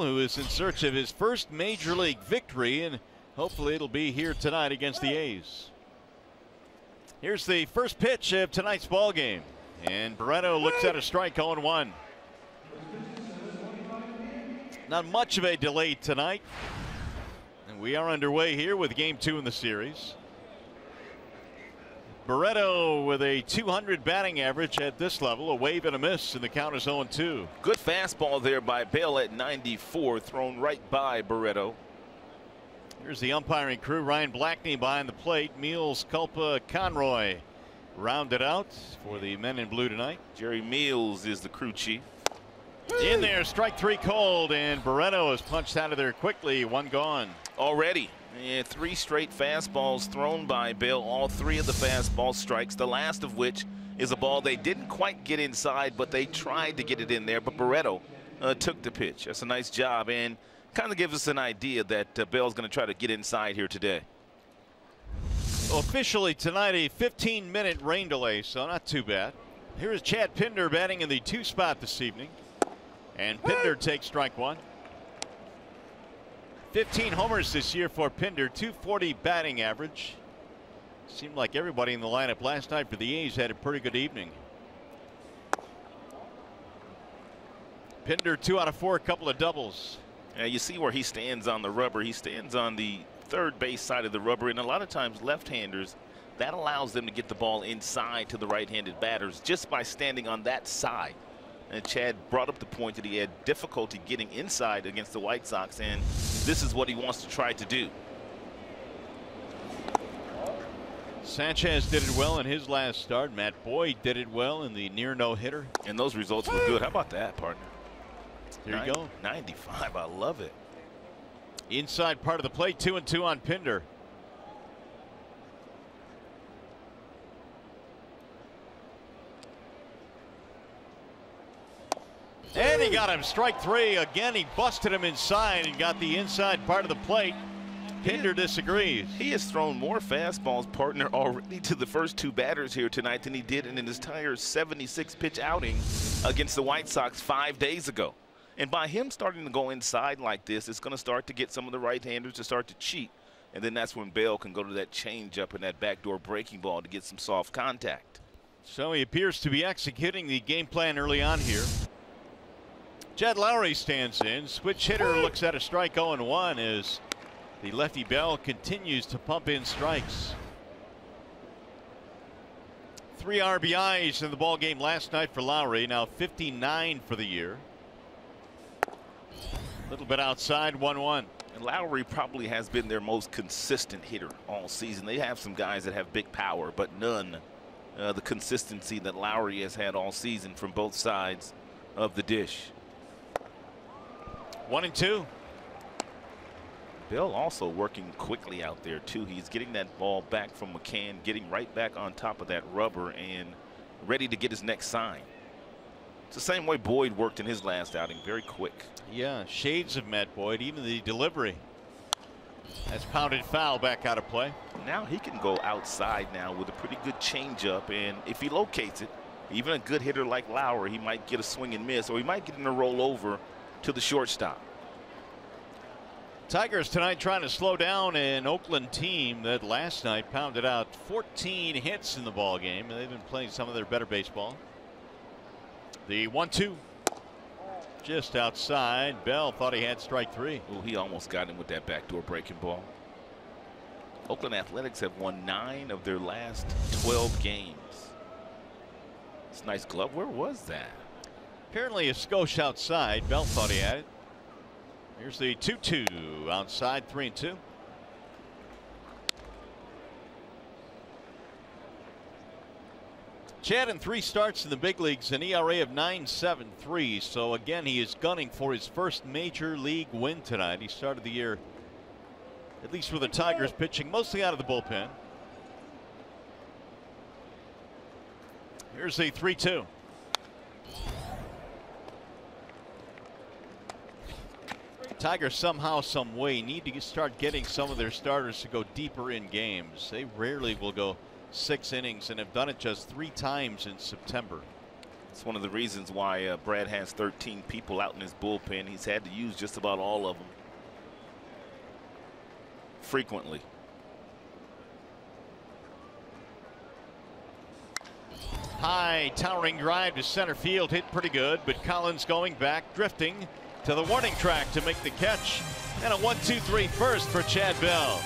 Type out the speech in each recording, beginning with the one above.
who is in search of his first major league victory, and hopefully it'll be here tonight against the A's. Here's the first pitch of tonight's ball game, and Barreto looks at a strike, 0-1. Not much of a delay tonight, and we are underway here with game 2 in the series. Barreto with a .200 batting average at this level, a wave and a miss, and the count is 0-2. Good fastball there by Bell at 94, thrown right by Barreto. Here's the umpiring crew. Ryan Blackney behind the plate. Meals, Culpa, Conroy rounded out for the men in blue tonight. Jerry Meals is the crew chief. In there, strike 3 called, and Barreto is punched out of there quickly. 1 gone. Already. And 3 straight fastballs thrown by Bell. All 3 of the fastball strikes, the last of which is a ball they didn't quite get inside, but they tried to get it in there. But Barreto took the pitch. That's a nice job, and kind of gives us an idea that Bell's going to try to get inside here today. Officially tonight, a 15-minute rain delay, so not too bad. Here is Chad Pinder batting in the 2 spot this evening, and Pinder takes strike 1. 15 homers this year for Pinder, .240 batting average. Seemed like everybody in the lineup last night for the A's had a pretty good evening. Pinder 2 out of 4, a couple of doubles. You see where he stands on the rubber. He stands on the third base side of the rubber, and a lot of times left-handers, that allows them to get the ball inside to the right-handed batters just by standing on that side. And Chad brought up the point that he had difficulty getting inside against the White Sox, and this is what he wants to try to do. Sanchez did it well in his last start. Matt Boyd did it well in the near no-hitter. And those results were good. How about that, partner? There you go. 95. I love it. Inside part of the plate, 2-2 on Pinder. And he got him, strike 3. Again, he busted him inside and got the inside part of the plate. Pinder disagrees. He has thrown more fastballs, partner, already to the first 2 batters here tonight than he did in his entire 76-pitch outing against the White Sox 5 days ago. And by him starting to go inside like this, it's going to start to get some of the right-handers to start to cheat. And then that's when Bell can go to that changeup and that backdoor breaking ball to get some soft contact. So he appears to be executing the game plan early on here. Jed Lowry stands in. Switch hitter looks at a strike, 0-1 as the lefty Bell continues to pump in strikes. 3 RBIs in the ball game last night for Lowry, now 59 for the year. A little bit outside, 1-1. And Lowry probably has been their most consistent hitter all season. They have some guys that have big power, but none the consistency that Lowry has had all season from both sides of the dish. 1-2. Bell also working quickly out there too. He's getting that ball back from McCann, getting right back on top of that rubber and ready to get his next sign. It's the same way Boyd worked in his last outing, very quick. Yeah, shades of Matt Boyd, even the delivery. That's pounded foul, back out of play. Now he can go outside now with a pretty good changeup, and if he locates it, even a good hitter like Lowry, he might get a swing and miss, or he might get in a rollover to the shortstop. Tigers tonight trying to slow down an Oakland team that last night pounded out 14 hits in the ball game, and they've been playing some of their better baseball. The 1-2 just outside. Bell thought he had strike 3. Oh, he almost got him with that backdoor breaking ball. Oakland Athletics have won 9 of their last 12 games. It's a nice glove. Where was that? Apparently a skosh outside. Bell thought he had it. Here's the 2-2 outside, 3-2. Chad in 3 starts in the big leagues, an ERA of 9.73. So again, he is gunning for his first major league win tonight. He started the year, at least with the Tigers, pitching mostly out of the bullpen. Here's the 3-2. Tigers somehow, some way need to start getting some of their starters to go deeper in games. They rarely will go 6 innings and have done it just 3 times in September. It's one of the reasons why Brad has 13 people out in his bullpen. He's had to use just about all of them frequently. High towering drive to center field, hit pretty good, but Collins going back, drifting to the warning track to make the catch, and a 1-2-3 first for Chad Bell.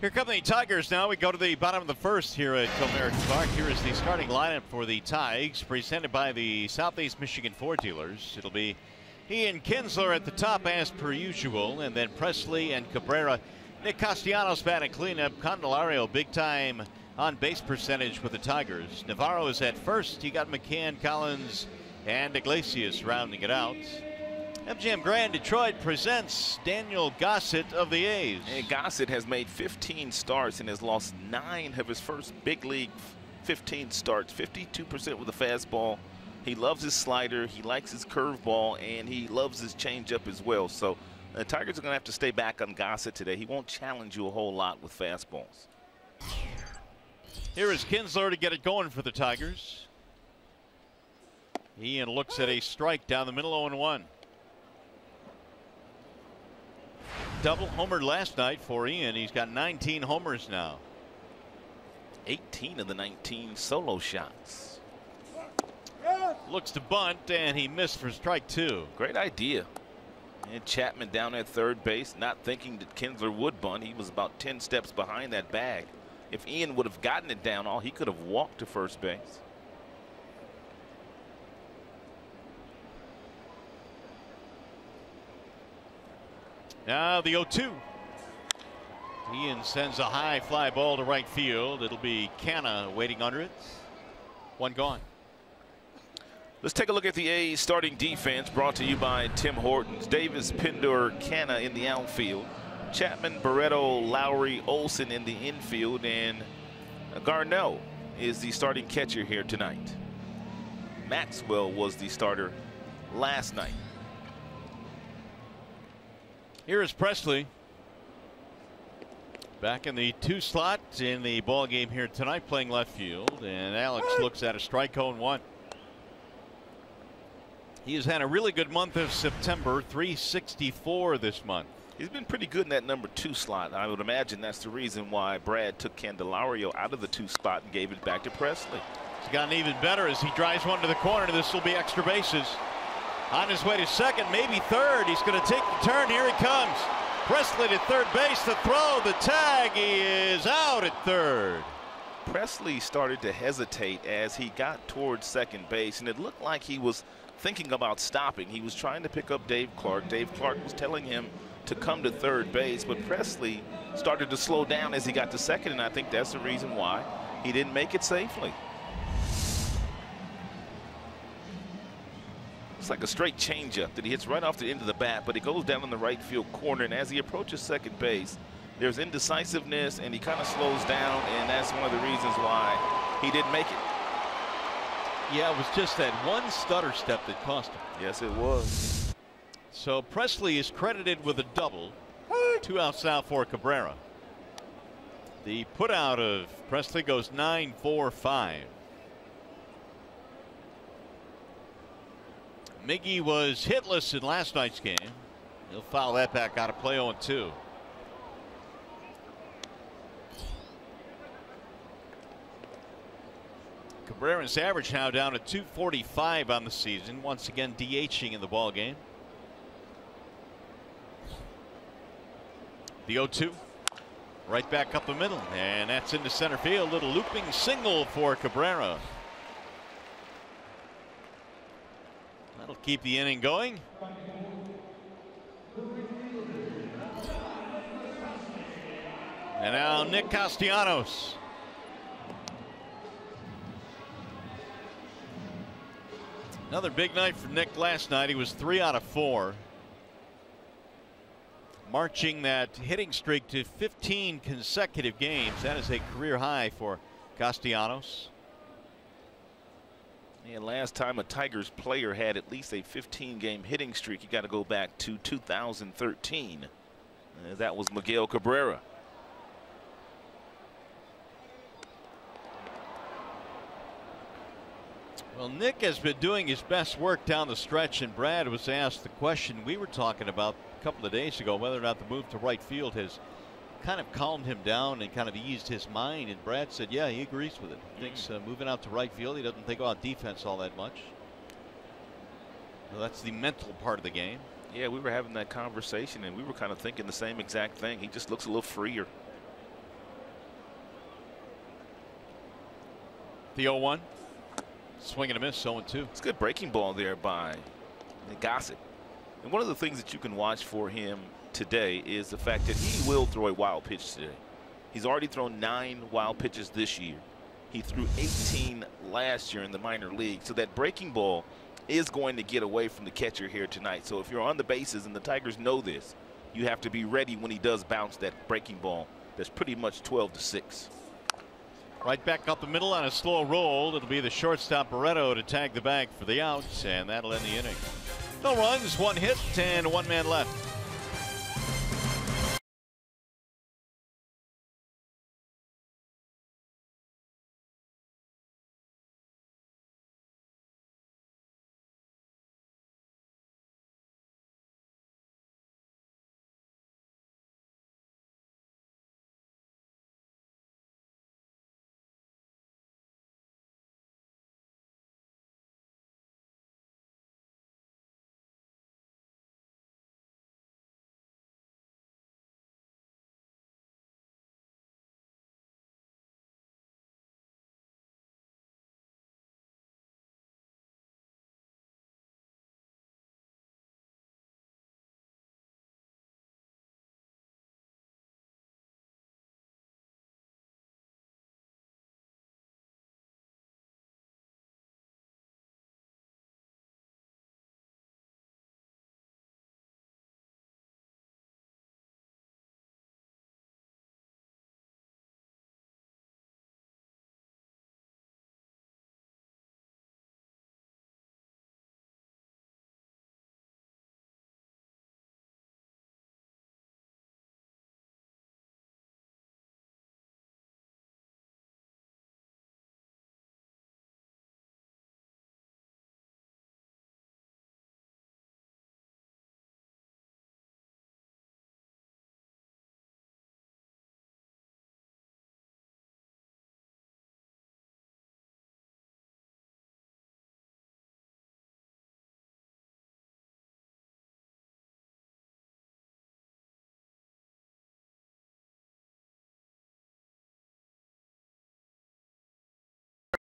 Here come the Tigers now. We go to the bottom of the first here at Comerica Park. Here is the starting lineup for the Tigers, presented by the Southeast Michigan Ford dealers. It'll be Ian Kinsler at the top as per usual, and then Presley and Cabrera. Nick Castellanos batting cleanup. Candelario big time on base percentage with the Tigers. Navarro is at first. You got McCann, Collins, and Iglesias rounding it out. MGM Grand Detroit presents Daniel Gossett of the A's. And Gossett has made 15 starts and has lost 9 of his first big league 15 starts. 52% with a fastball. He loves his slider, he likes his curveball, and he loves his changeup as well. So the Tigers are going to have to stay back on Gossett today. He won't challenge you a whole lot with fastballs. Here is Kinsler to get it going for the Tigers. Ian looks at a strike down the middle, 0-1. Double homered last night for Ian. He's got 19 homers now. 18 of the 19 solo shots. Looks to bunt, and he missed for strike 2. Great idea. And Chapman down at third base, not thinking that Kinsler would bunt. He was about 10 steps behind that bag. If Ian would have gotten it down, he could have walked to first base. Now the 0-2. Ian sends a high fly ball to right field. It'll be Canna waiting under it. One gone. Let's take a look at the A's starting defense, brought to you by Tim Hortons. Davis, Pindor, Canna in the outfield. Chapman, Barreto, Lowry, Olsen in the infield, and Garneau is the starting catcher here tonight. Maxwell was the starter last night. Here is Presley back in the 2 slot in the ball game here tonight, playing left field, and Alex looks at a strike 0-1. He has had a really good month of September, 364 this month. He's been pretty good in that number 2 slot. I would imagine that's the reason why Brad took Candelario out of the 2 spot and gave it back to Presley. It's gotten even better as he drives one to the corner. This will be extra bases. On his way to second, maybe third. He's going to take the turn. Here he comes. Presley to third base. The throw, the tag. He is out at third. Presley started to hesitate as he got towards second base, and it looked like he was thinking about stopping. He was trying to pick up Dave Clark. Dave Clark was telling him to come to third base, but Presley started to slow down as he got to second, and I think that's the reason why he didn't make it safely. Looks like a straight changeup that he hits right off the end of the bat, but it goes down in the right field corner. And as he approaches second base, there's indecisiveness, and he kind of slows down, and that's one of the reasons why he didn't make it. Yeah, it was just that one stutter step that cost him. Yes, it was. So Presley is credited with a double. 2 outs now for Cabrera. The put out of Presley goes 9-4-5. Miggy was hitless in last night's game. He'll foul that back out of play 0-2. Cabrera's average now down to 245 on the season. Once again DHing in the ball game. The 0-2 right back up the middle, and that's into center field. Little looping single for Cabrera. That'll keep the inning going. And now Nick Castellanos. Another big night for Nick last night. He was 3 out of 4. Marching that hitting streak to 15 consecutive games. That is a career high for Castellanos. And last time a Tigers player had at least a 15-game hitting streak, you got to go back to 2013. That was Miguel Cabrera. Well, Nick has been doing his best work down the stretch, and Brad was asked the question we were talking about a couple of days ago, whether or not the move to right field has kind of calmed him down and kind of eased his mind. And Brad said, yeah, he agrees with it. He thinks moving out to right field, he doesn't think about defense all that much. Well, that's the mental part of the game. Yeah, we were having that conversation, and we were kind of thinking the same exact thing. He just looks a little freer. The 0-1. Swing and a miss, 0-2. It's a good breaking ball there by Gossett. And one of the things that you can watch for him today is the fact that he will throw a wild pitch today. He's already thrown 9 wild pitches this year. He threw 18 last year in the minor league. So that breaking ball is going to get away from the catcher here tonight. So if you're on the bases, and the Tigers know this, you have to be ready when he does bounce that breaking ball. That's pretty much 12-6. Right back up the middle on a slow roll. It'll be the shortstop Barreto to tag the bag for the outs, and that'll end the inning. No runs, 1 hit, and 1 man left.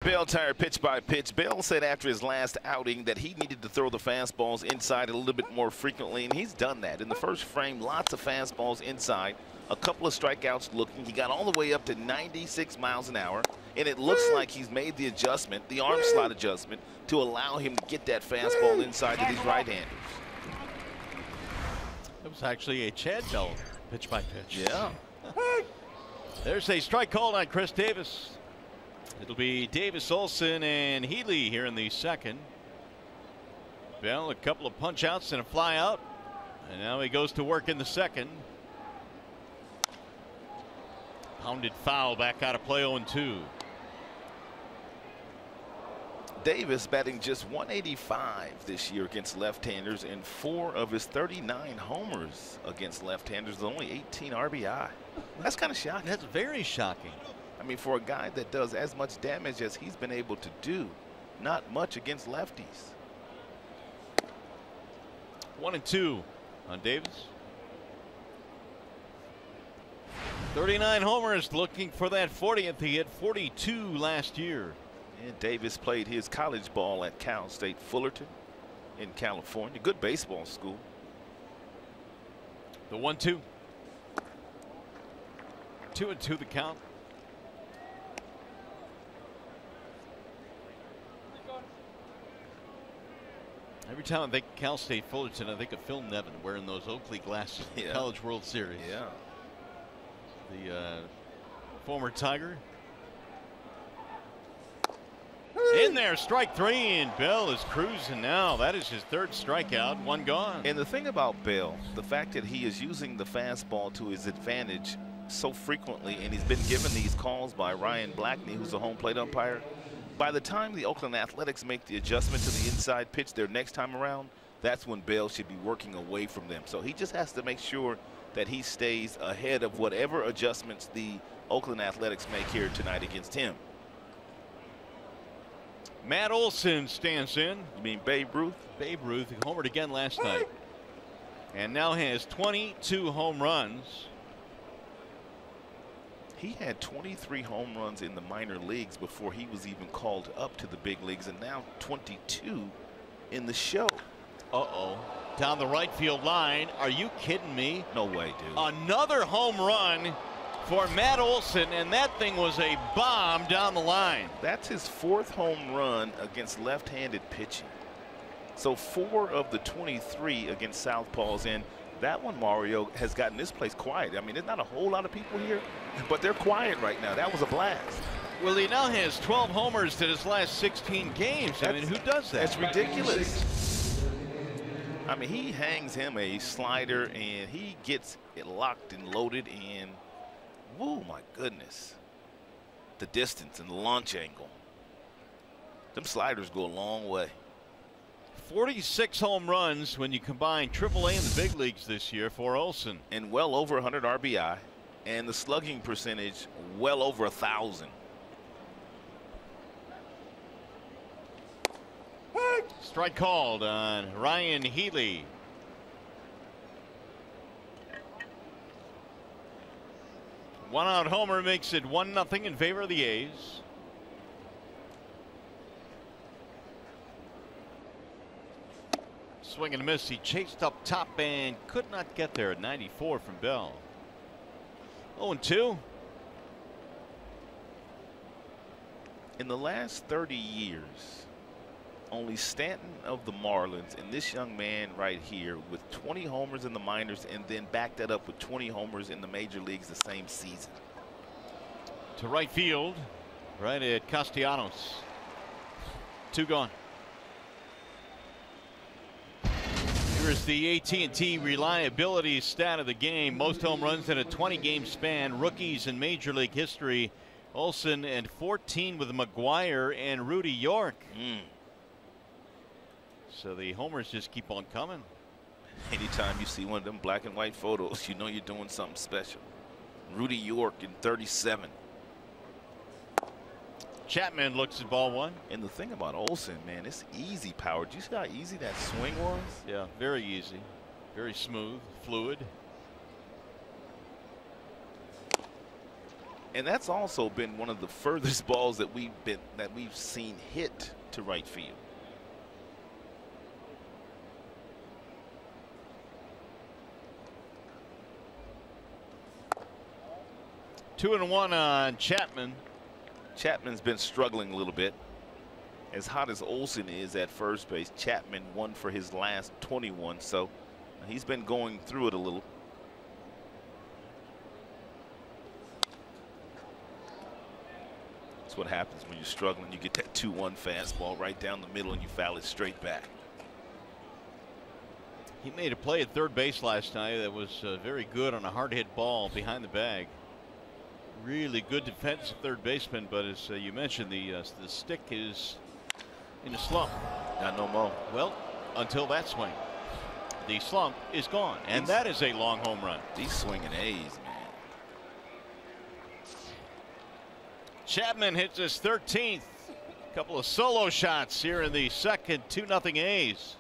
Bell tired pitch by pitch. Bell said after his last outing that he needed to throw the fastballs inside a little bit more frequently, and he's done that. In the first frame, lots of fastballs inside. A couple of strikeouts looking. He got all the way up to 96 miles an hour, and it looks like he's made the adjustment, the arm slot adjustment, to allow him to get that fastball inside to these right-handers. It was actually a Chad Bell pitch by pitch. Yeah. There's a strike called on Chris Davis. It'll be Davis, Olson, and Healy here in the second. Bell, a couple of punch outs and a fly out. And now he goes to work in the second. Pounded foul back out of play 0-2. Davis batting just 185 this year against left-handers, and 4 of his 39 homers against left-handers, only 18 RBI. That's kind of shocking. That's very shocking. I mean, for a guy that does as much damage as he's been able to do, not much against lefties. 1-2 on Davis. 39 homers, looking for that 40th. He hit 42 last year. And Davis played his college ball at Cal State Fullerton in California. Good baseball school. The 1-2. 2-2 the count. Every time I think Cal State Fullerton, I think of Phil Nevin wearing those Oakley glasses in the College World Series. Yeah. The former Tiger. In there, strike 3, and Bell is cruising now. That is his 3rd strikeout, 1 gone. And the thing about Bell, the fact that he is using the fastball to his advantage so frequently, and he's been given these calls by Ryan Blackney, who's a home plate umpire. By the time the Oakland Athletics make the adjustment to the inside pitch their next time around, that's when Bell should be working away from them. So he just has to make sure that he stays ahead of whatever adjustments the Oakland Athletics make here tonight against him. Matt Olson stands in. You mean Babe Ruth? Babe Ruth, who homered again last night, and now has 22 home runs. He had 23 home runs in the minor leagues before he was even called up to the big leagues, and now 22 in the show. Uh-oh. Down the right field line. Are you kidding me? No way, dude. Another home run for Matt Olson, and that thing was a bomb down the line. That's his 4th home run against left-handed pitching. So 4 of the 23 against southpaws, and that one, Mario, has gotten this place quiet. I mean, there's not a whole lot of people here, but they're quiet right now. That was a blast. Well, he now has 12 homers in his last 16 games. I mean, who does that? That's ridiculous. I mean, he hangs him a slider, and he gets it locked and loaded, and whoa, my goodness. The distance and the launch angle. Them sliders go a long way. 46 home runs when you combine AAA and the big leagues this year for Olson. And well over 100 RBI, and the slugging percentage well over 1,000. Strike called on Ryan Healy. One out homer makes it 1-0 in favor of the A's. Swing and a miss. He chased up top and could not get there at 94 from Bell. 0-2. In the last 30 years, only Stanton of the Marlins and this young man right here with 20 homers in the minors, and then backed that up with 20 homers in the major leagues the same season. To right field, right at Castellanos. 2 gone. Here's the AT&T reliability stat of the game. Most home runs in a 20-game span. Rookies in Major League history. Olson and 14 with McGuire and Rudy York. So the homers just keep on coming. Anytime you see one of them black and white photos, you know you're doing something special. Rudy York in 37. Chapman looks at ball 1. And the thing about Olson, man, it's easy power. Do you see how easy that swing was? Yeah, very easy. Very smooth, fluid. And that's also been one of the furthest balls that we've seen hit to right field. 2-1 on Chapman. Chapman's been struggling a little bit. As hot as Olsen is at first base, Chapman won for his last 21, so he's been going through it a little. That's what happens when you're struggling. You get that 2-1 fastball right down the middle and you foul it straight back. He made a play at third base last night that was very good on a hard hit ball behind the bag. Really good defensive third baseman, but as you mentioned, the stick is in a slump. Not no more. Well, until that swing. The slump is gone, and that is a long home run. These swinging A's, man. Chapman hits his 13th. Couple of solo shots here in the second. 2-0 A's.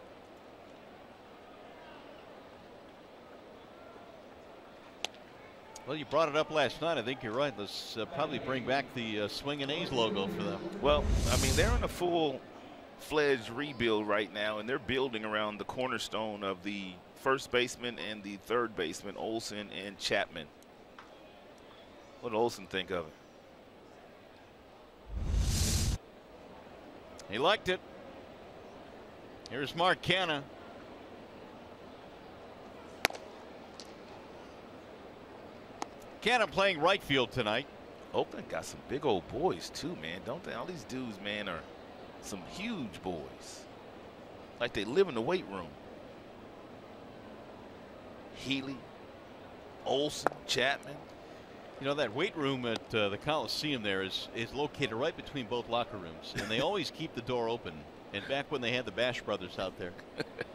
Well, you brought it up last night. I think you're right. Let's probably bring back the swinging A's logo for them. Well, I mean, they're in a full-fledged rebuild right now, and they're building around the cornerstone of the first baseman and the third baseman, Olsen and Chapman. What did Olsen think of it? He liked it. Here's Mark Canha. Canha playing right field tonight. Oakland got some big old boys too, man, don't they? All these dudes, man, are some huge boys. Like they live in the weight room. Healy, Olsen, Chapman. You know, that weight room at the Coliseum there is located right between both locker rooms, and they always keep the door open. And back when they had the Bash brothers out there,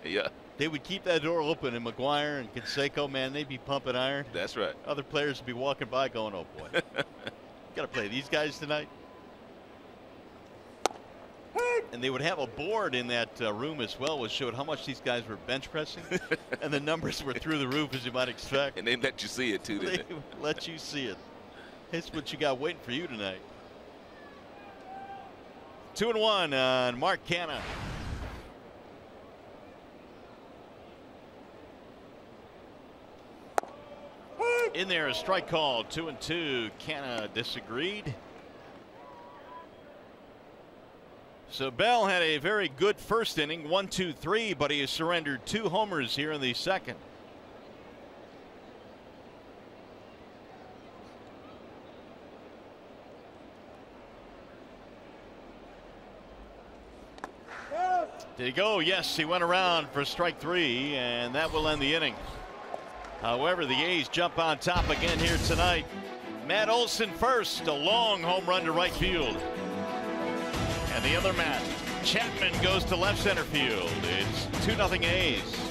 yeah, they would keep that door open, and McGuire and Canseco, man, they'd be pumping iron. That's right. Other players would be walking by going, oh boy, got to play these guys tonight. And they would have a board in that room as well, which showed how much these guys were bench pressing, and the numbers were through the roof, as you might expect. And they let you see it too, didn't they? Let you see it. It's what you got waiting for you tonight. 2-1 on Mark Canha. In there, a strike call. 2-2. Canha disagreed. So Bell had a very good first inning, 1-2-3, but he has surrendered 2 homers here in the second. Did he go? Yes, he went around for strike 3, and that will end the inning. However, the A's jump on top again here tonight. Matt Olson first, a long home run to right field. And the other Matt, Chapman, goes to left center field. It's 2-0 A's.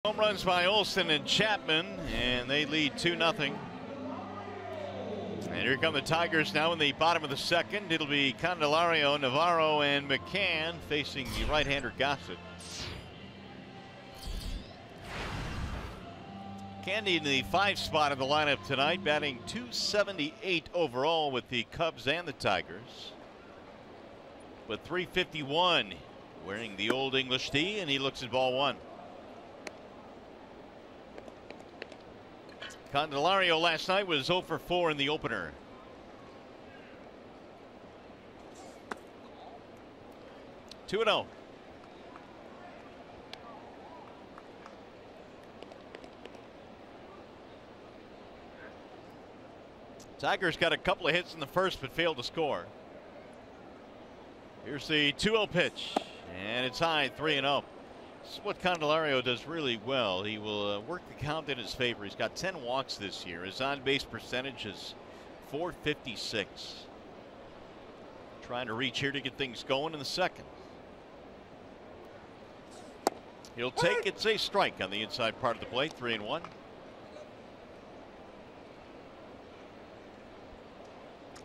Home runs by Olsen and Chapman, and they lead 2-0. And here come the Tigers now in the bottom of the second. It'll be Candelario, Navarro, and McCann facing the right-hander Gossett. Candy in the 5 spot in the lineup tonight, batting .278 overall with the Cubs and the Tigers. With .351, wearing the Old English tee, and he looks at ball 1. Candelario last night was 0 for 4 in the opener. Two and 0. Tigers got a couple of hits in the first but failed to score. Here's the 2-0 pitch, and it's high, 3-0. This is what Candelario does really well. He will work the count in his favor. He's got 10 walks this year. His on-base percentage is .456. Trying to reach here to get things going in the second. He'll take, it's a strike on the inside part of the plate, 3-1.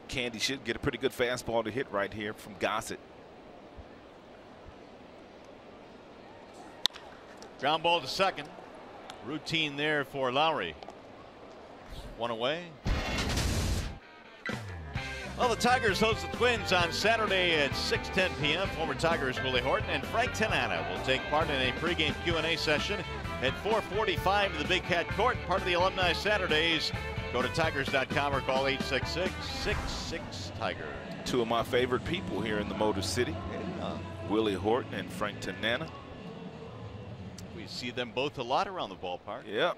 Candy should get a pretty good fastball to hit right here from Gossett. Ground ball to second. Routine there for Lowry. 1 away. Well, the Tigers host the Twins on Saturday at 6:10 p.m. Former Tigers Willie Horton and Frank Tanana will take part in a pregame Q&A session at 4:45 in the Big Cat Court, part of the Alumni Saturdays. Go to Tigers.com or call 866-66-TIGER. Two of my favorite people here in the Motor City, Willie Horton and Frank Tanana. We see them both a lot around the ballpark. Yep.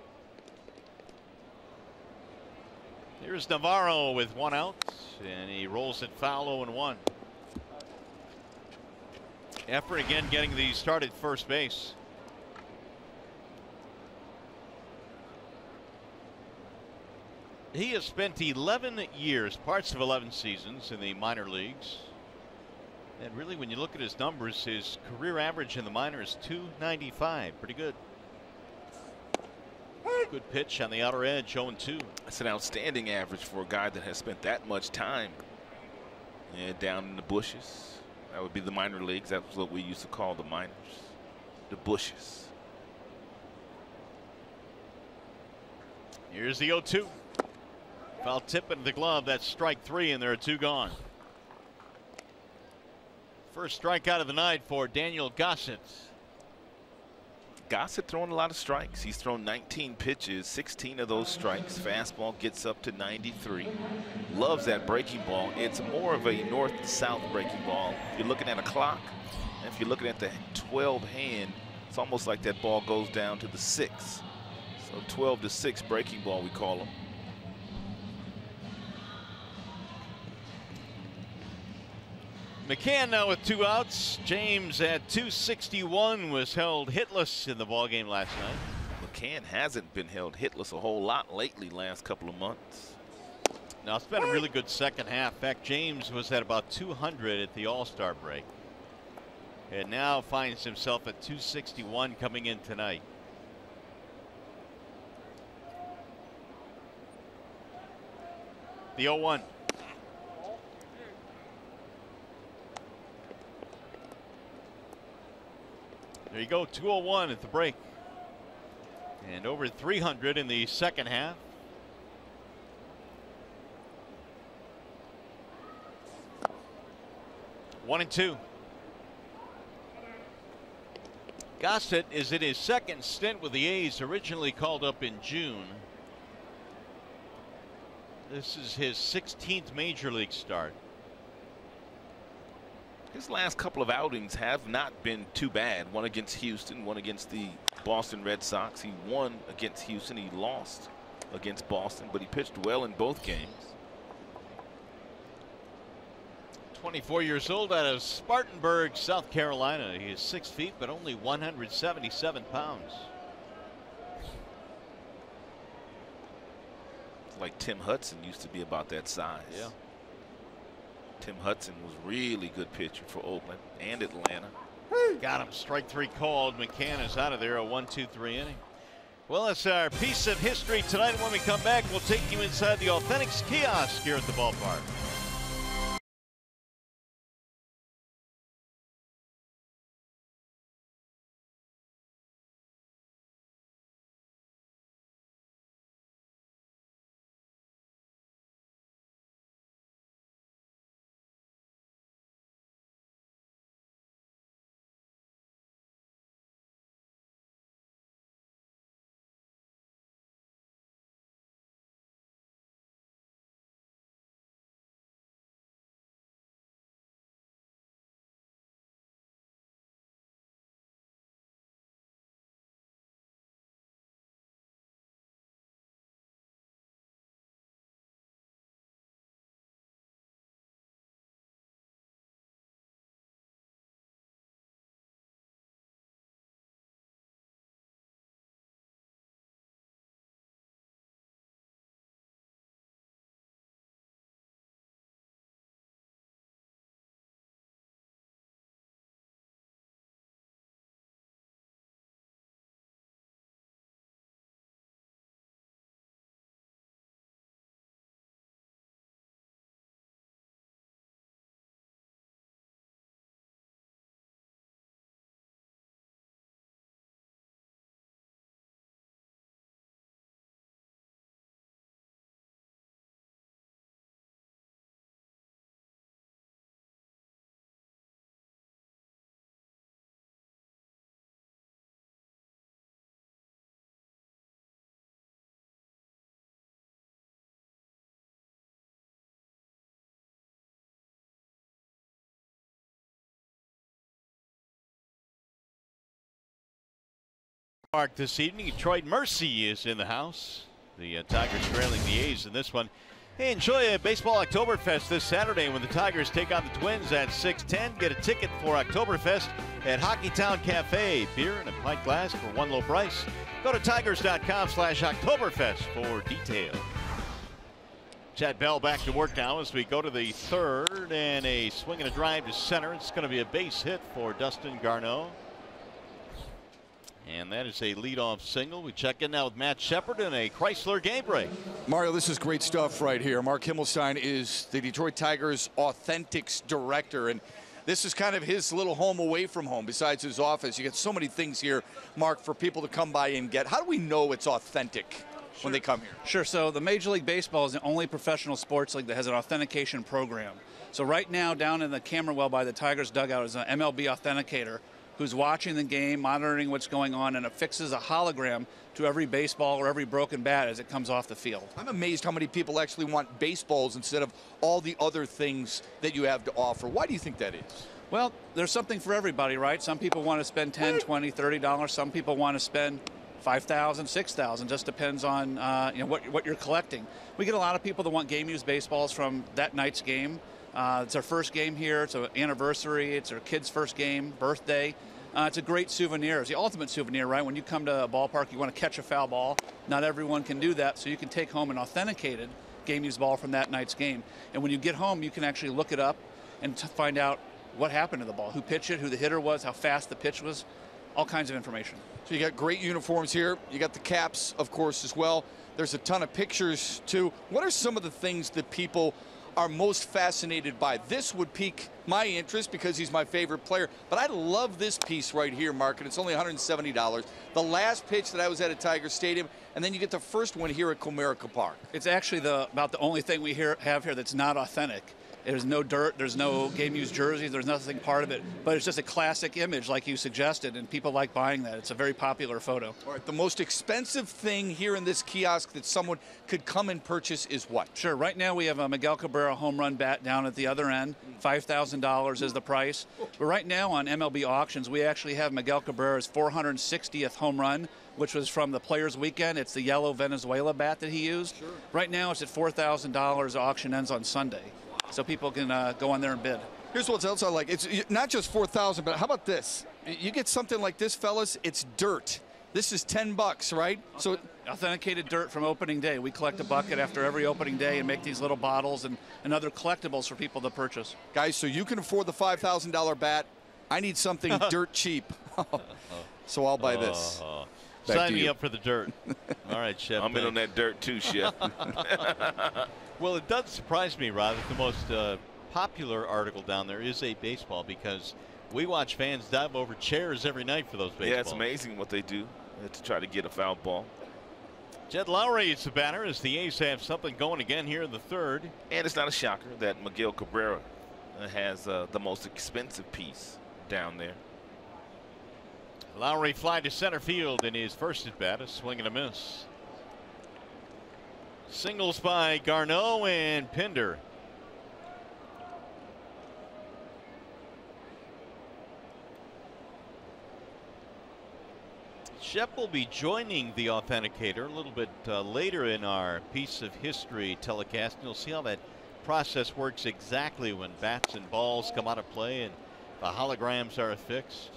Here's Navarro with 1 out, and he rolls it foul, 0-1. Effort again getting the start at first base. He has spent 11 years, parts of 11 seasons in the minor leagues. And really, when you look at his numbers, his career average in the minors is .295. Pretty good. Good pitch on the outer edge, 0-2. That's an outstanding average for a guy that has spent that much time down in the bushes. That would be the minor leagues. That's what we used to call the minors, the bushes. Here's the 0-2. Foul tip into the glove. That's strike 3, and there are 2 gone. First strikeout of the night for Daniel Gossett. Gossett throwing a lot of strikes. He's thrown 19 pitches, 16 of those strikes. Fastball gets up to 93. Loves that breaking ball. It's more of a north to south breaking ball. If you're looking at a clock, and if you're looking at the 12 hand, it's almost like that ball goes down to the 6. So 12 to 6 breaking ball, we call them. McCann now with 2 outs. James at .261 was held hitless in the ballgame last night. McCann hasn't been held hitless a whole lot lately, last couple of months. Now, it's been a really good second half. In fact, James was at about 200 at the All-Star break, and now finds himself at .261 coming in tonight. The 0-1. There you go, 201 at the break. And over 300 in the second half. One and 2. Gossett is in his second stint with the A's, originally called up in June. This is his 16th major league start. His last couple of outings have not been too bad. One against Houston, one against the Boston Red Sox. He won against Houston. He lost against Boston, but he pitched well in both games. 24 years old, out of Spartanburg, South Carolina. He is 6 feet, but only 177 pounds. Like Tim Hudson used to be about that size. Yeah. Tim Hudson was really good pitcher for Oakland and Atlanta. Got him. Strike 3 called. McCann is out of there. A 1-2-3 inning. Well, it's our piece of history tonight. When we come back, we'll take you inside the Authentics kiosk here at the ballpark. Park this evening. Detroit Mercy is in the house. The Tigers trailing the A's in this one. Hey, enjoy a Baseball Oktoberfest this Saturday when the Tigers take on the Twins at 6:10. Get a ticket for Oktoberfest at Hockeytown Cafe. Beer in a pint glass for one low price. Go to tigers.com/Oktoberfest for details. Chad Bell back to work now as we go to the third, and a swing and a drive to center. It's going to be a base hit for Dustin Garneau. And that is a leadoff single. We check in now with Matt Shepard in a Chrysler game break. Mario, this is great stuff right here. Mark Himmelstein is the Detroit Tigers Authentics director, and this is kind of his little home away from home besides his office. You get so many things here, Mark, for people to come by and get. How do we know it's authentic when they come here? Sure. So the Major League Baseball is the only professional sports league that has an authentication program. So right now down in the camera well by the Tigers dugout is an MLB authenticator who's watching the game, monitoring what's going on, and affixes a hologram to every baseball or every broken bat as it comes off the field. I'm amazed how many people actually want baseballs instead of all the other things that you have to offer. Why do you think that is? Well, there's something for everybody, right? Some people want to spend $10, $20, $30. Some people want to spend $5,000, $6,000. Just depends on what you're collecting. We get a lot of people that want game-used baseballs from that night's game. It's our first game here. It's an anniversary. It's our kid's first game, birthday. It's a great souvenir. It's the ultimate souvenir, right? When you come to a ballpark, you want to catch a foul ball. Not everyone can do that, so you can take home an authenticated game-used ball from that night's game. And when you get home, you can actually look it up and find out what happened to the ball, who pitched it, who the hitter was, how fast the pitch was, all kinds of information. So you got great uniforms here. You got the caps, of course, as well. There's a ton of pictures, too. What are some of the things that people are most fascinated by? This would pique my interest because he's my favorite player, but I love this piece right here, Mark, and it's only $170. The last pitch that I was at Tiger Stadium, and then you get the first one here at Comerica Park. It's actually about the only thing we have here that's not authentic. There's no dirt, there's no game-used jerseys, there's nothing part of it, but it's just a classic image like you suggested, and people like buying that. It's a very popular photo. All right, the most expensive thing here in this kiosk that someone could come and purchase is what? Sure, right now we have a Miguel Cabrera home run bat down at the other end. $5,000 is the price. But right now on MLB auctions, we actually have Miguel Cabrera's 460th home run, which was from the Players Weekend. It's the yellow Venezuela bat that he used. Sure. Right now it's at $4,000. The auction ends on Sunday. So people can go on there and bid. Here's what else I like. It's not just $4,000, but how about this? You get something like this, fellas, it's dirt. This is $10, right? So authenticated dirt from opening day. We collect a bucket after every opening day and make these little bottles and other collectibles for people to purchase. Guys, so you can afford the $5,000 bat. I need something dirt cheap. So I'll buy this. Sign me up for the dirt. All right, Chef. I'm in on that dirt too, Chef. Well, it does surprise me, Rod, that the most popular article down there is a baseball, because we watch fans dive over chairs every night for those baseballs. Yeah, it's amazing what they do to try to get a foul ball. Jed Lowry is the batter as the A's have something going again here in the third. And it's not a shocker that Miguel Cabrera has the most expensive piece down there. Lowry fly to center field in his first at bat, a swing and a miss. Singles by Garneau and Pinder. Shep will be joining the authenticator a little bit later in our piece of history telecast. And you'll see how that process works exactly when bats and balls come out of play and the holograms are affixed.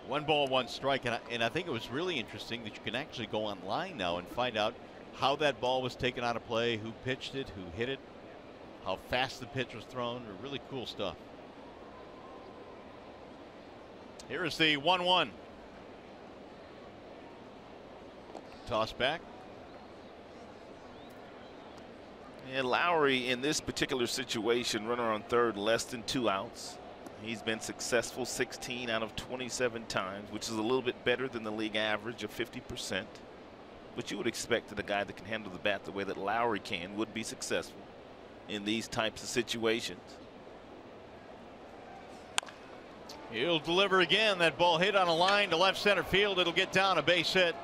1 ball, 1 strike. And I think it was really interesting that you can actually go online now and find out how that ball was taken out of play, who pitched it, who hit it, how fast the pitch was thrown. Really cool stuff. Here is the 1-1. Toss back. And Lowry in this particular situation, runner on third, less than 2 outs. He's been successful 16 out of 27 times, which is a little bit better than the league average of 50%. But you would expect that a guy that can handle the bat the way that Lowry can would be successful in these types of situations. He'll deliver again. That ball hit on a line to left center field. It'll get down, a base hit.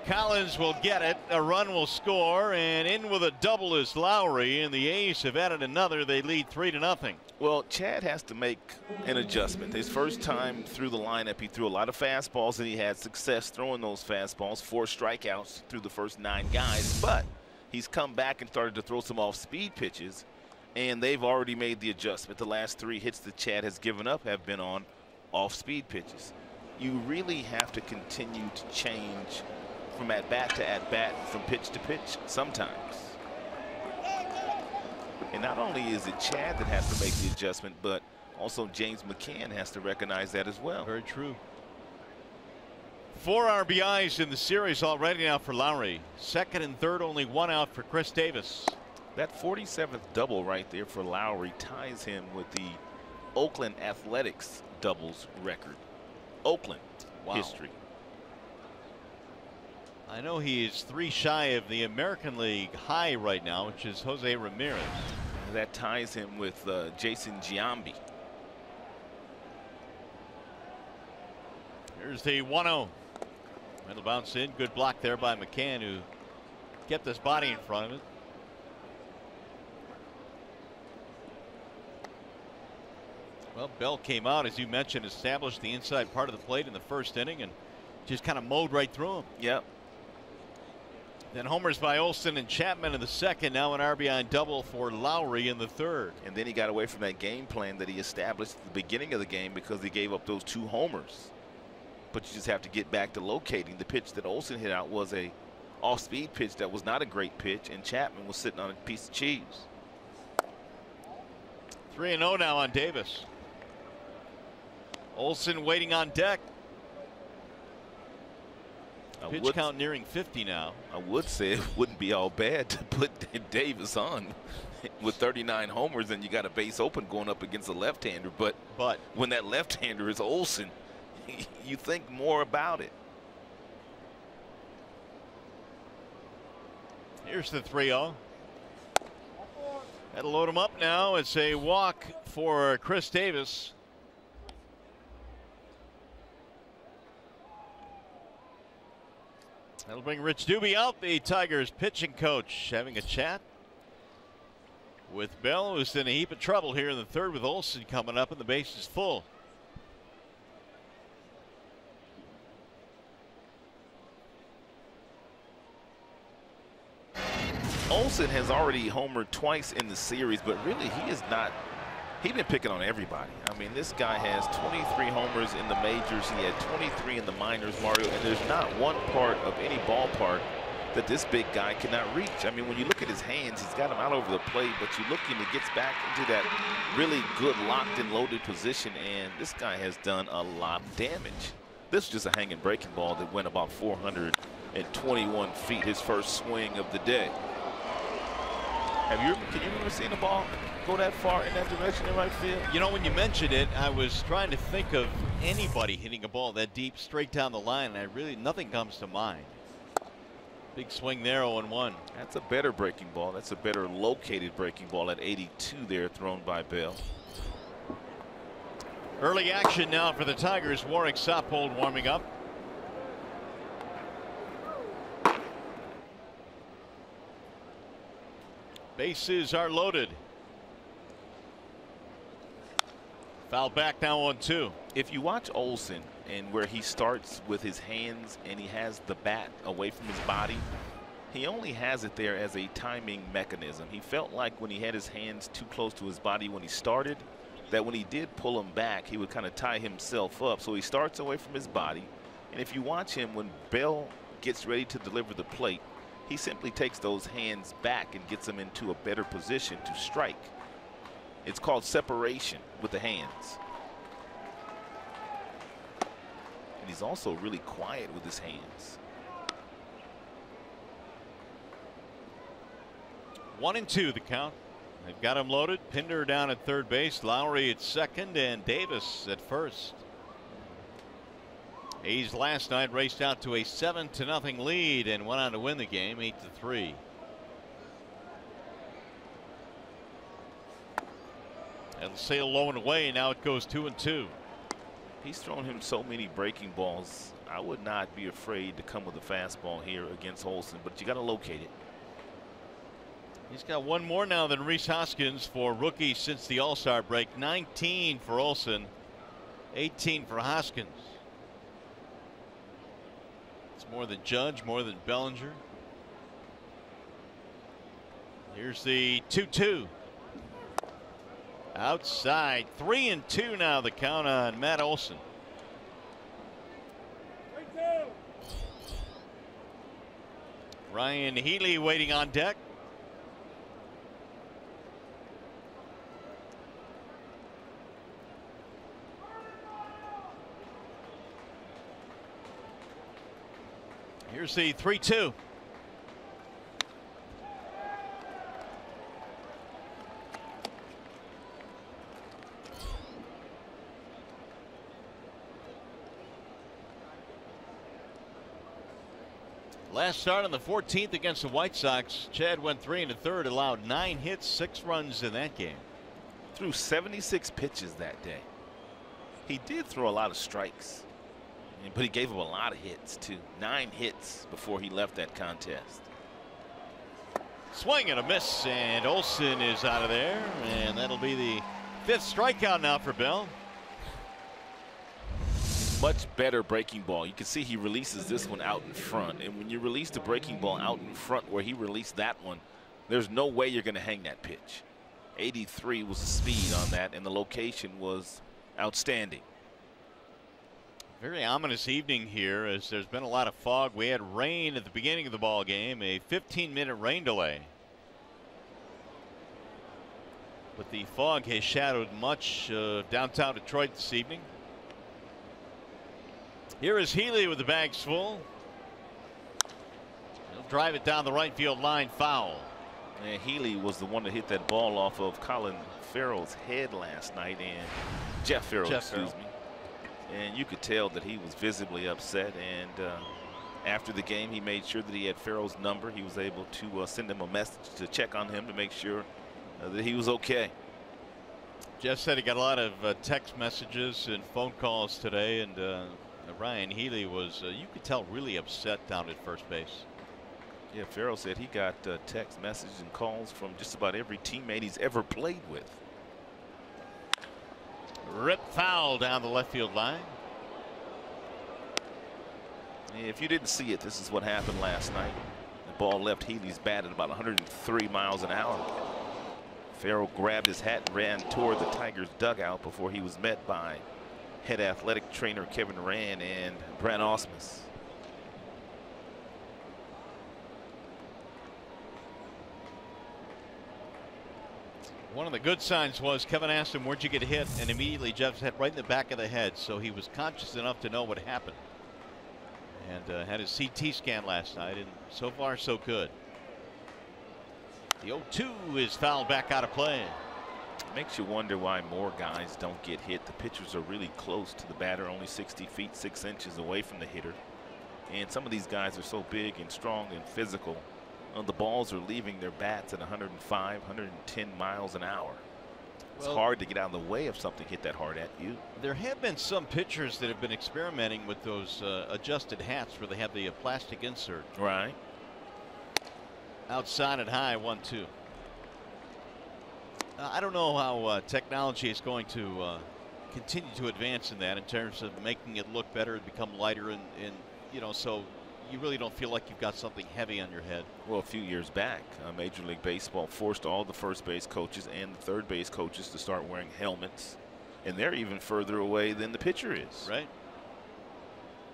Collins will get it. A run will score, and in with a double is Lowry, and the A's have added another. They lead 3-0. Well, Chad has to make an adjustment. His first time through the lineup, he threw a lot of fastballs, and he had success throwing those fastballs. 4 strikeouts through the first 9 guys, but he's come back and started to throw some off-speed pitches, and they've already made the adjustment. The last 3 hits that Chad has given up have been on off-speed pitches. You really have to continue to change from at-bat to at-bat, from pitch to pitch sometimes. And not only is it Chad that has to make the adjustment, but also James McCann has to recognize that as well. Very true. 4 RBIs in the series already now for Lowry. Second and third, only 1 out for Chris Davis. That 47th double right there for Lowry ties him with the Oakland Athletics doubles record. Oakland history. I know he is 3 shy of the American League high right now, which is Jose Ramirez. That ties him with Jason Giambi. Here's the 1-0. It'll bounce in. Good block there by McCann, who kept his body in front of it. Well, Bell came out, as you mentioned, established the inside part of the plate in the first inning and just kind of mowed right through him. Yep. Then homers by Olsen and Chapman in the second. Now an RBI double for Lowry in the third. And then he got away from that game plan that he established at the beginning of the game because he gave up those 2 homers. But you just have to get back to locating. The pitch that Olsen hit out was a off-speed pitch that was not a great pitch, and Chapman was sitting on a piece of cheese. 3-0 now on Davis. Olsen waiting on deck. Pitch count nearing 50 now. I would say it wouldn't be all bad to put Davis on with 39 homers, and you got a base open going up against a left-hander. But when that left-hander is Olsen, you think more about it. Here's the 3-0. That'll load him up now. It's a walk for Chris Davis. That'll bring Rich Doobie out, the Tigers pitching coach, having a chat with Bell, who's in a heap of trouble here in the third with Olsen coming up and the base is full. Olsen has already homered twice in the series, but really he is not. He's been picking on everybody. I mean, this guy has 23 homers in the majors. He had 23 in the minors, Mario, and there's not one part of any ballpark that this big guy cannot reach. I mean, when you look at his hands, he's got them out over the plate, but you look and he gets back into that really good locked and loaded position, and this guy has done a lot of damage. This was just a hanging breaking ball that went about 421 feet, his first swing of the day. Can you remember seeing a ball go that far in that direction in right field? You know, when you mentioned it, I was trying to think of anybody hitting a ball that deep straight down the line, and nothing comes to mind. Big swing there, 0-1. That's a better breaking ball. That's a better located breaking ball at 82 there, thrown by Bell. Early action now for the Tigers. Warwick Soppold warming up. Bases are loaded. Foul back now, 1-2. If you watch Olson and where he starts with his hands and he has the bat away from his body, he only has it there as a timing mechanism. He felt like when he had his hands too close to his body when he started, that when he did pull him back, he would kind of tie himself up. So he starts away from his body. And if you watch him, when Bell gets ready to deliver the plate, he simply takes those hands back and gets them into a better position to strike. It's called separation with the hands. And he's also really quiet with his hands. 1-2 the count. They've got him loaded. Pinder down at third base, Lowry at second, and Davis at first. A's last night raced out to a 7-0 lead and went on to win the game 8-3. It'll sail low and away. Now it goes 2-2. He's thrown him so many breaking balls. I would not be afraid to come with a fastball here against Olson, but you got to locate it. He's got one more now than Rhys Hoskins for rookie since the All-Star break. 19 for Olson, 18 for Hoskins. It's more than Judge, more than Bellinger. Here's the 2-2. Outside, 3-2 now the count on Matt Olson. Ryan Healy waiting on deck. Here's the 3-2. Last start on the 14th against the White Sox, Chad went 3 1/3, allowed 9 hits, 6 runs in that game. Threw 76 pitches that day. He did throw a lot of strikes, but he gave up a lot of hits too. 9 hits before he left that contest. Swing and a miss, and Olson is out of there, and that'll be the 5th strikeout now for Bell. Much better breaking ball. You can see he releases this one out in front, and when you release the breaking ball out in front where he released that one, there's no way you're going to hang that pitch. 83 was the speed on that, and the location was outstanding. Very ominous evening here as there's been a lot of fog. We had rain at the beginning of the ball game, a 15-minute rain delay. But the fog has shadowed much downtown Detroit this evening. Here is Healy with the bags full. He'll drive it down the right field line, foul. And Healy was the one that hit that ball off of Colin Farrell's head last night, and Jeff Farrell, excuse me. And you could tell that he was visibly upset, and after the game he made sure that he had Farrell's number. He was able to send him a message to check on him to make sure that he was okay. Jeff said he got a lot of text messages and phone calls today, and Ryan Healy was, you could tell, really upset down at first base. Yeah, Farrell said he got text messages and calls from just about every teammate he's ever played with. Rip foul down the left field line. If you didn't see it, this is what happened last night. The ball left Healy's bat at about 103 miles an hour. Farrell grabbed his hat and ran toward the Tigers dugout before he was met by head athletic trainer Kevin Rand and Brent Ausmus. One of the good signs was Kevin asked him, "Where'd you get hit?" And immediately Jeff's hit right in the back of the head, so he was conscious enough to know what happened. And had his CT scan last night, and so far so good. The 0-2 is fouled back out of play. Makes you wonder why more guys don't get hit. The pitchers are really close to the batter, only 60 feet 6 inches away from the hitter. And some of these guys are so big and strong and physical. The balls are leaving their bats at 105, 110 miles an hour. It's hard to get out of the way if something hit that hard at you. There have been some pitchers that have been experimenting with those adjusted hats where they have the plastic insert. Right. Outside and high, 1-2. I don't know how technology is going to continue to advance in that, in terms of making it look better and become lighter, and you know, so you really don't feel like you've got something heavy on your head. Well, a few years back, Major League Baseball forced all the first base coaches and the third base coaches to start wearing helmets, and they're even further away than the pitcher is. Right.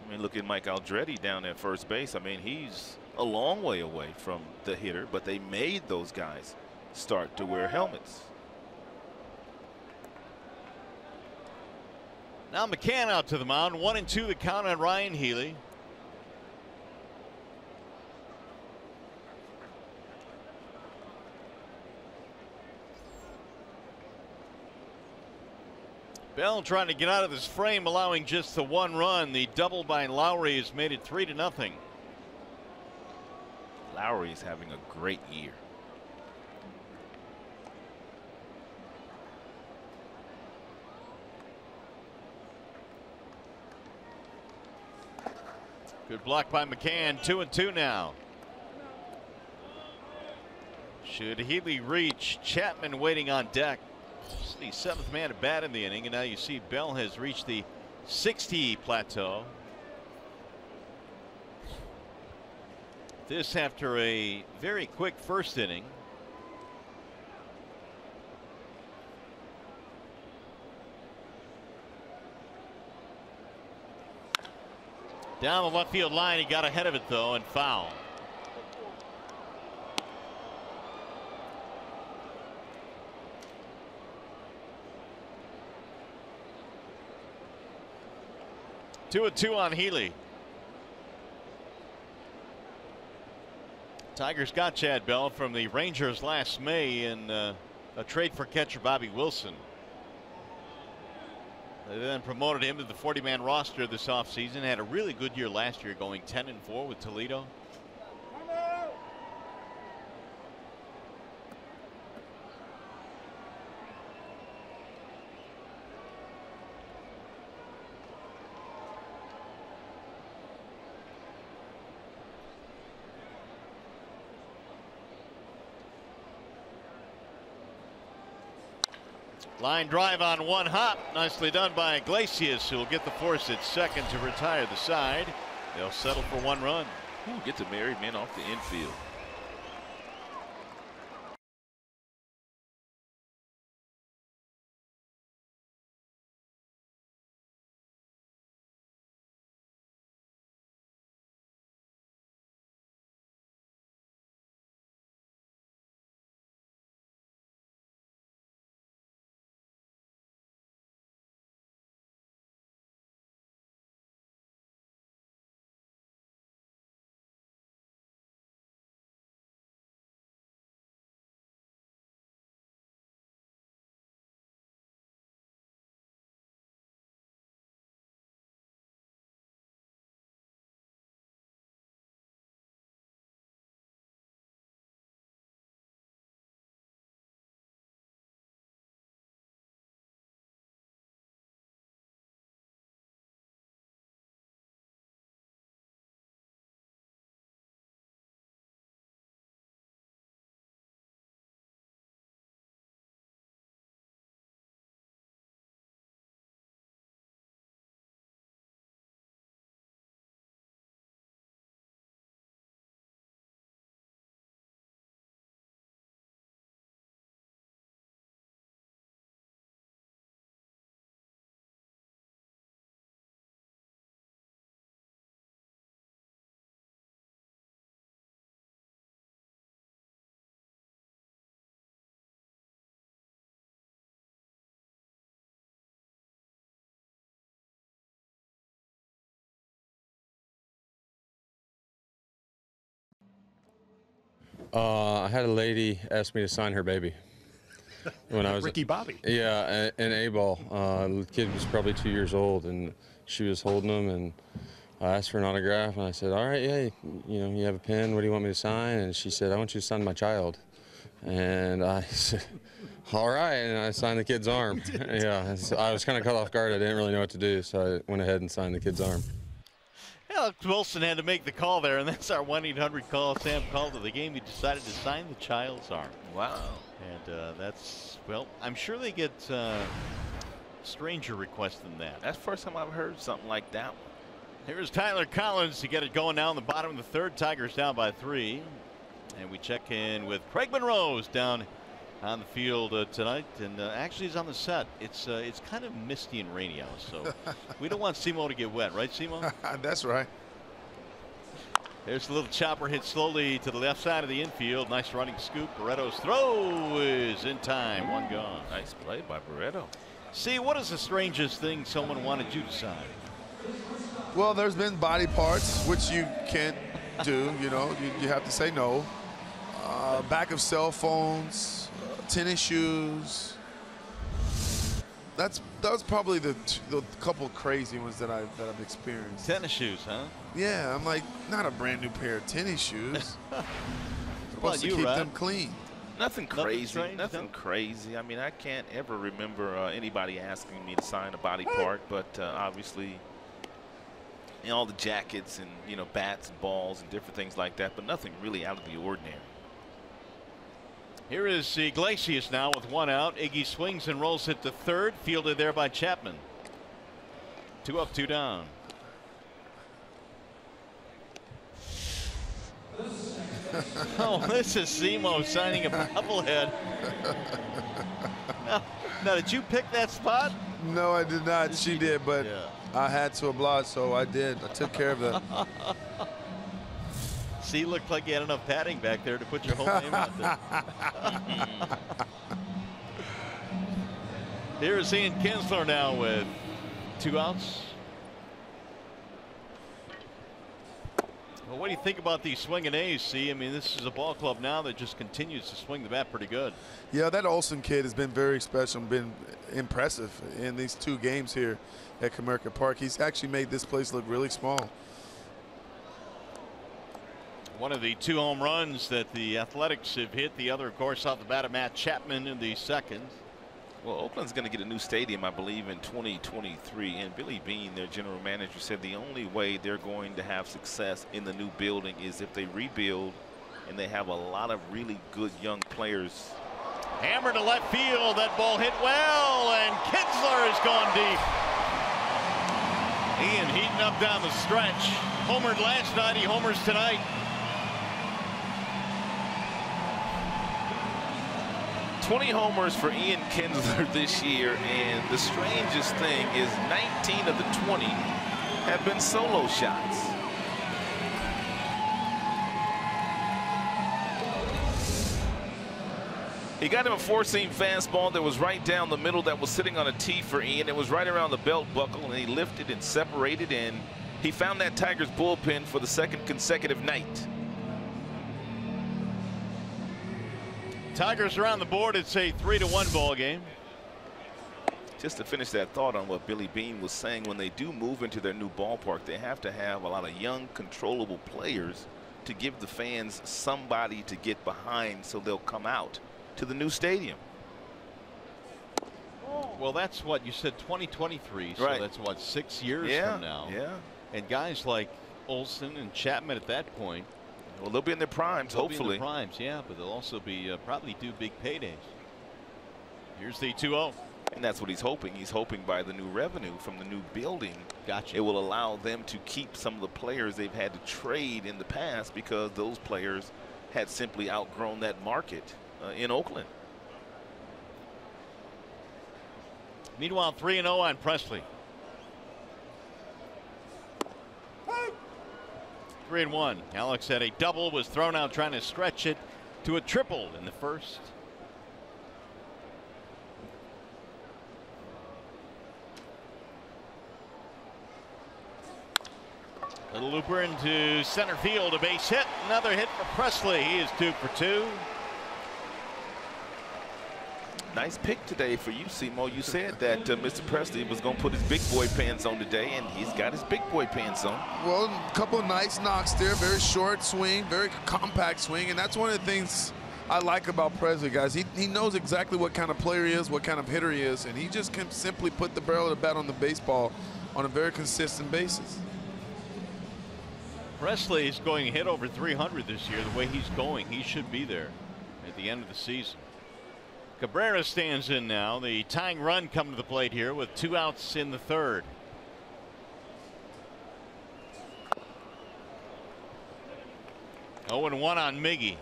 I mean, look at Mike Aldretti down at first base. I mean, he's a long way away from the hitter, but they made those guys start to wear helmets. Now McCann out to the mound. 1-2 the count on Ryan Healy. Bell trying to get out of this frame, allowing just the 1 run. The double by Lowry has made it 3-0. Lowry is having a great year. Good block by McCann. 2-2 now. Should Healy reach, Chapman waiting on deck. It's the 7th man at bat in the inning, and now you see Bell has reached the 60 plateau. This after a very quick first inning. Down the left field line, he got ahead of it though, and foul. 2-2 on Healy. Tigers got Chad Bell from the Rangers last May in a trade for catcher Bobby Wilson. They then promoted him to the 40-man roster this offseason. Had a really good year last year, going 10-4 with Toledo. Line drive on 1 hop. Nicely done by Iglesias, who will get the force at second to retire the side. They'll settle for 1 run. Gets a married man off the infield. I had a lady ask me to sign her baby when I was Ricky Bobby. Yeah, an A-ball. The kid was probably 2 years old, and she was holding him, and I asked for an autograph, and I said, "All right, yeah, you have a pen. What do you want me to sign?" And she said, "I want you to sign my child." And I said, "All right," and I signed the kid's arm. Yeah, so I was kind of caught off guard. I didn't really know what to do, so I went ahead and signed the kid's arm. Alex Wilson had to make the call there, and that's our 1-800 call. Sam called to the game. He decided to sign the child's arm. Wow. And that's, well, I'm sure they get stranger requests than that. That's the first time I've heard something like that. Here's Tyler Collins to get it going now in the bottom of the third. Tigers down by 3. And we check in with Craig Monroe's down on the field tonight, and actually he's on the set. It's kind of misty and rainy out, so we don't want Simo to get wet, right, Simo? That's right. There's a little chopper hit slowly to the left side of the infield. Nice running scoop. Barreto's throw is in time. One gone. Nice play by Barreto. See, what is the strangest thing someone wanted you to sign? Well, there's been body parts which you can't do. You know, you have to say no. Back of cell phones, tennis shoes. That was probably the couple crazy ones that I've experienced. Tennis shoes, huh? Yeah, I'm like, not a brand new pair of tennis shoes. Supposed to you, keep Rod? them clean. Nothing crazy. strange, Nothing no? crazy. I mean, I can't ever remember anybody asking me to sign a body part, but obviously, all the jackets and bats and balls and different things like that, but nothing really out of the ordinary. Here is Iglesias now with 1 out. Iggy swings and rolls it to third, fielded there by Chapman. 2 up, 2 down. Oh, this is Simo signing a bobblehead. Now, did you pick that spot? No, I did not. She did, but Yeah. I had to oblige, so I did. I took care of that. See, looked like you had enough padding back there to put your whole name out there. Here's Ian Kinsler now with 2 outs. Well, what do you think about these swinging A's? See, I mean, this is a ball club now that just continues to swing the bat pretty good. Yeah, that Olsen kid has been very special, been impressive in these 2 games here at Comerica Park. He's actually made this place look really small. One of the 2 home runs that the Athletics have hit. The other, of course, off the bat of Matt Chapman in the second. Well, Oakland's going to get a new stadium, I believe, in 2023. And Billy Beane, their general manager, said the only way they're going to have success in the new building is if they rebuild and they have a lot of really good young players. Hammer to left field. That ball hit well, and Kinsler has gone deep. Ian heating up down the stretch. Homered last night. He homers tonight. 20 homers for Ian Kinsler this year, and the strangest thing is 19 of the 20 have been solo shots. He got him a 4-seam fastball that was right down the middle that was sitting on a tee for Ian. It was right around the belt buckle, and he lifted and separated, and he found that Tigers bullpen for the 2nd consecutive night. Tigers are on the board. It's a 3-1 ball game. Just to finish that thought on what Billy Beane was saying, when they do move into their new ballpark, they have to have a lot of young, controllable players to give the fans somebody to get behind so they'll come out to the new stadium. Well, that's what you said, 2023. So Right. that's what, 6 years from now. Yeah. And guys like Olsen and Chapman at that point. Well, they'll be in their primes, They'll be hopefully. in their primes, yeah, but they'll also be probably do big paydays. Here's the 2-0. And that's what he's hoping. He's hoping by the new revenue from the new building, Gotcha. it will allow them to keep some of the players they've had to trade in the past because those players had simply outgrown that market in Oakland. Meanwhile, 3-0 on Presley. 3-1. Alex had a double, was thrown out trying to stretch it to a triple in the first. Little looper into center field, a base hit. Another hit for Presley. He is 2 for 2. Nice pick today for you, Simo. You said that Mr. Presley was going to put his big boy pants on today, and he's got his big boy pants on. Well, a couple of nice knocks there. Very short swing, very compact swing, and that's one of the things I like about Presley, guys. He knows exactly what kind of player he is, what kind of hitter he is, and he just can simply put the barrel of the bat on the baseball on a very consistent basis. Presley is going to hit over 300 this year. The way he's going, he should be there at the end of the season. Cabrera stands in now. The tying run coming to the plate here with 2 outs in the 3rd. Oh, and 1 on Miggy.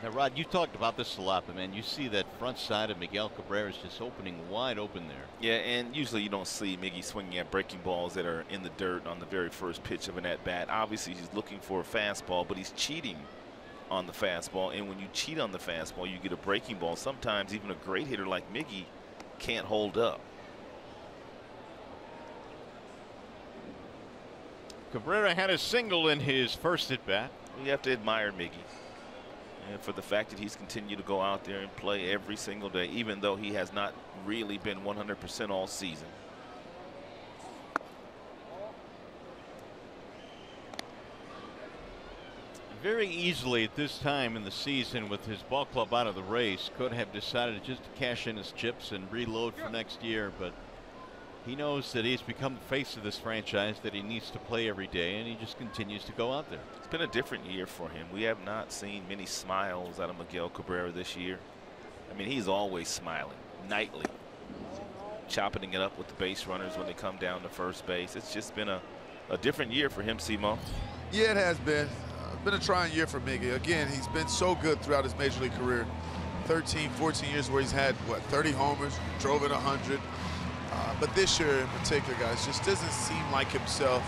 Now, Rod, you talked about this a lot, but man, you see that front side of Miguel Cabrera is just opening wide open there. Yeah, and usually you don't see Miggy swinging at breaking balls that are in the dirt on the very first pitch of an at-bat. Obviously, he's looking for a fastball, but he's cheating on the fastball, and when you cheat on the fastball, you get a breaking ball. Sometimes even a great hitter like Miggy can't hold up. Cabrera had a single in his first at bat. You have to admire Miggy, and for the fact that he's continued to go out there and play every single day, even though he has not really been 100% all season. Very easily at this time in the season, with his ball club out of the race, could have decided just to cash in his chips and reload for next year, but he knows that he's become the face of this franchise, that he needs to play every day, and he just continues to go out there. It's been a different year for him. We have not seen many smiles out of Miguel Cabrera this year. I mean, he's always smiling nightly, chopping it up with the base runners when they come down to first base. It's just been a different year for him, Simo. Yeah, it has been. Been a trying year for Miggy. Again, he's been so good throughout his major league career. 13, 14 years where he's had, what, 30 homers, drove in 100. But this year in particular, guys, just doesn't seem like himself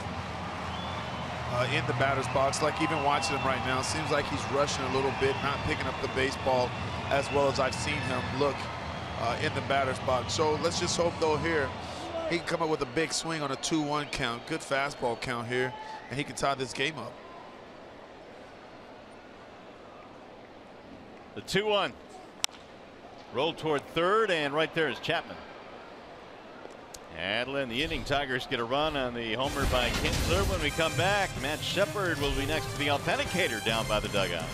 in the batter's box. Like even watching him right now, seems like he's rushing a little bit, not picking up the baseball as well as I've seen him look in the batter's box. So let's just hope, though, here he can come up with a big swing on a 2-1 count. Good fastball count here, and he can tie this game up. The 2-1. Rolled toward 3rd, and right there is Chapman. And in the inning, Tigers get a run on the homer by Kinsler. When we come back, Matt Shepard will be next to the authenticator down by the dugout.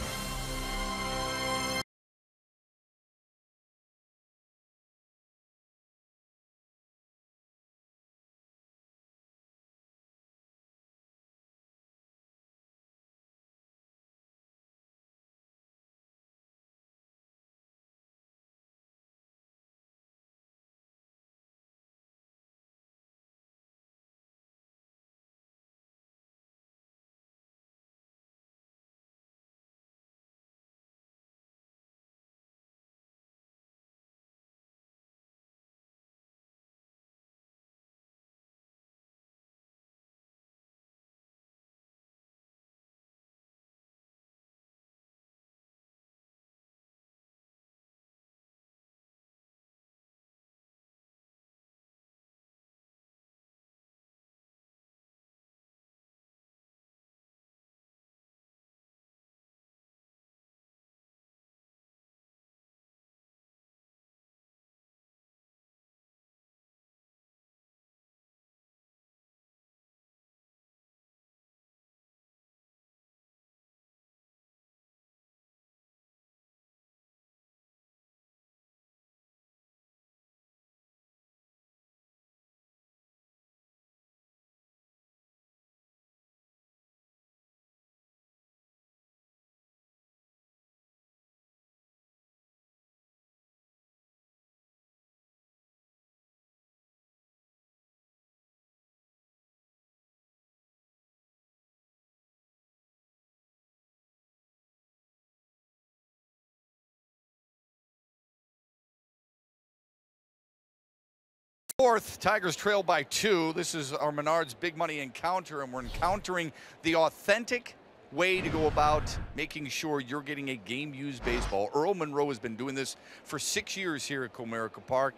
Fourth, Tigers trail by 2. This is our Menards Big Money Encounter, and we're encountering the authentic way to go about making sure you're getting a game-used baseball. Earl Monroe has been doing this for 6 years here at Comerica Park,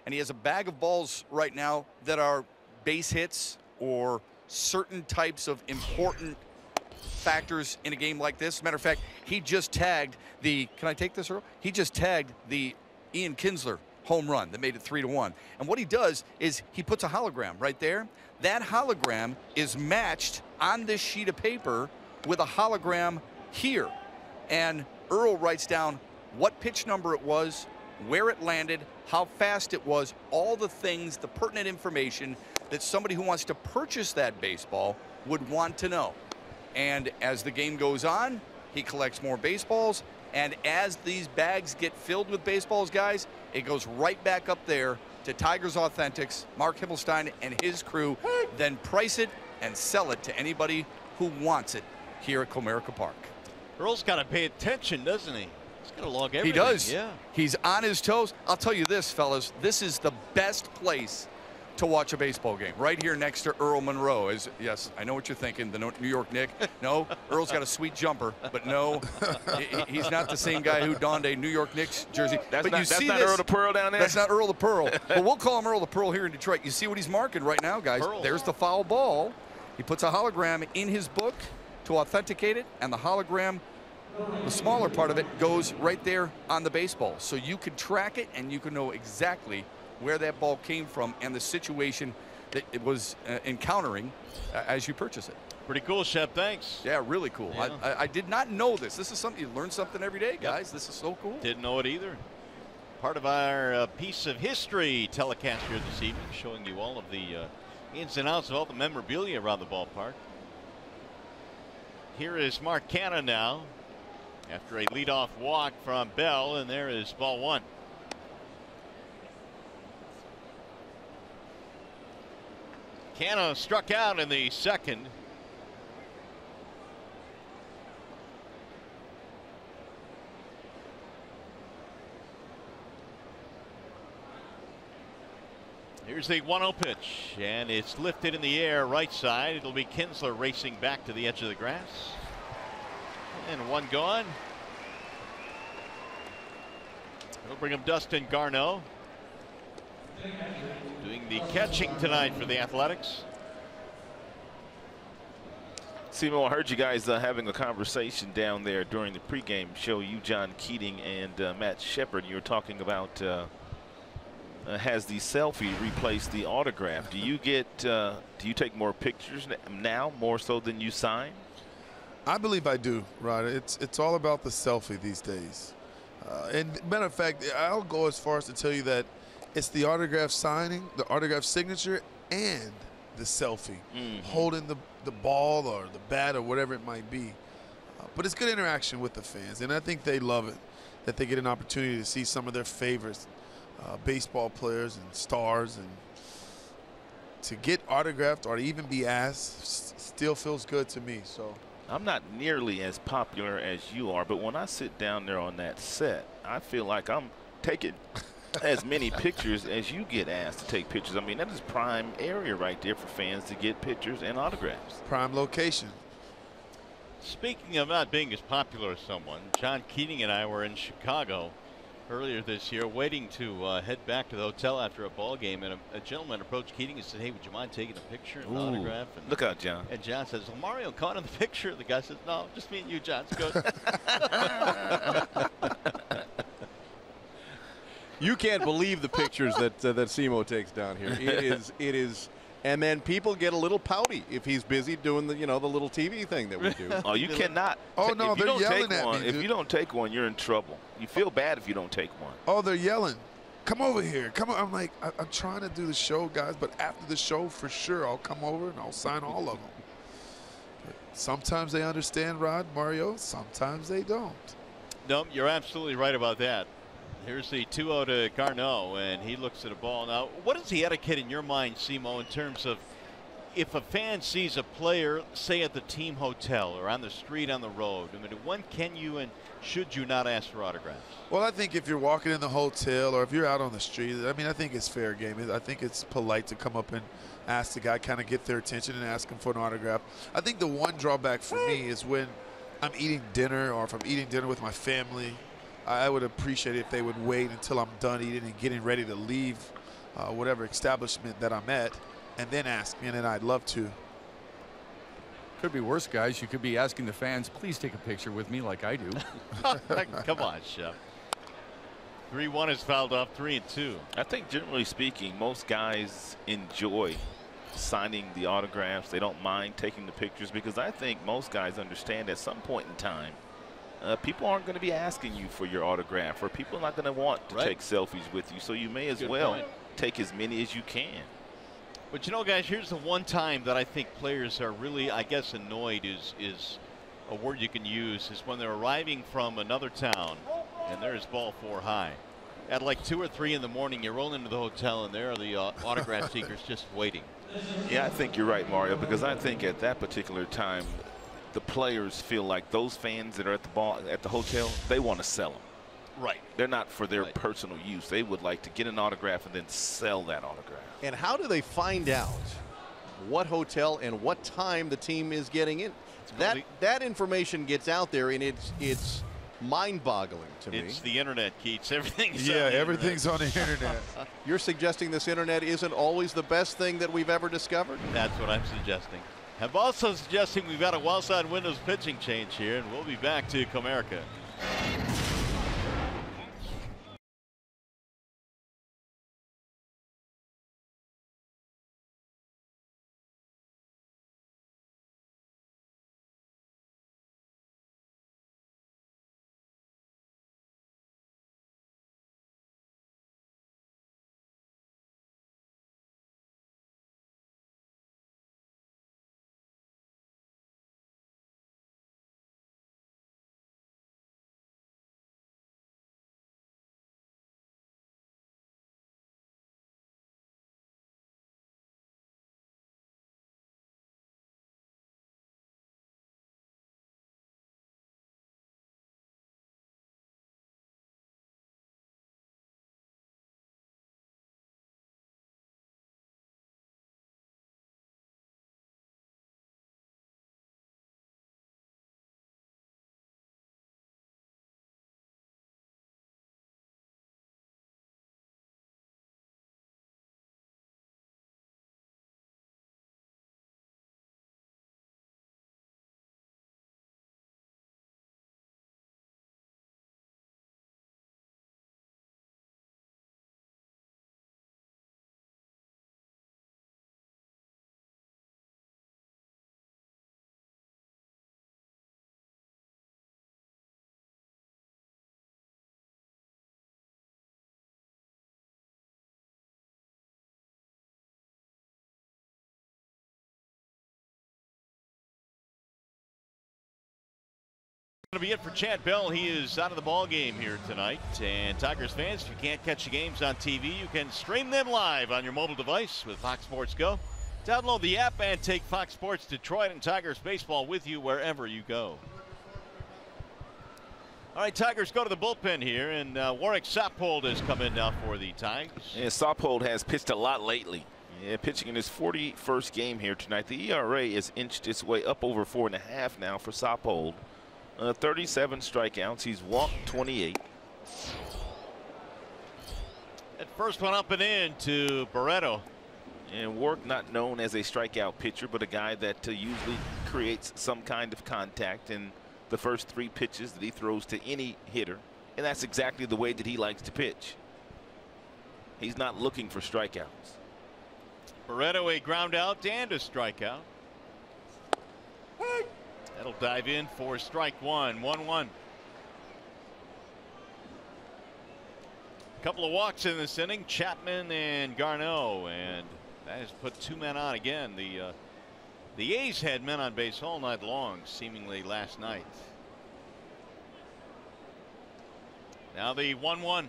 and he has a bag of balls right now that are base hits or certain types of important factors in a game like this. As a matter of fact, he just tagged the, can I take this, Earl? He just tagged the Ian Kinsler home run that made it 3-1. And what he does is he puts a hologram right there. That hologram is matched on this sheet of paper with a hologram here. And Earl writes down what pitch number it was, where it landed, how fast it was, all the things, the pertinent information that somebody who wants to purchase that baseball would want to know. And as the game goes on, he collects more baseballs. And as these bags get filled with baseballs, guys, it goes right back up there to Tigers Authentics, Mark Himmelstein and his crew, then price it and sell it to anybody who wants it here at Comerica Park. Earl's got to pay attention, doesn't he? He's got to log everything. He does. Yeah. He's on his toes. I'll tell you this, fellas, this is the best place to watch a baseball game, right here next to Earl Monroe. Yes, I know what you're thinking, the New York Knick. No, Earl's got a sweet jumper, but no, he's not the same guy who donned a New York Knicks jersey. That's not Earl the Pearl down there? That's not Earl the Pearl. But we'll call him Earl the Pearl here in Detroit. You see what he's marking right now, guys? Pearl. There's the foul ball. He puts a hologram in his book to authenticate it, and the hologram, the smaller part of it, goes right there on the baseball. So you can track it, and you can know exactly where that ball came from and the situation that it was encountering as you purchase it. Pretty cool, Shep. Thanks. Yeah, really cool. Yeah. I did not know this. This is something, you learn something every day, guys. Yep. This is so cool. Didn't know it either. Part of our piece of history telecast here this evening, showing you all of the ins and outs of all the memorabilia around the ballpark. Here is Mark Canha now after a leadoff walk from Bell, and there is ball one. Canha struck out in the second. Here's the 1-0 pitch, and it's lifted in the air right side. It'll be Kinsler racing back to the edge of the grass. And one gone. It'll bring him Dustin Garneau, doing the catching tonight for the Athletics. Simo, I heard you guys having a conversation down there during the pregame show. You, John Keating, and Matt Shepard. You were talking about has the selfie replaced the autograph? Do you get? Do you take more pictures now, more so than you sign? I believe I do, Rod. It's all about the selfie these days. And matter of fact, I'll go as far as to tell you that it's the autograph signing, the autograph signature, and the selfie, holding the ball or the bat or whatever it might be. But it's good interaction with the fans, and I think they love it, that they get an opportunity to see some of their favorites, baseball players and stars, and to get autographed or to even be asked still feels good to me. So I'm not nearly as popular as you are, but when I sit down there on that set, I feel like I'm taking as many pictures as you get asked to take pictures. I mean, that is prime area right there for fans to get pictures and autographs. Prime location. Speaking of not being as popular as someone, John Keating and I were in Chicago earlier this year waiting to head back to the hotel after a ball game, and a gentleman approached Keating and said, "Hey, would you mind taking a picture and an autograph?" And look out, John. And John says, "Well, Mario caught in the picture." The guy says, "No, just me and you, John. It's good." You can't believe the pictures that Simo takes down here. It is, and then people get a little pouty if he's busy doing the the little TV thing that we do. Oh, you cannot. Oh no, if you they're don't yelling take at one, me. If Dude. you don't take one, you're in trouble. You feel bad if you don't take one. Oh, they're yelling. Come over here. Come on. I'm like, I'm trying to do the show, guys, but after the show, for sure, I'll come over and I'll sign all of them. But sometimes they understand, Rod, Mario. Sometimes they don't. No, you're absolutely right about that. Here's the 2-0 to Garneau, and he looks at a ball. Now, what is the etiquette in your mind, Simo, in terms of if a fan sees a player, say at the team hotel or on the street on the road, I mean, when can you and should you not ask for autographs? Well, I think if you're walking in the hotel or if you're out on the street, I mean, I think it's fair game. I think it's polite to come up and ask the guy, kind of get their attention and ask him for an autograph. I think the one drawback for me is when I'm eating dinner or if I'm eating dinner with my family, I would appreciate it if they would wait until I'm done eating and getting ready to leave whatever establishment that I'm at. and then ask me, and then I'd love to. Could be worse, guys. You could be asking the fans, please take a picture with me like I do. Come on, Shep. 3-1 is fouled off, 3-2. I think generally speaking, most guys enjoy signing the autographs. They don't mind taking the pictures because I think most guys understand at some point in time, people aren't going to be asking you for your autograph, or people are not going to want to take selfies with you. So you may as well take as many as you can. But you know, guys, here's the one time that I think players are really, I guess, annoyed is a word you can use, is when they're arriving from another town and there's ball 4 high. At like 2 or 3 in the morning, you roll into the hotel and there are the autograph seekers just waiting. Yeah, I think you're right, Mario, because I think at that particular time, the players feel like those fans that are at the hotel, they want to sell them. Right. They're not for their personal use. They would like to get an autograph and then sell that autograph. And how do they find out what hotel and what time the team is getting in? That information gets out there, and it's mind-boggling to me. It's the internet, Keats. Everything's everything's on the internet. You're suggesting this internet isn't always the best thing that we've ever discovered? That's what I'm suggesting. I'm also suggesting we've got a well-side Windows pitching change here, and we'll be back to Comerica. Going to be it for Chad Bell. He is out of the ball game here tonight. And Tigers fans, if you can't catch the games on TV, you can stream them live on your mobile device with Fox Sports Go. Download the app and take Fox Sports Detroit and Tigers baseball with you wherever you go. All right, Tigers go to the bullpen here, and Warwick Saupold has come in now for the Tigers. Yeah, Saupold has pitched a lot lately. Yeah, pitching in his 41st game here tonight. The ERA has inched its way up over 4.5 now for Saupold. 37 strikeouts. He's walked 28. That first one up and in to Barreto. And Warwick, not known as a strikeout pitcher, but a guy that usually creates some kind of contact in the first 3 pitches that he throws to any hitter. And that's exactly the way that he likes to pitch. He's not looking for strikeouts. Barreto a ground out and a strikeout. That'll dive in for strike 1. 1-1. Couple of walks in this inning, Chapman and Garneau, and that has put 2 men on again. The A's had men on base all night long, seemingly last night. Now the 1-1.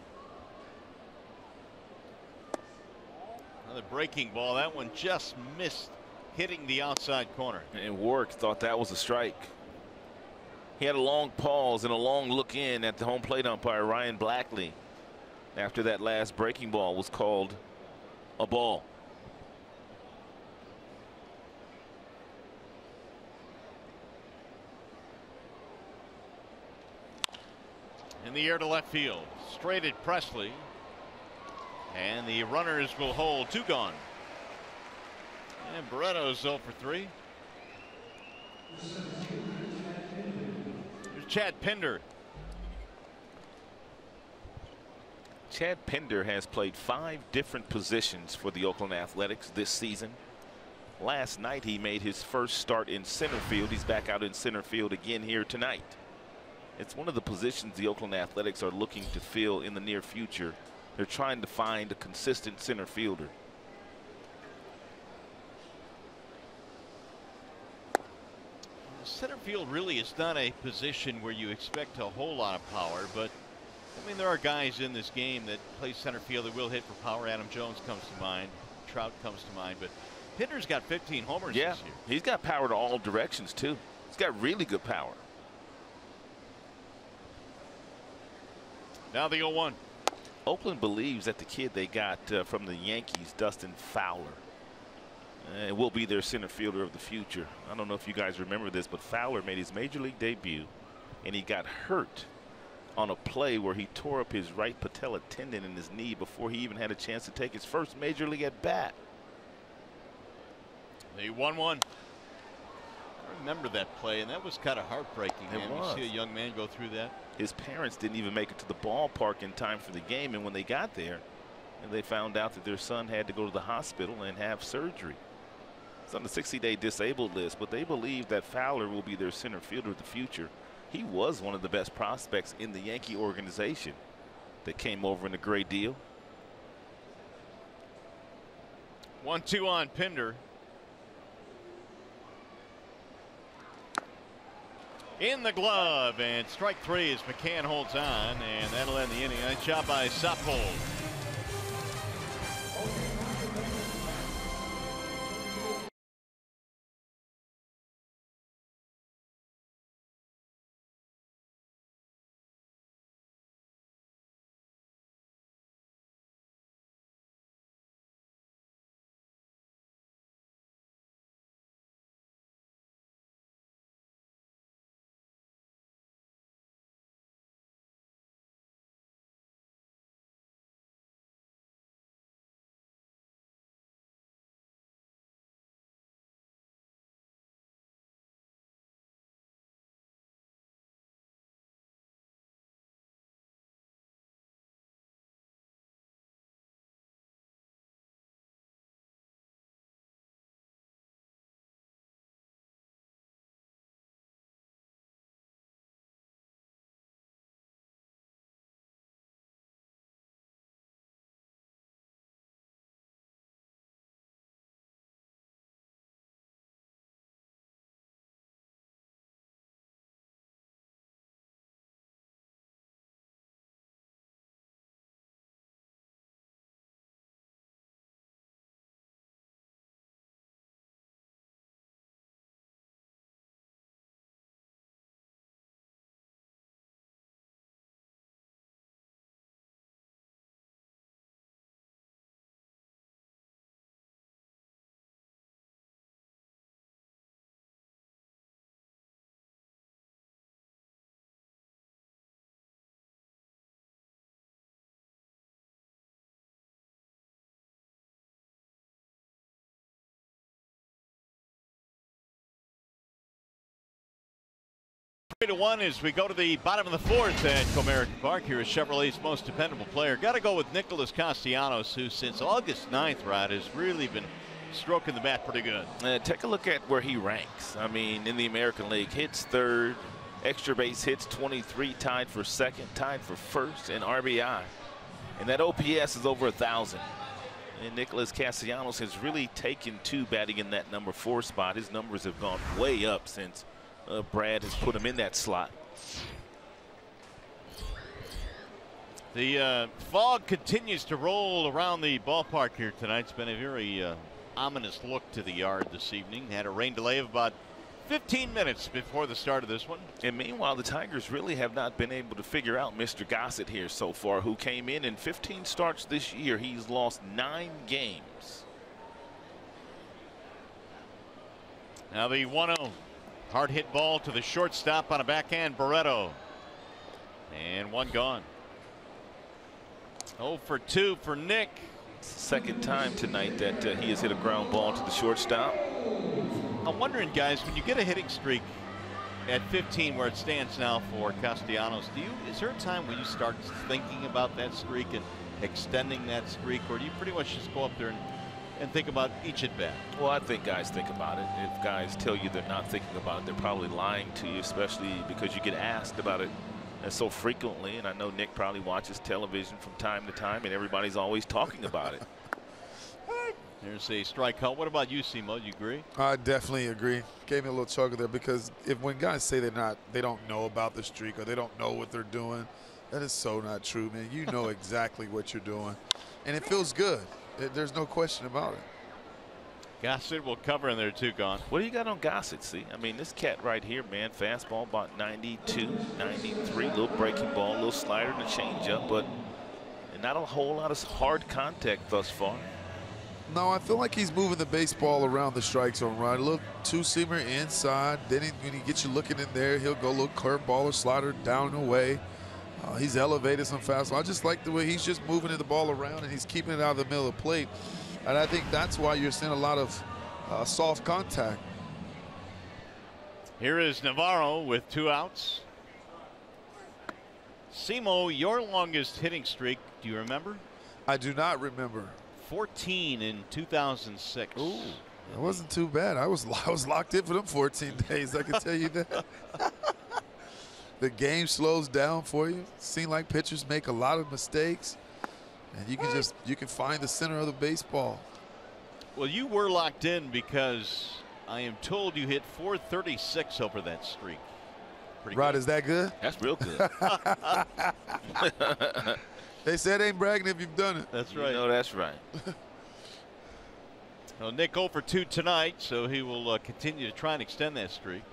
Another breaking ball. That one just missed hitting the outside corner. And Warwick thought that was a strike. He had a long pause and a long look in at the home plate umpire, Ryan Blackley, after that last breaking ball was called a ball. In the air to left field. Straight at Presley. And the runners will hold. 2 gone. And Barretto's 0 for 3. There's Chad Pinder. Chad Pinder has played 5 different positions for the Oakland Athletics this season. Last night he made his first start in center field. He's back out in center field again here tonight. It's one of the positions the Oakland Athletics are looking to fill in the near future. They're trying to find a consistent center fielder. Center field really is not a position where you expect a whole lot of power, but I mean, there are guys in this game that play center field that will hit for power. Adam Jones comes to mind. Trout comes to mind. But Pinder's got 15 homers this year. He's got power to all directions, too. He's got really good power. Now the 0-1. Oakland believes that the kid they got from the Yankees, Dustin Fowler, will be their center fielder of the future. I don't know if you guys remember this, but Fowler made his major league debut, and he got hurt on a play where he tore up his right patella tendon in his knee before he even had a chance to take his first major league at bat. The 1-1. I remember that play, and that was kind of heartbreaking. It was. You see a young man go through that. His parents didn't even make it to the ballpark in time for the game, and when they got there, they found out that their son had to go to the hospital and have surgery. It's on the 60-day disabled list, but they believe that Fowler will be their center fielder of the future. He was one of the best prospects in the Yankee organization that came over in a great deal. 1-2 on Pinder. In the glove, and strike 3 as McCann holds on, and that'll end the inning. Nice job by Sapol. To 1 as we go to the bottom of the 4th at Comerica Park. Here is Chevrolet's most dependable player. Got to go with Nicholas Castellanos, who since August 9th, Rod, has really been stroking the bat pretty good. Take a look at where he ranks. I mean, in the American League, hits 3rd, extra base hits 23, tied for 2nd, tied for 1st in RBI. And that OPS is over 1,000. And Nicholas Castellanos has really taken to batting in that number 4 spot. His numbers have gone way up since Brad has put him in that slot. The fog continues to roll around the ballpark here tonight. It's been a very ominous look to the yard this evening. Had a rain delay of about 15 minutes before the start of this one. And meanwhile, the Tigers really have not been able to figure out Mr. Gossett here so far, who came in 15 starts this year. He's lost 9 games. Now the 1-0. Hard hit ball to the shortstop on a backhand, Barretto. And 1 gone. 0 for 2 for Nick. It's the second time tonight that he has hit a ground ball to the shortstop. I'm wondering, guys, when you get a hitting streak at 15 where it stands now for Castellanos, is there a time when you start thinking about that streak and extending that streak, or do you pretty much just go up there and think about each at bat? Well, I think guys think about it. If guys tell you they're not thinking about it, they're probably lying to you, especially because you get asked about it so frequently. And I know Nick probably watches television from time to time, and everybody's always talking about it. There's a strikeout. What about you, Simo? You agree? I definitely agree. Gave me a little chuckle there, because when guys say they don't know about the streak or they don't know what they're doing, that is so not true, man. You know exactly what you're doing, and it feels good. There's no question about it. Gossett will cover in there too, Gone. What do you got on Gossett? See, I mean, this cat right here, man, fastball about 92, 93, little breaking ball, little slider and a changeup, but not a whole lot of hard contact thus far. No, I feel like he's moving the baseball around the strike zone, right? A little two-seamer inside. Then when he gets you looking in there, he'll go a little curveball or slider down and away. He's elevated some fastball. I just like the way he's just moving the ball around, and he's keeping it out of the middle of the plate. And I think that's why you're seeing a lot of soft contact. Here is Navarro with 2 outs. Simo, your longest hitting streak, do you remember? I do not remember. 14 in 2006. Ooh, that wasn't too bad. I was locked in for them 14 days. I can tell you that. The game slows down for you. Seems like pitchers make a lot of mistakes, and you can find the center of the baseball. Well, you were locked in because I am told you hit 436 over that streak. Pretty Rod, good. is that good? That's real good. They said ain't bragging if you've done it. That's right. No, that's right. Well, Nick 0 for 2 tonight, so he will continue to try and extend that streak.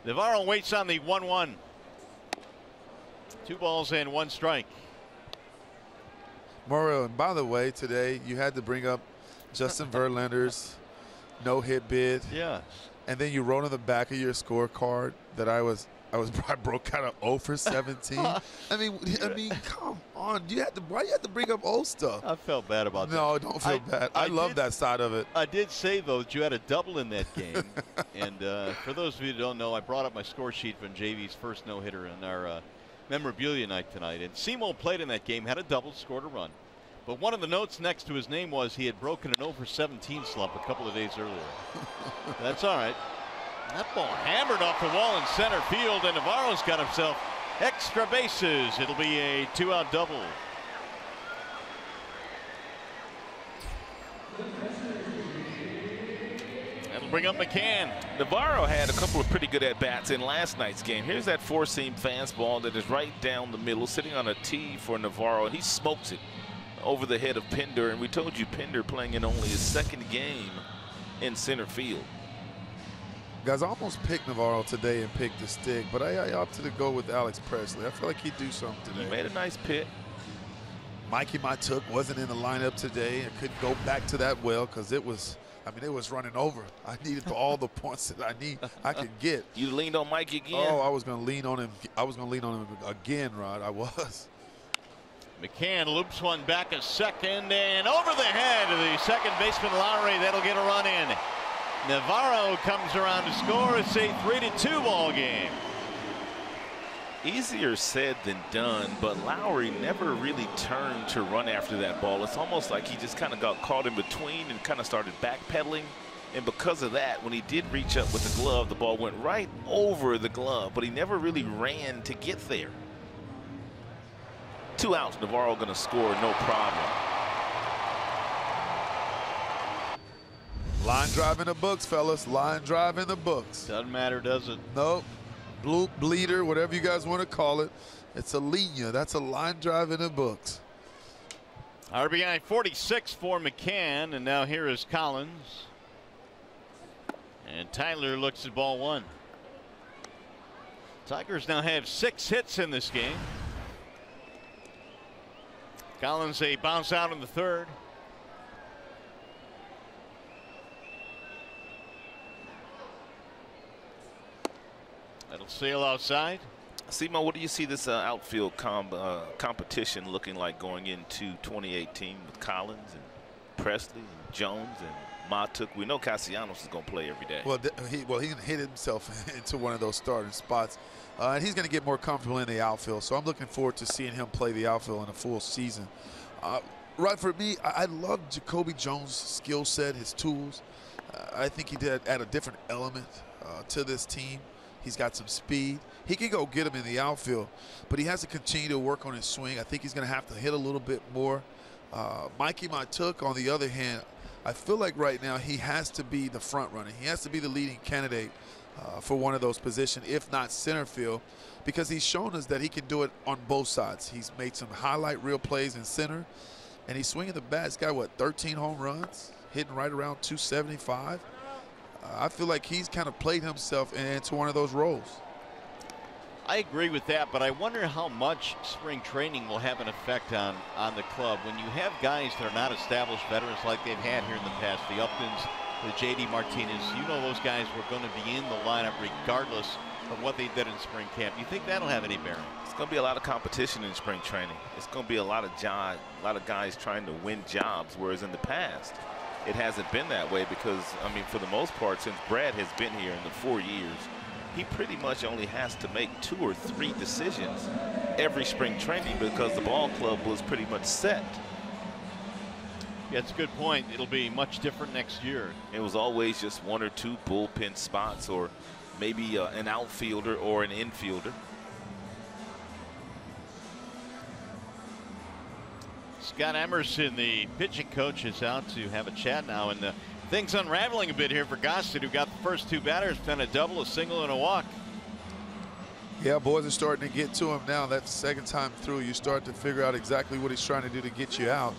Navarro waits on the 1-1. 2 balls and 1 strike. Mario, and by the way, today you had to bring up Justin Verlander's no-hit bid. Yes. And then you wrote on the back of your scorecard that I broke out of 0 for 17. I mean, come on. Why you had to bring up old stuff? I felt bad about that. No, don't feel bad. I love that side of it. I did say, though, that you had a double in that game. And for those of you who don't know, I brought up my score sheet from JV's first no-hitter in our memorabilia night tonight. And Simo played in that game, had a double, scored a run. But one of the notes next to his name was he had broken an 0 for 17 slump a couple of days earlier. That's all right. That ball hammered off the wall in center field, and Navarro's got himself extra bases. It'll be a 2-out double. That'll bring up McCann. Navarro had a couple of pretty good at-bats in last night's game. Here's that four-seam fastball that is right down the middle, sitting on a tee for Navarro, and he smokes it over the head of Pinder. And we told you Pinder playing in only his 2nd game in center field. Guys, I almost picked Navarro today and picked the stick, but I opted to go with Alex Presley. I feel like he'd do something today. He made a nice pick. Mikey Mytook wasn't in the lineup today. I couldn't go back to that well because it was running over. I needed all the points that I could get. You leaned on Mikey again? Oh, I was going to lean on him. I was going to lean on him again, Rod. I was. McCann loops one back a second and over the head of the second baseman Lowry. That'll get a run in. Navarro comes around to score. It's a 3-2 ball game. Easier said than done, but Lowry never really turned to run after that ball. It's almost like he just kind of got caught in between and kind of started backpedaling. And because of that, when he did reach up with the glove, the ball went right over the glove, but he never really ran to get there. 2 outs, Navarro going to score, no problem. Line drive in the books, fellas. Line drive in the books. Doesn't matter, does it? Nope. Bleeder, whatever you guys want to call it. It's a linea. That's a line drive in the books. RBI 46 for McCann, and now here is Collins. And Tyler looks at ball 1. Tigers now have 6 hits in this game. Collins a bounce out in the 3rd. That'll sail outside. Simo, what do you see this outfield competition looking like going into 2018 with Collins and Presley and Jones and Matuk? We know Castellanos is going to play every day. Well, he can hit himself into one of those starting spots. And he's going to get more comfortable in the outfield. So I'm looking forward to seeing him play the outfield in a full season. Right, for me, I love Jacoby Jones' skill set, his tools. I think he did add a different element to this team. He's got some speed. He can go get him in the outfield, but he has to continue to work on his swing. I think he's going to have to hit a little bit more. Mikey Matuk, on the other hand, I feel like right now he has to be the front runner. He has to be the leading candidate for one of those positions, if not center field, because he's shown us that he can do it on both sides. He's made some highlight reel plays in center, and he's swinging the bat. He's got, what, 13 home runs, hitting right around 275. I feel like he's kind of played himself into one of those roles. I agree with that, but I wonder how much spring training will have an effect on the club when you have guys that are not established veterans like they've had here in the past. The Uptons, the J.D. Martinez, you know those guys were going to be in the lineup regardless of what they did in spring camp. Do you think that'll have any bearing? It's going to be a lot of competition in spring training. It's going to be a lot of guys trying to win jobs, whereas in the past it hasn't been that way because, I mean, for the most part, since Brad has been here in the 4 years, he pretty much only has to make 2 or 3 decisions every spring training because the ball club was pretty much set. Yeah, it's a good point. It'll be much different next year. It was always just 1 or 2 bullpen spots or maybe an outfielder or an infielder. Scott Emerson, the pitching coach, is out to have a chat now, and things unraveling a bit here for Gossett, who got the first 2 batters, then a double, a single, and a walk. Yeah, boys are starting to get to him now. That second time through, you start to figure out exactly what he's trying to do to get you out,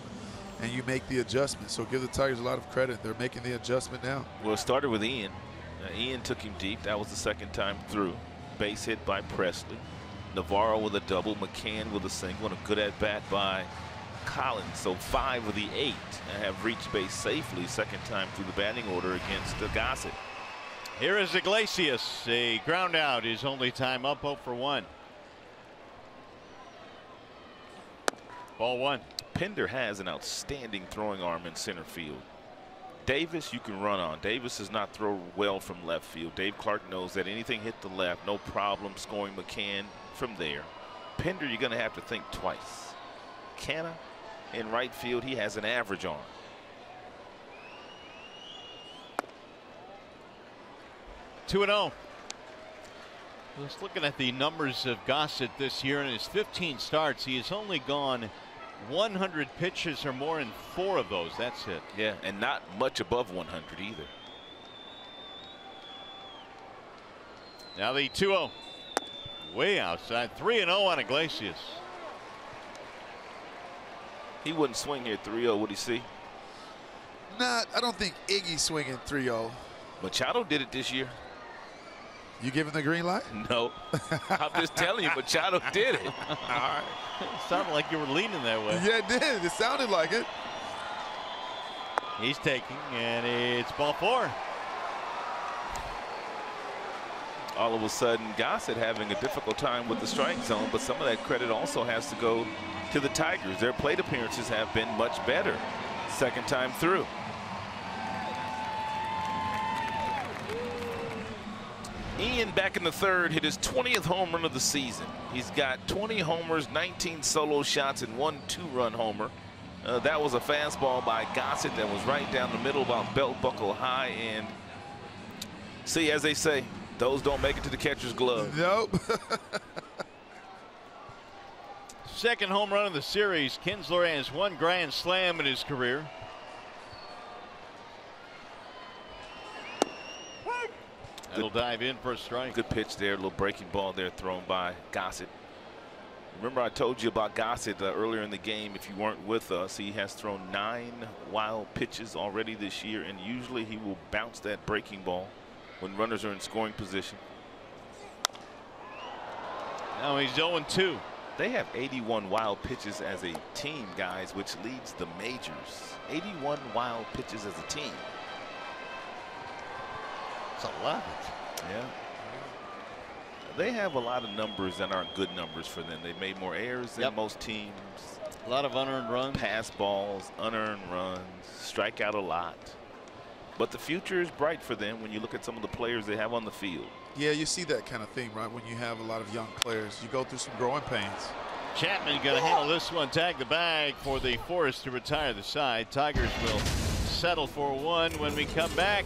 and you make the adjustment. So give the Tigers a lot of credit. They're making the adjustment now. Well, it started with Ian. Ian took him deep. That was the second time through. Base hit by Presley. Navarro with a double. McCann with a single, and a good at-bat by Collins. So 5 of the 8 have reached base safely second time through the batting order against Gossett. Here is Iglesias. A ground out, his only time up, 0 for 1. Ball 1. Pender has an outstanding throwing arm in center field. Davis you can run on. Davis does not throw well from left field. Dave Clark knows that anything hit the left, no problem scoring McCann from there. Pender, you're going to have to think twice. Canna in right field, he has an average arm. Two 2-0. Just looking at the numbers of Gossett this year, in his 15 starts, he has only gone 100 pitches or more in 4 of those. That's it. Yeah, and not much above 100 either. Now the 2-0. Way outside. 3-0 on Iglesias. He wouldn't swing here 3-0, would he see? I don't think Iggy's swinging 3-0. Machado did it this year. You giving the green light? No. I'm just telling you, Machado did it. All right. It sounded like you were leaning that way. Yeah, it did. It sounded like it. He's taking, and it's ball 4. All of a sudden, Gossett having a difficult time with the strike zone, but some of that credit also has to go to the Tigers. Their plate appearances have been much better second time through. Ian back in the 3rd hit his 20th home run of the season. He's got 20 homers, 19 solo shots, and 1 2-run homer. That was a fastball by Gossett that was right down the middle, about belt buckle high. And see, as they say, those don't make it to the catcher's glove. Nope. Second home run of the series. Kinsler has 1 grand slam in his career. That'll dive in for a strike. Good pitch there, a little breaking ball there thrown by Gossett. Remember, I told you about Gossett earlier in the game. If you weren't with us, he has thrown 9 wild pitches already this year, and usually he will bounce that breaking ball when runners are in scoring position. Now he's 0-2. They have 81 wild pitches as a team, guys, which leads the majors. 81 wild pitches as a team. It's a lot. Yeah. They have a lot of numbers that aren't good numbers for them. They made more errors than most teams. A lot of unearned runs. Pass balls, unearned runs, strike out a lot. But the future is bright for them when you look at some of the players they have on the field. Yeah, you see that kind of thing, right? When you have a lot of young players, you go through some growing pains. Chapman going to handle this one, tag the bag for the Forest to retire the side. Tigers will settle for one when we come back.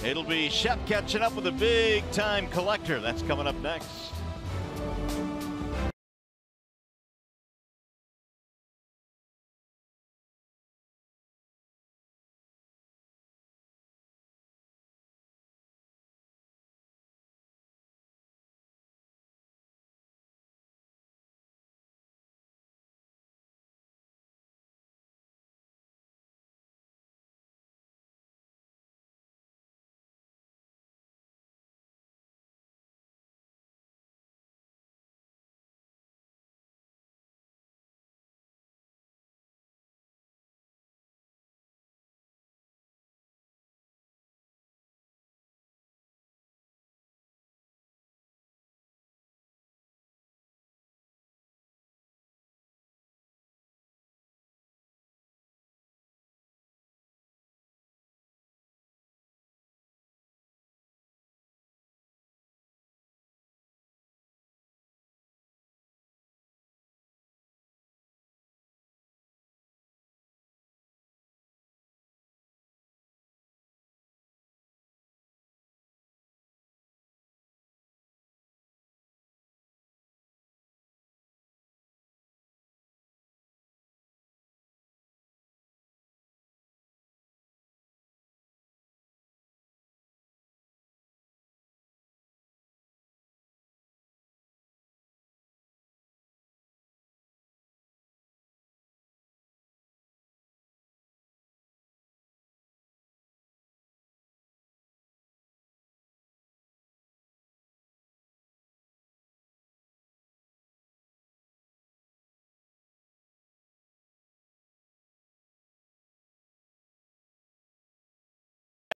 It'll be Shep catching up with a big time collector. That's coming up next.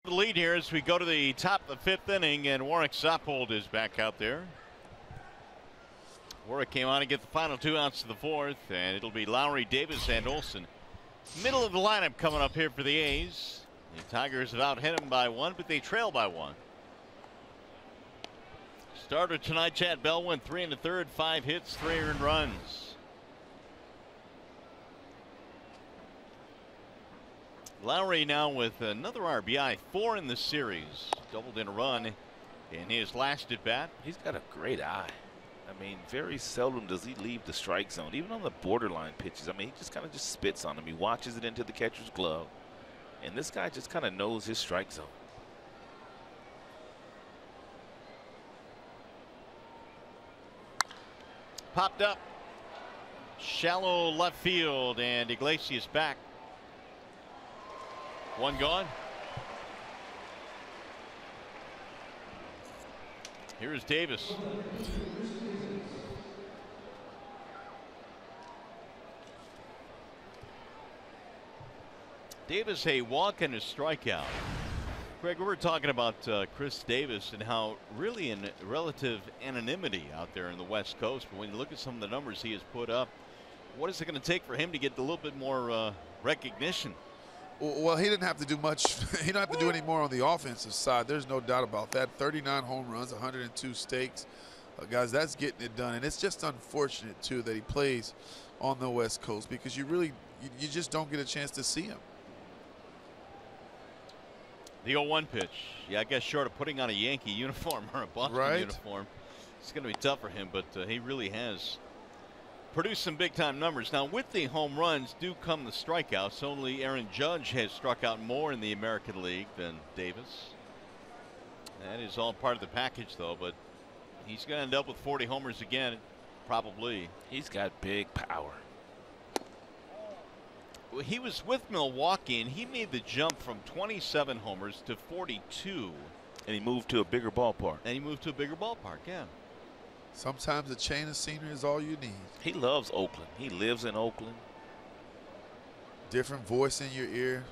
The lead here as we go to the top of the fifth inning, and Warwick Soppold is back out there. Warwick came on to get the final 2 outs to the fourth, and it'll be Lowry, Davis, and Olson. Middle of the lineup coming up here for the A's. The Tigers have out hit them by 1, but they trail by 1. Starter tonight, Chad Bell went 3 1/3, 5 hits, 3 earned runs. Lowry now with another RBI, 4 in the series, doubled in a run in his last at bat. He's got a great eye. I mean, very seldom does he leave the strike zone, even on the borderline pitches. I mean, he just kind of spits on him. He watches it into the catcher's glove, and this guy just kind of knows his strike zone. Popped up, shallow left field, and Iglesias back. 1 gone. Here's Davis. Davis a walk and a strikeout. Greg, we were talking about Chris Davis and how really in relative anonymity out there in the West Coast. But when you look at some of the numbers he has put up, what is it going to take for him to get a little bit more recognition? Well, he didn't have to do much. He didn't have to do any more on the offensive side. There's no doubt about that. 39 home runs, 102 stakes. Guys, that's getting it done. And it's just unfortunate, too, that he plays on the West Coast because you just don't get a chance to see him. The 0-1 pitch. Yeah, I guess short of putting on a Yankee uniform or a Boston uniform, it's going to be tough for him, but he really has produced some big-time numbers. Now, with the home runs do come the strikeouts. Only Aaron Judge has struck out more in the American League than Davis. That is all part of the package, though, but he's going to end up with 40 homers again, probably. He's got big power. He was with Milwaukee, and he made the jump from 27 homers to 42. And he moved to a bigger ballpark. Yeah. Sometimes a chain of scenery is all you need. He loves Oakland. He lives in Oakland. Different voice in your ear.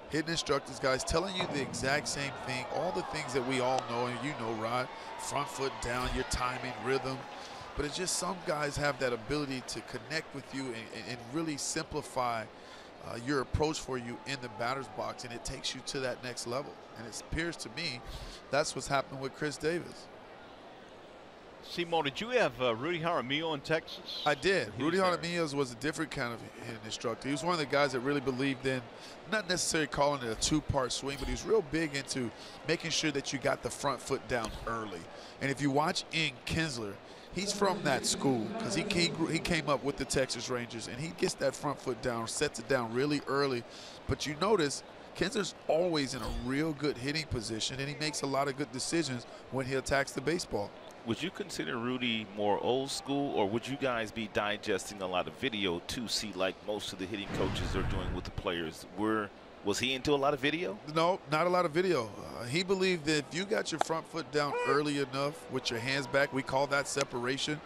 hitting instructors, guys, telling you the exact same thing, all the things that we all know, and you know, Rod, front foot down, your timing, rhythm. But it's just some guys have that ability to connect with you and really simplify your approach for you in the batter's box, and it takes you to that next level. And it appears to me that's what's happening with Chris Davis. Simo, did you have Rudy Jaramillo in Texas? I did. Rudy Jaramillo was a different kind of hitting instructor. He was one of the guys that really believed in, not necessarily calling it a two-part swing, but he was real big into making sure that you got the front foot down early. And if you watch Ian Kinsler, he's from that school because he came up with the Texas Rangers, and he gets that front foot down, sets it down really early. But you notice Kinsler's always in a real good hitting position, and he makes a lot of good decisions when he attacks the baseball. Would you consider Rudy more old school, or would you guys be digesting a lot of video to see, like most of the hitting coaches are doing with the players? Was he into a lot of video? No, not a lot of video. He believed that if you got your front foot down early enough with your hands back, we call that separation,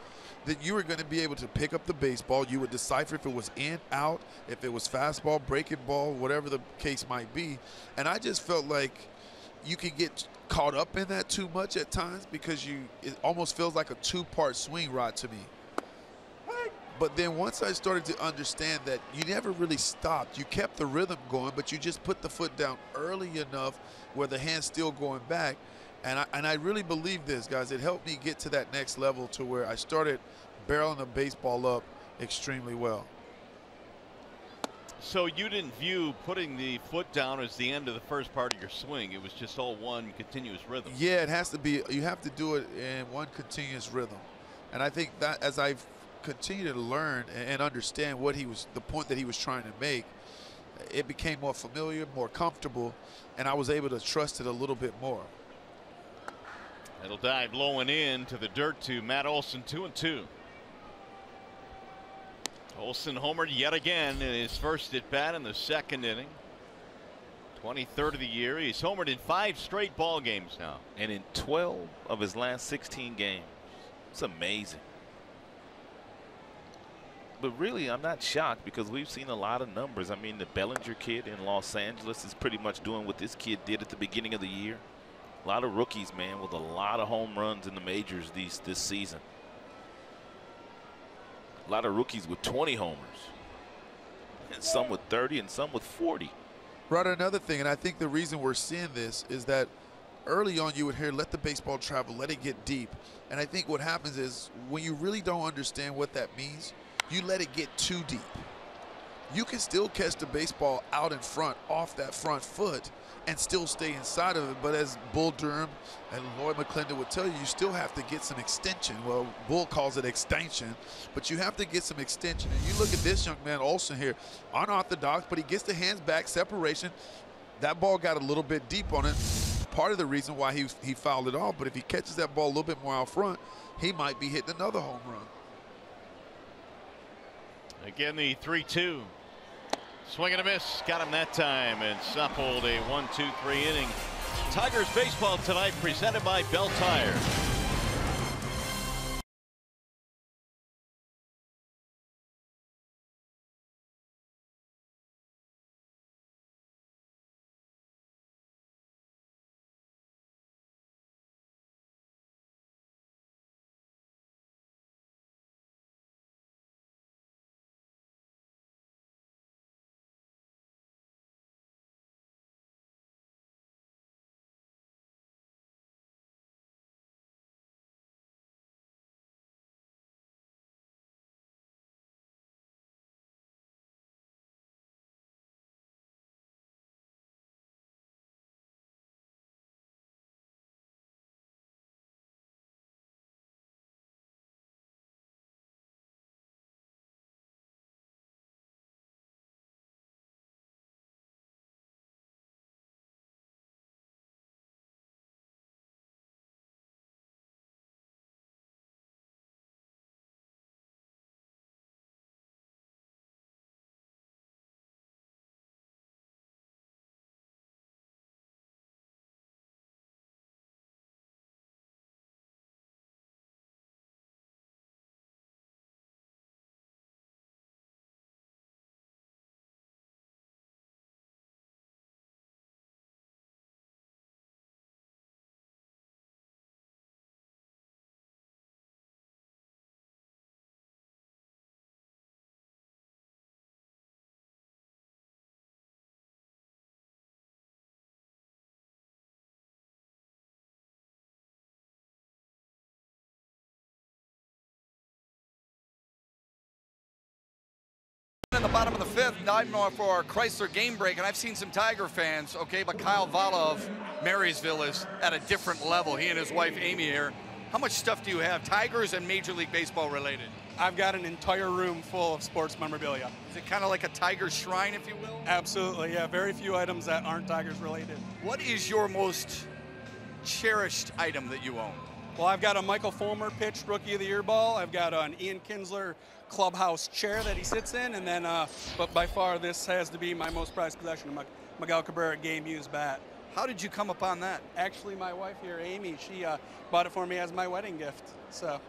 that you were going to be able to pick up the baseball. You would decipher if it was in, out, if it was fastball, breaking ball, whatever the case might be. And I just felt like you could get caught up in that too much at times because it almost feels like a two-part swing, Rod, to me. But then once I started to understand that you never really stopped, you kept the rhythm going, but you just put the foot down early enough where the hand's still going back. And I really believe this, guys. It helped me get to that next level to where I started barreling the baseball up extremely well. So you didn't view putting the foot down as the end of the first part of your swing. It was just all one continuous rhythm. Yeah, it has to be. You have to do it in one continuous rhythm. And I think that as I've continued to learn and understand what the point that he was trying to make, it became more familiar, more comfortable, and I was able to trust it a little bit more. It'll dive low and in to the dirt to Matt Olson, 2-2. Olson homered yet again in his first at bat in the second inning. 23rd of the year. He's homered in 5 straight ball games now. And in 12 of his last 16 games. It's amazing. But really, I'm not shocked because we've seen a lot of numbers. I mean, the Bellinger kid in Los Angeles is pretty much doing what this kid did at the beginning of the year. A lot of rookies, man, with a lot of home runs in the majors this season. A lot of rookies with 20 homers. And some with 30 and some with 40. Right, another thing, and I think the reason we're seeing this is that early on you would hear, let the baseball travel, let it get deep. And I think what happens is when you really don't understand what that means, you let it get too deep. You can still catch the baseball out in front off that front foot and still stay inside of it. But as Bull Durham and Lloyd McClendon would tell you, you still have to get some extension. Well, Bull calls it extension, but you have to get some extension. And you look at this young man, Olson here, unorthodox, but he gets the hands back, separation. That ball got a little bit deep on it. Part of the reason why he fouled it off, but if he catches that ball a little bit more out front, he might be hitting another home run. Again, the 3-2. Swing and a miss. Got him that time. And Suppled a 1-2-3 inning. Tigers baseball tonight presented by Bell Tire. bottom of the 5th, diving for our Chrysler game break, and I've seen some Tiger fans, okay, but Kyle Vala of Marysville is at a different level. He and his wife, Amy, here. How much stuff do you have, Tigers and Major League Baseball related? I've got an entire room full of sports memorabilia. Is it kind of like a Tiger shrine, if you will? Absolutely, yeah. Very few items that aren't Tigers related. What is your most cherished item that you own? Well, I've got a Michael Fulmer pitched Rookie of the Year ball. I've got an Ian Kinsler clubhouse chair that he sits in, and then, but by far, this has to be my most prized possession, Miguel Cabrera game used bat. How did you come upon that? Actually, my wife here, Amy, she bought it for me as my wedding gift. So,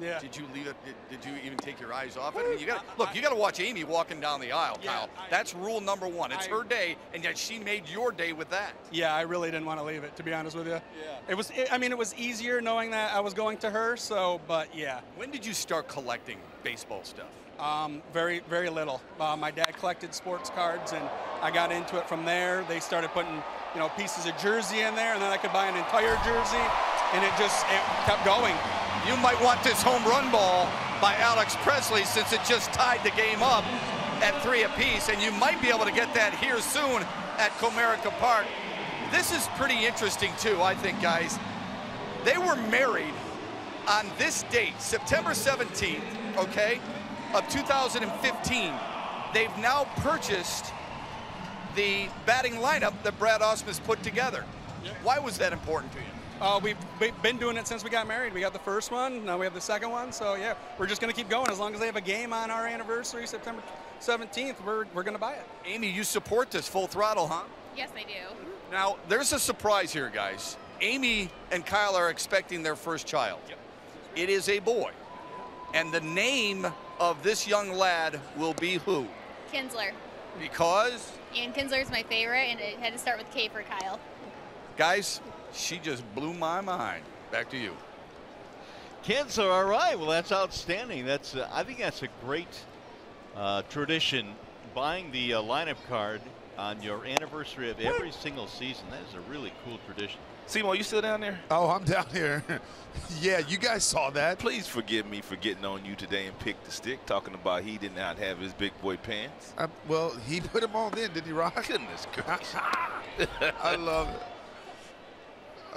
yeah. Did you leave it? Did you even take your eyes off it? I mean, you got look. You got to watch Amy walking down the aisle, yeah, Kyle. That's rule number one. It's her day, and yet she made your day with that. Yeah, I really didn't want to leave it, to be honest with you. Yeah. I mean, it was easier knowing that I was going to her. So, but yeah. When did you start collecting baseball stuff? Very, very little. My dad collected sports cards, and I got into it from there. They started putting, pieces of jersey in there, and then I could buy an entire jersey, and it kept going. You might want this home run ball by Alex Presley, since it just tied the game up at 3 apiece, and you might be able to get that here soon at Comerica Park. This is pretty interesting too, I think, guys. They were married on this date, September 17th, okay, of 2015. They've now purchased the batting lineup that Brad Ausmus put together. Why was that important to you? We've been doing it since we got married. We got the first one, now we have the second one. So yeah, we're just going to keep going. As long as they have a game on our anniversary, September 17th, we're going to buy it. Amy, you support this full throttle, huh? Yes, I do. Now, there's a surprise here, guys. Amy and Kyle are expecting their first child. Yep. It is a boy. And the name of this young lad will be who? Kinsler. Because? Ian Kinsler is my favorite, and it had to start with K for Kyle. Guys, she just blew my mind. Back to you. Kinsler, all right. Well, that's outstanding. That's I think that's a great tradition. Buying the lineup card on your anniversary of every single season. That is a really cool tradition. Simo, you still down there? Oh, I'm down here. Yeah, you guys saw that. Please forgive me for getting on you today and pick the stick, talking about he did not have his big boy pants. Well, he put him on then, didn't he, Rock? Goodness gracious. I love it.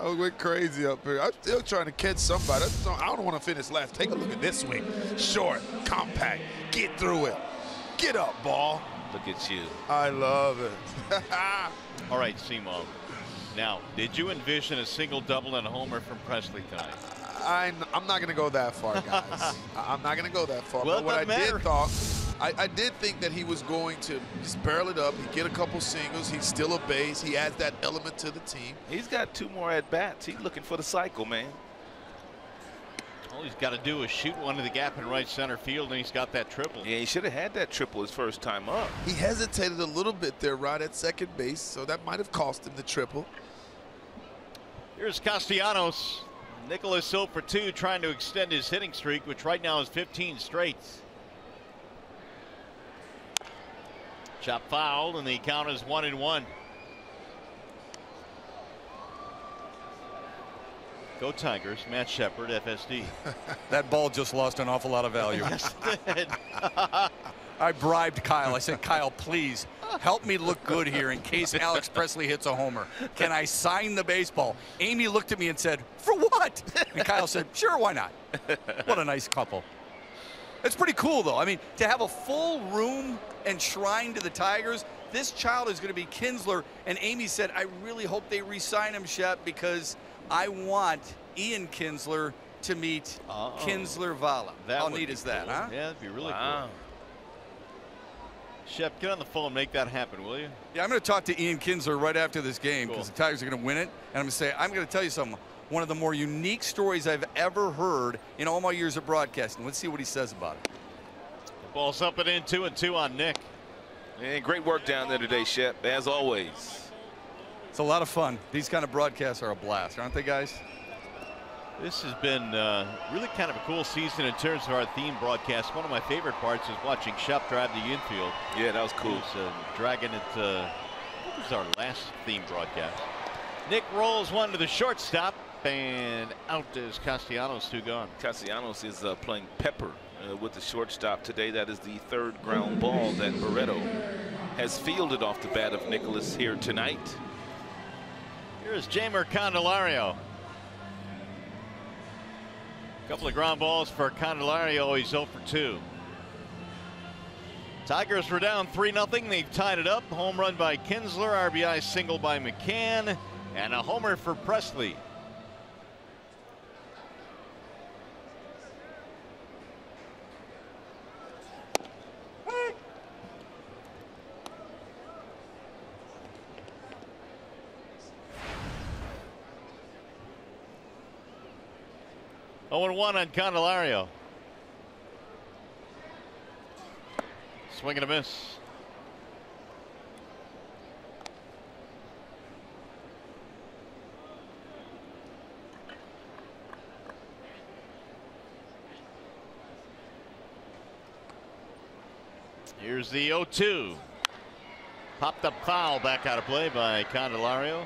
I went crazy up here. I'm still trying to catch somebody. I don't want to finish last. Take a look at this swing. Short, compact, get through it. Get up, ball. Look at you. I love it. All right, Simo. Now, did you envision a single, double, and a homer from Presley tonight? I'm not going to go that far, guys. I'm not going to go that far. Well, but what I did think that he was going to just barrel it up. He'd get a couple singles. He's still a base. He adds that element to the team. He's got 2 more at-bats. He's looking for the cycle, man. All he's got to do is shoot one to the gap in right center field, and he's got that triple. Yeah, he should have had that triple his first time up. He hesitated a little bit there right at second base, so that might have cost him the triple. Here's Castellanos. Nicholas Hill for 2, trying to extend his hitting streak, which right now is 15 straight. Chop foul, and the count is 1-1. Go Tigers. Matt Shepard, FSD. That ball just lost an awful lot of value. Yes, it did. I bribed Kyle. I said, Kyle, please help me look good here in case Alex Presley hits a homer. Can I sign the baseball? Amy looked at me and said, for what? And Kyle said, sure, why not? What a nice couple. It's pretty cool, though. I mean, to have a full room and shrine to the Tigers, this child is going to be Kinsler. And Amy said, I really hope they re-sign him, Shep, because I want Ian Kinsler to meet Kinsler Vala. How neat is that, huh? Yeah, that'd be really cool. Shep, get on the phone and make that happen, will you? Yeah, I'm going to talk to Ian Kinsler right after this game because the Tigers are going to win it. And I'm going to say, I'm going to tell you something. One of the more unique stories I've ever heard in all my years of broadcasting. Let's see what he says about it. The ball's up and in, 2-2 on Nick. And great work down there today, Shep, as always. It's a lot of fun. These kind of broadcasts are a blast, aren't they, guys? This has been really kind of a cool season in terms of our theme broadcast. One of my favorite parts is watching Shep drive the infield. Yeah, that was cool. Dragging it. What was our last theme broadcast? Nick rolls one to the shortstop, and out is Castellanos, 2 gone. Castellanos is playing Pepper with the shortstop today. That is the third ground ball that Barreto has fielded off the bat of Nicholas here tonight. Here's Jeimer Candelario. Couple of ground balls for Candelario. He's 0 for 2. Tigers were down 3-0. They've tied it up. Home run by Kinsler, RBI single by McCann, and a homer for Presley. Oh, 1 on Candelario. Swing and a miss. Here's the 0-2. Popped up foul, back out of play by Candelario.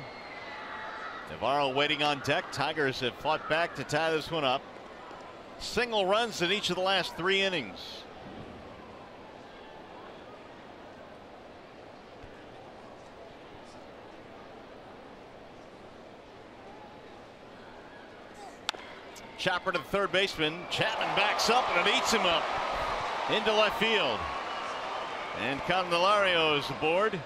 Navarro waiting on deck. Tigers have fought back to tie this one up. Single runs in each of the last 3 innings. Chopper to the third baseman. Chapman backs up and it eats him up into left field. And Candelario is aboard.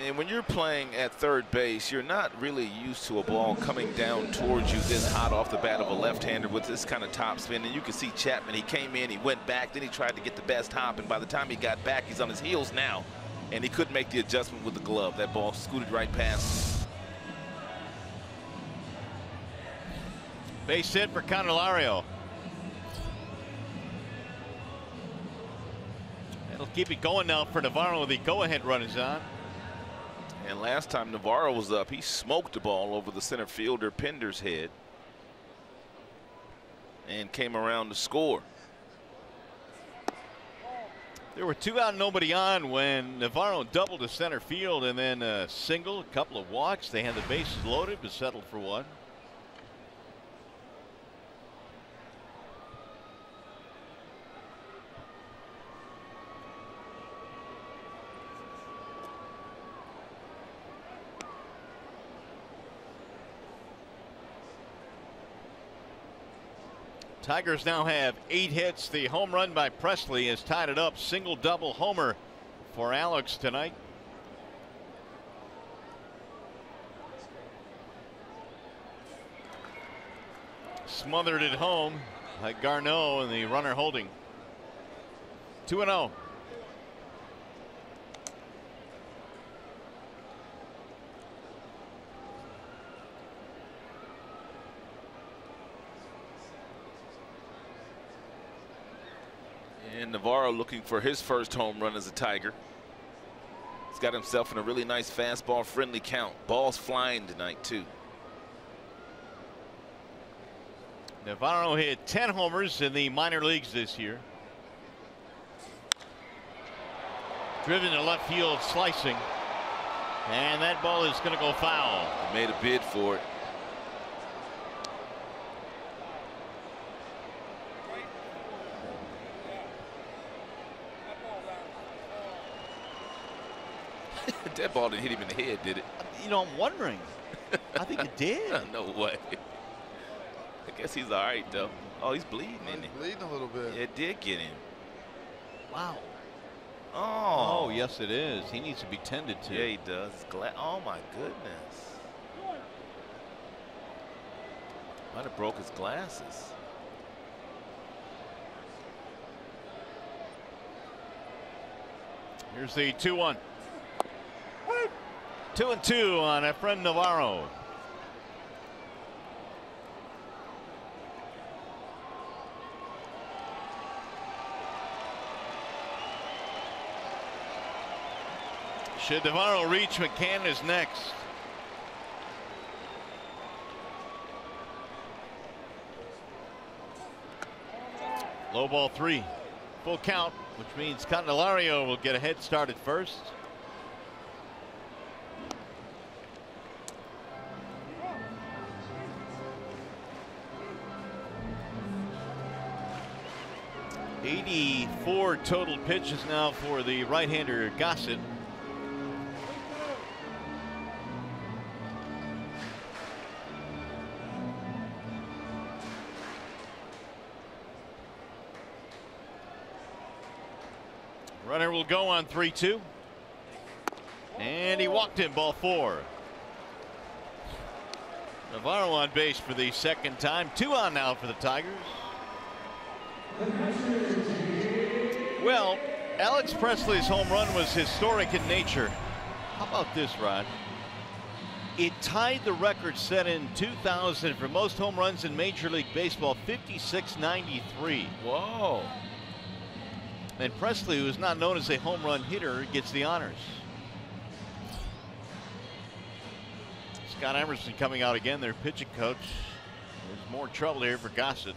And when you're playing at third base, you're not really used to a ball coming down towards you this hot off the bat of a left-hander with this kind of top spin. And you can see Chapman, he came in, he went back, then he tried to get the best hop, and by the time he got back, he's on his heels now. And he couldn't make the adjustment with the glove. That ball scooted right past. Base hit for Candelario. That'll keep it going now for Navarro. The go-ahead run is on. And last time Navarro was up, he smoked the ball over the center fielder Pender's head and came around to score. There were 2 out, nobody on when Navarro doubled to center field, and then a single, a couple of walks. They had the bases loaded, but settled for 1. Tigers now have 8 hits. The home run by Presley has tied it up. Single, double, homer for Alex tonight. Smothered at home by Garneau and the runner holding. 2-0. And Navarro looking for his first home run as a Tiger. He's got himself in a really nice fastball friendly count. Balls flying tonight too. Navarro hit 10 homers in the minor leagues this year. Driven to left field, slicing. And that ball is going to go foul. He made a bid for it. That ball didn't hit him in the head, did it? You know, I'm wondering. I think it did. No way. I guess he's all right, though. Oh, he's bleeding, isn't he? Bleeding a little bit. It did get him. Wow. Oh. Yes, it is. He needs to be tended to. Yeah, he does. Oh, my goodness. Might have broke his glasses. Here's the 2-1. 2-2 on Efren Navarro. Should Navarro reach, McCann is next. Low ball 3. Full count, which means Candelario will get a head start at first. 84 total pitches now for the right-hander Gossett. Runner will go on 3-2. And he walked him, ball 4. Navarro on base for the second time. 2 on now for the Tigers. Well, Alex Presley's home run was historic in nature. How about this, Rod? It tied the record set in 2000 for most home runs in Major League Baseball, 56-93. Whoa. And Presley, who is not known as a home run hitter, gets the honors. Scott Emerson coming out again, their pitching coach. There's more trouble here for Gossett.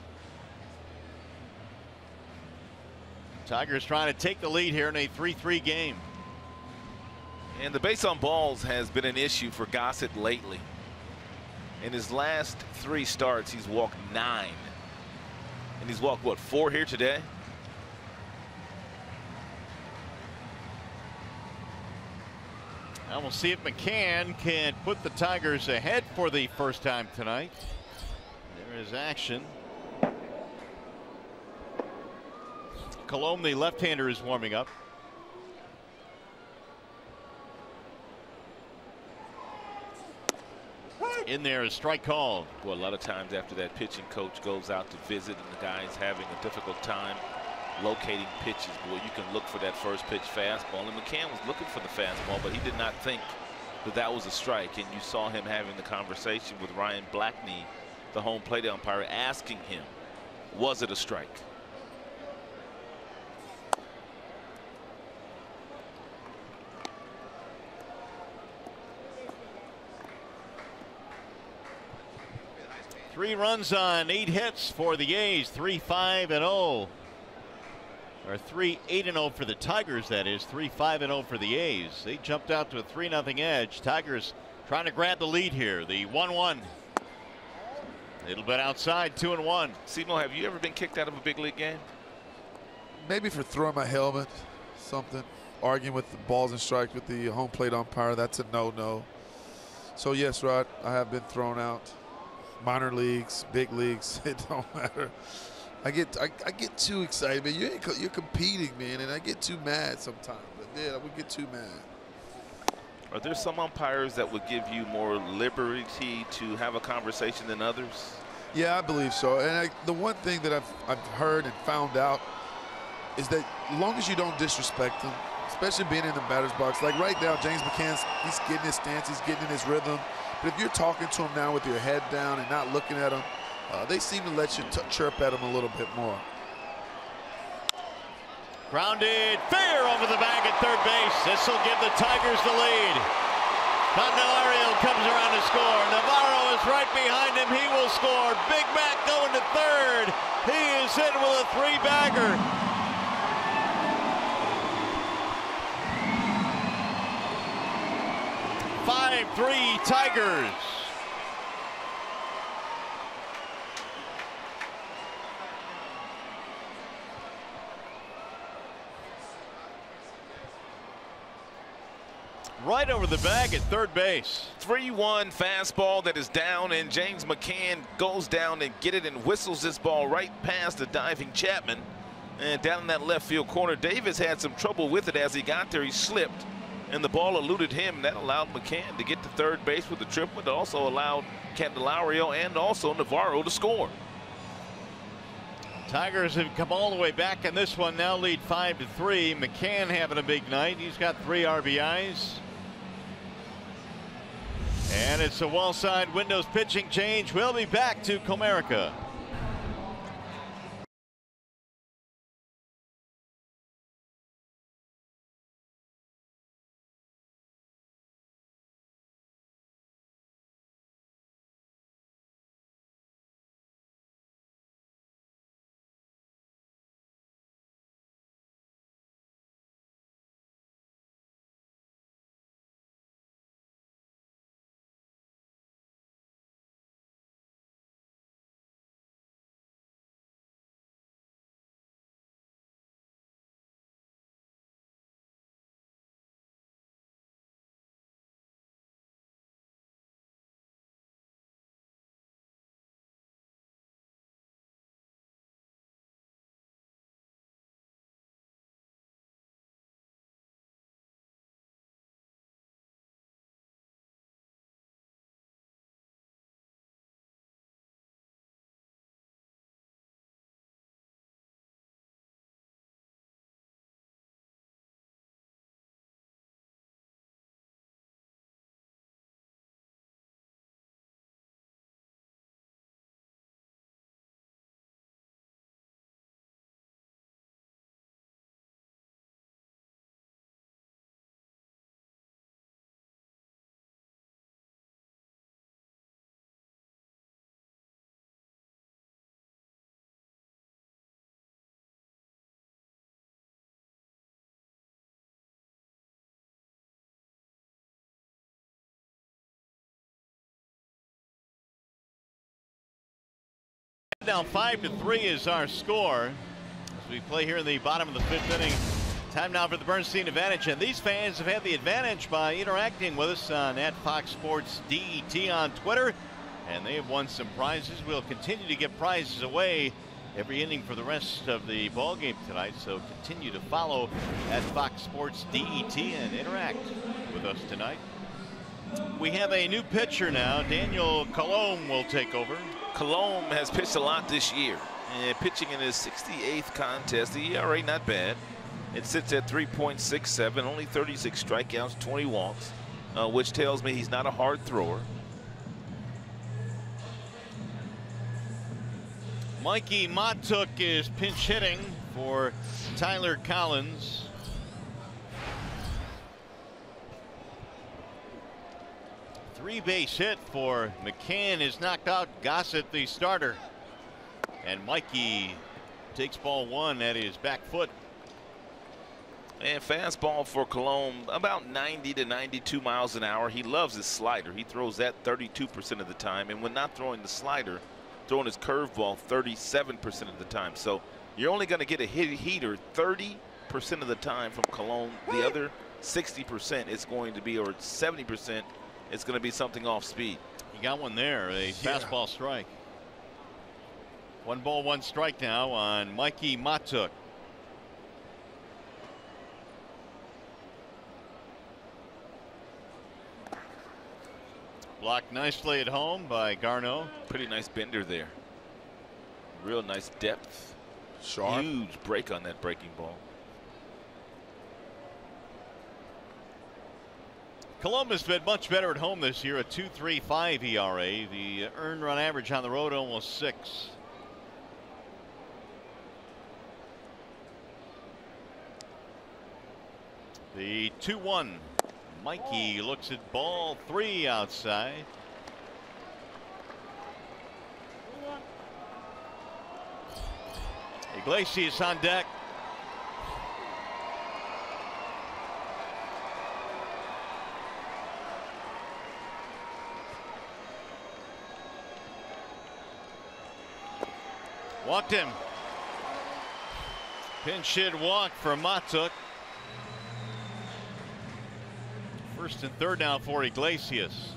Tigers trying to take the lead here in a 3-3 game. And the base on balls has been an issue for Gossett lately. In his last 3 starts, he's walked 9. And he's walked, what, 4 here today? And we'll see if McCann can put the Tigers ahead for the first time tonight. There is action. Colomb, the left-hander, is warming up. In there, a strike called. Well, a lot of times after that, pitching coach goes out to visit and the guy's having a difficult time locating pitches. Boy, you can look for that first pitch fastball, and McCann was looking for the fastball, but he did not think that that was a strike. And you saw him having the conversation with Ryan Blackney, the home plate umpire, asking him, was it a strike? Three runs on 8 hits for the A's, 3-5-0. Or 3-8-0 for the Tigers, that is. 3-5-0 for the A's. They jumped out to a 3-0 edge. Tigers trying to grab the lead here. The 1-1. A little bit outside, 2-1. Simo, have you ever been kicked out of a big league game? Maybe for throwing my helmet, something. Arguing with the balls and strikes with the home plate umpire. That's a no-no. So, yes, Rod, I have been thrown out. Minor leagues, big leagues, it don't matter. I get too excited, man. You're competing, man, and I get too mad sometimes. But yeah, I would get too mad. Are there some umpires that would give you more liberty to have a conversation than others? Yeah, I believe so. And the one thing that I've heard and found out is that as long as you don't disrespect them, especially being in the batter's box, like right now, James McCann's, he's getting his stance, he's getting in his rhythm. But if you're talking to him now with your head down and not looking at him, they seem to let you chirp at him a little bit more. Grounded fair over the bag at third base. This will give the Tigers the lead. Candelario comes around to score. Navarro is right behind him. He will score. Big Mac going to third. He is in with a 3-bagger. Five-3 Tigers. Right over the bag at third base. 3-1 fastball that is down, and James McCann goes down and get it and whistles this ball right past the diving Chapman. And down in that left field corner, Davis had some trouble with it as he got there. He slipped, and the ball eluded him. That allowed McCann to get to third base with the triple. It also allowed Candelario and also Navarro to score. Tigers have come all the way back in this one, now lead 5-3. McCann having a big night. He's got 3 RBIs. And it's a wall side windows pitching change. We'll be back to Comerica. Now 5-3 is our score as we play here in the bottom of the 5th inning. Time now for the Bernstein advantage, and these fans have had the advantage by interacting with us on @Fox Sports DET on Twitter, and they have won some prizes. We'll continue to give prizes away every inning for the rest of the ball game tonight, so continue to follow @Fox Sports DET and interact with us tonight. We have a new pitcher now. Daniel Colomb will take over. Colomb has pitched a lot this year, and pitching in his 68th contest. The ERA not bad. It sits at 3.67, only 36 strikeouts, 20 walks, which tells me he's not a hard thrower. Mikey Matuk is pinch hitting for Tyler Collins. Three-base hit for McCann is knocked out Gossett, the starter. And Mikey takes ball 1 at his back foot. And fastball for Colomb about 90 to 92 miles an hour. He loves his slider. He throws that 32% of the time. And when not throwing the slider, throwing his curveball 37% of the time. So you're only going to get a heater 30% of the time from Colomb. The other 60% is going to be, or 70%, it's going to be something off speed. He got one there, a fastball strike. 1 ball, 1 strike now on Mikey Matuk. Blocked nicely at home by Garneau. Pretty nice bender there. Real nice depth. Sharp. Huge break on that breaking ball. Columbus been much better at home this year, a 2.35 ERA. The earned run average on the road almost 6. The 2-1. Mikey looks at ball 3 outside. Iglesias on deck. Walked him. Pinch hit walk for Matuk. 1st and 3rd now for Iglesias.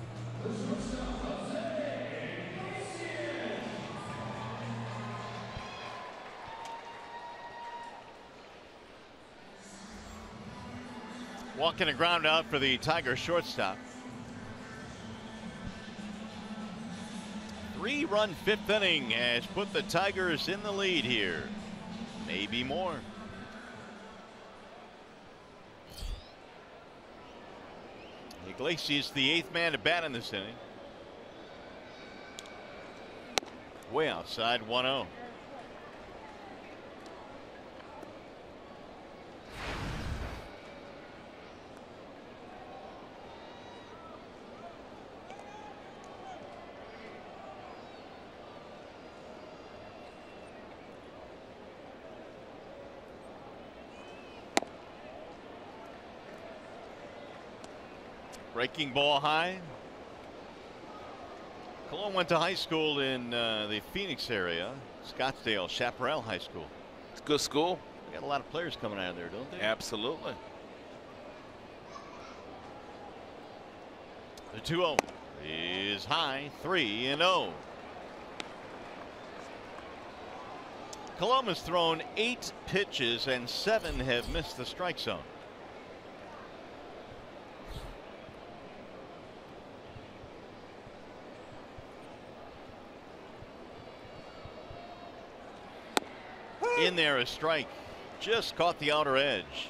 Walking a ground out for the Tiger shortstop. 3-run 5th inning has put the Tigers in the lead here. Maybe more. Iglesias, the 8th man to bat in this inning. Way outside, 1-0. Breaking ball high. Colomb went to high school in the Phoenix area, Scottsdale Chaparral High School. It's a good school. They got a lot of players coming out of there, don't they? Absolutely. The 2-0 is high, 3-0. Colomb has thrown 8 pitches and 7 have missed the strike zone. In there, a strike. Just caught the outer edge.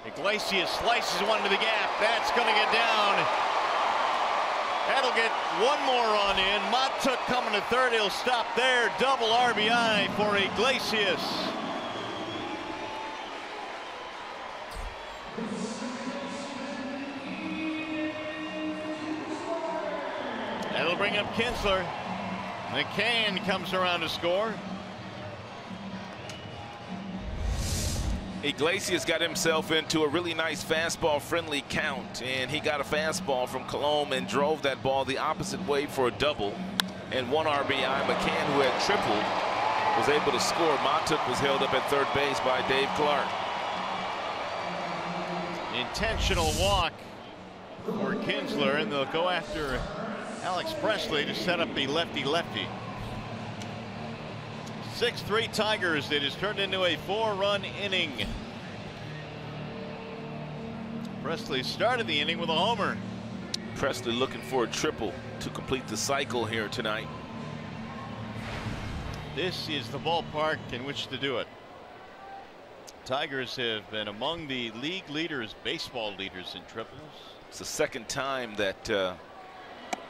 Iglesias slices one to the gap. That's going to get down. That'll get one more run in. Matuk coming to 3rd. He'll stop there. Double RBI for Iglesias. That'll bring up Kinsler. McCann comes around to score. Iglesias got himself into a really nice fastball-friendly count, and he got a fastball from Colomb and drove that ball the opposite way for a double. And 1 RBI. McCann, who had tripled, was able to score. Montook was held up at third base by Dave Clark. Intentional walk for Kinsler, and they'll go after Alex Presley to set up the lefty-lefty. 6-3 Tigers. It has turned into a 4-run inning. Presley started the inning with a homer. Presley looking for a triple to complete the cycle here tonight. This is the ballpark in which to do it. Tigers have been among the league leaders, baseball leaders in triples. It's the second time that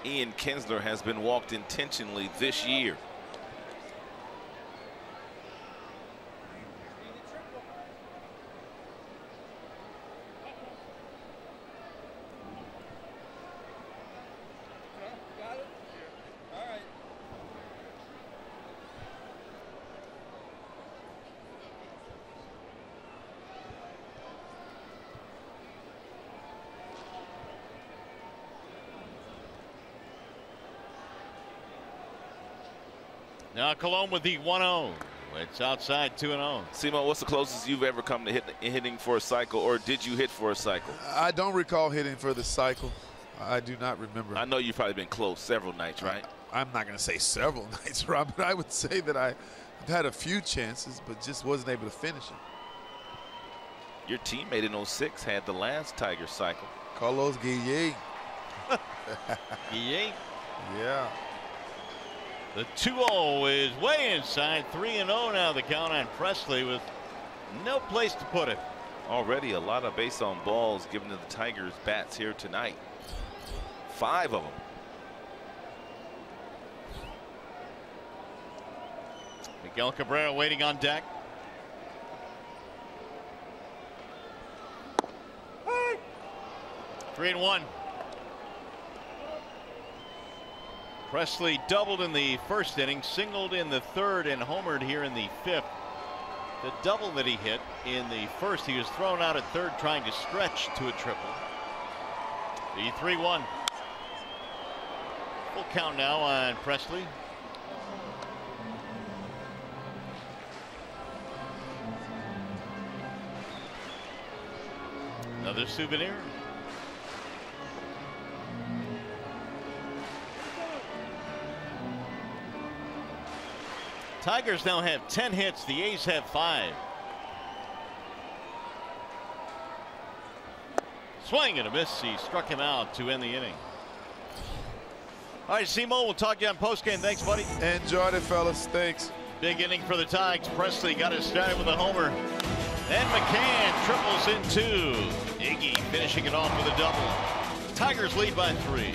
Ian Kinsler has been walked intentionally this year. Now Colomb with the 1-0. It's outside 2-0. Simo, what's the closest you've ever come to hitting for a cycle, or did you hit for a cycle? I don't recall hitting for the cycle. I do not remember. I know you've probably been close several nights, right? I'm not going to say several nights, Rob, but I would say that I've had a few chances, but just wasn't able to finish it. Your teammate in 06 had the last Tiger cycle. Carlos Guillet. Guillet. Yeah. The 2-0 is way inside. 3-0 now the count on Presley with no place to put it. Already a lot of base on balls given to the Tigers bats here tonight. 5 of them. Miguel Cabrera waiting on deck. Hey. 3-1. Presley doubled in the first inning, singled in the third, and homered here in the fifth. The double that he hit in the first, he was thrown out at third trying to stretch to a triple. The 3-1. Full count now on Presley. Another souvenir. Tigers now have 10 hits. The A's have 5. Swing and a miss. He struck him out to end the inning. All right, Simo, we'll talk to you on postgame. Thanks, buddy. Enjoyed it, fellas. Thanks. Big inning for the Tigers. Presley got it started with a homer. And McCann triples in 2. Iggy finishing it off with a double. Tigers lead by 3.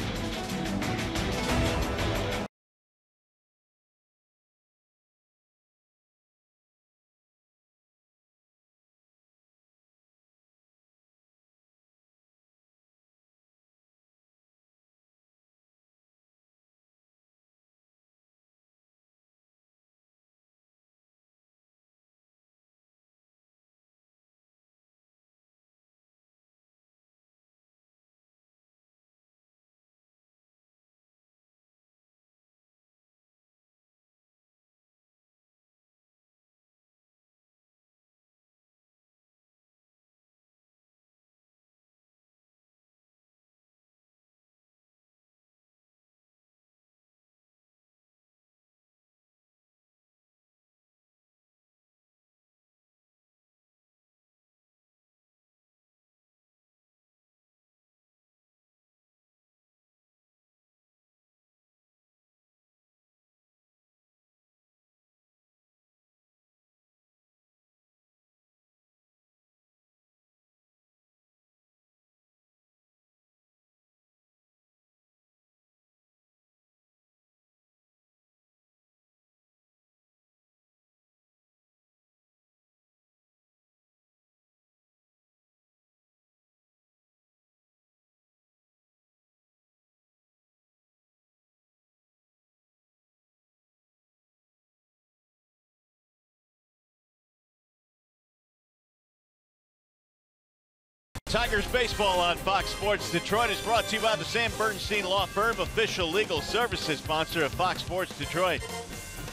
Tigers baseball on Fox Sports Detroit is brought to you by the Sam Bernstein Law Firm, official legal services sponsor of Fox Sports Detroit.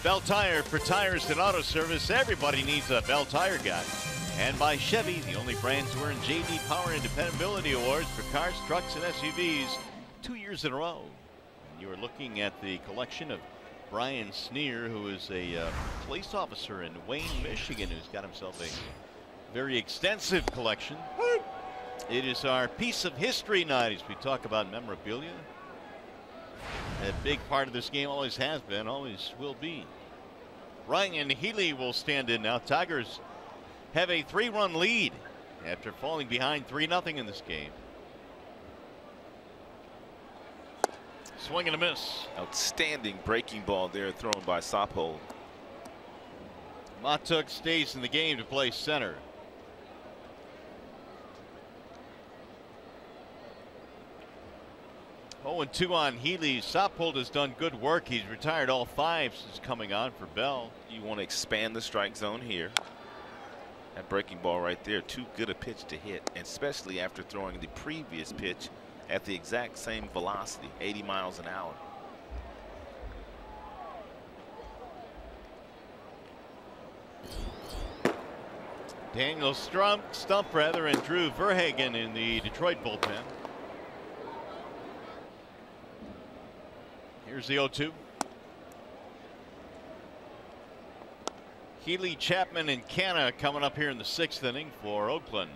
Bell Tire, for tires and auto service, everybody needs a Bell Tire guy. And by Chevy, the only brand to earn J.D. Power and Dependability Awards for cars, trucks, and SUVs 2 years in a row. And you are looking at the collection of Brian Sneer, who is a police officer in Wayne, Michigan, who's got himself a very extensive collection. It is our piece of history night as we talk about memorabilia. A big part of this game always has been, always will be. Ryan Healy will stand in now. Tigers have a 3-run lead after falling behind 3-0 in this game. Swing and a miss. Outstanding breaking ball there thrown by Sophold. Matuk stays in the game to play center. Oh, and 2 on Healy. Sophold has done good work. He's retired all 5 since coming on for Bell. You want to expand the strike zone here. That breaking ball right there, too good a pitch to hit, especially after throwing the previous pitch at the exact same velocity, 80 miles an hour. Daniel Stump and Drew Verhagen in the Detroit bullpen. Here's the 0-2. Healy, Chapman, and Canna coming up here in the 6th inning for Oakland.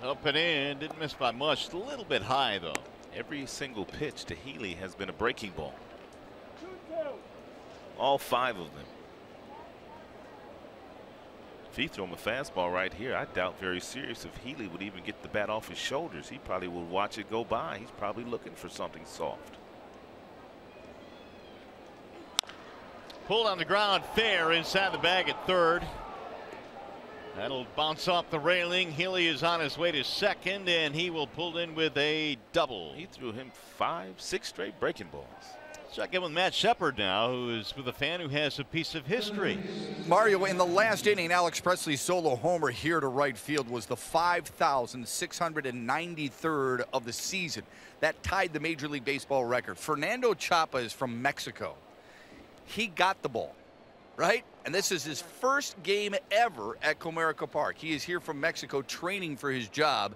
Up and in, didn't miss by much. A little bit high though. Every single pitch to Healy has been a breaking ball. All 5 of them. If he threw him a fastball right here, I doubt very serious if Healy would even get the bat off his shoulders. He probably would watch it go by. He's probably looking for something soft. Pulled on the ground, fair inside the bag at third. That'll bounce off the railing. Healy is on his way to second, and he will pull in with a double. He threw him 5, 6 straight breaking balls. Check in with Matt Shepard now, who is with a fan who has a piece of history. Mario, in the last inning, Alex Presley's solo homer here to right field was the 5,693rd of the season. That tied the Major League Baseball record. Fernando Chapa is from Mexico. He got the ball, right? And this is his first game ever at Comerica Park. He is here from Mexico training for his job.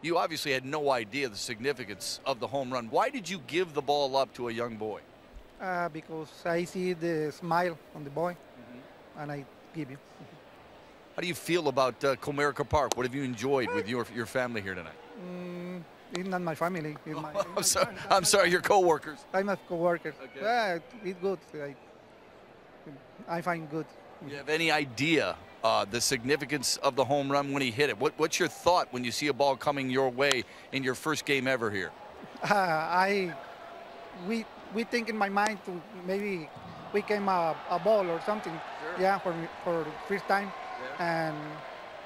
You obviously had no idea the significance of the home run. Why did you give the ball up to a young boy? Because I see the smile on the boy, and I give you. How do you feel about Comerica Park? What have you enjoyed with your family here tonight? It's not my family. It's my, I'm sorry, your coworkers. I'm a coworker. Okay. It's good. I find good. Do you have any idea the significance of the home run when he hit it? What's your thought when you see a ball coming your way in your first game ever here? We think in my mind to maybe we came a ball or something. Sure. Yeah, for the first time. Yeah. And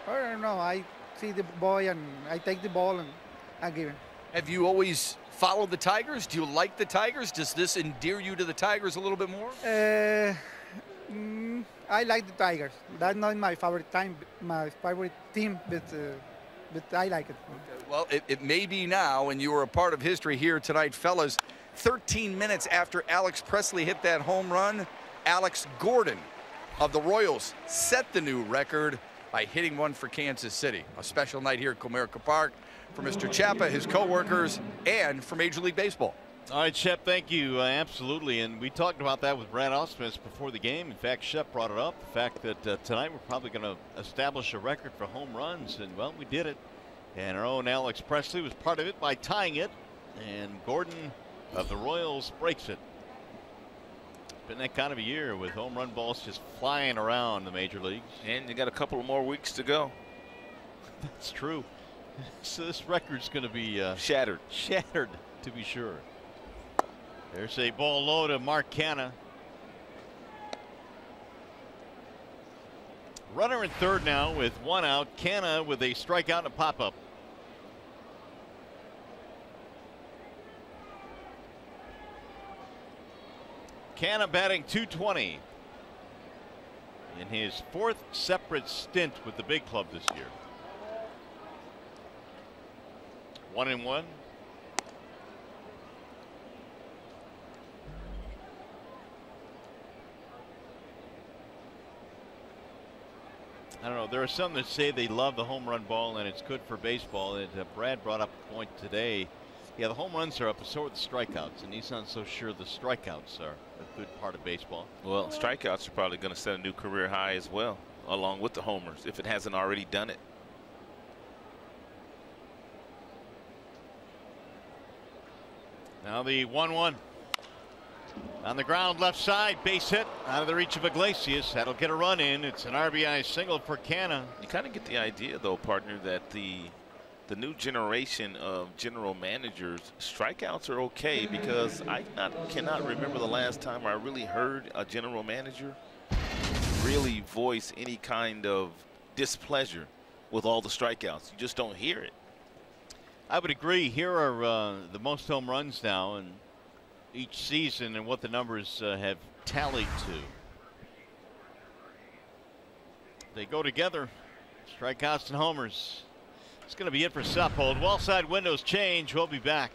I don't know. I see the boy and I take the ball and I give him. Have you always followed the Tigers? Do you like the Tigers? Does this endear you to the Tigers a little bit more? I like the Tigers. That's not my favorite team, but I like it. Okay. Well, it may be now, and you were a part of history here tonight, fellas. 13 minutes after Alex Presley hit that home run, Alex Gordon of the Royals set the new record by hitting one for Kansas City. A special night here at Comerica Park for Mr. Chapa, his co-workers, and for Major League Baseball. All right, Shep, thank you. Absolutely. And we talked about that with Brad Ausmus before the game. In fact, Shep brought it up, the fact that tonight we're probably going to establish a record for home runs. And, well, we did it. And our own Alex Presley was part of it by tying it. And Gordon of the Royals breaks it. Been that kind of a year with home run balls just flying around the major leagues. And you got a couple of more weeks to go. That's true. So this record's going to be shattered, to be sure. There's a ball low to Mark Canna. Runner in third now with 1 out. Canna with a strikeout and a pop-up. Canna batting .220 in his 4th separate stint with the big club this year. 1-1. I don't know. There are some that say they love the home run ball and it's good for baseball. And Brad brought up a point today. Yeah, the home runs are up, but so are the strikeouts, and he's not so sure the strikeouts are a good part of baseball. Well, strikeouts are probably going to set a new career high as well, along with the homers, if it hasn't already done it. Now the 1-1. On the ground, left side, base hit, out of the reach of Iglesias. That'll get a run in. It's an RBI single for Canna. You kind of get the idea, though, partner, that the new generation of general managers, strikeouts are okay, because I cannot remember the last time I really heard a general manager really voice any kind of displeasure with all the strikeouts. You just don't hear it. I would agree. Here are the most home runs now in each season and what the numbers have tallied to. They go together, strikeouts and homers. It's going to be it for Suppold. Wall side windows change. We'll be back.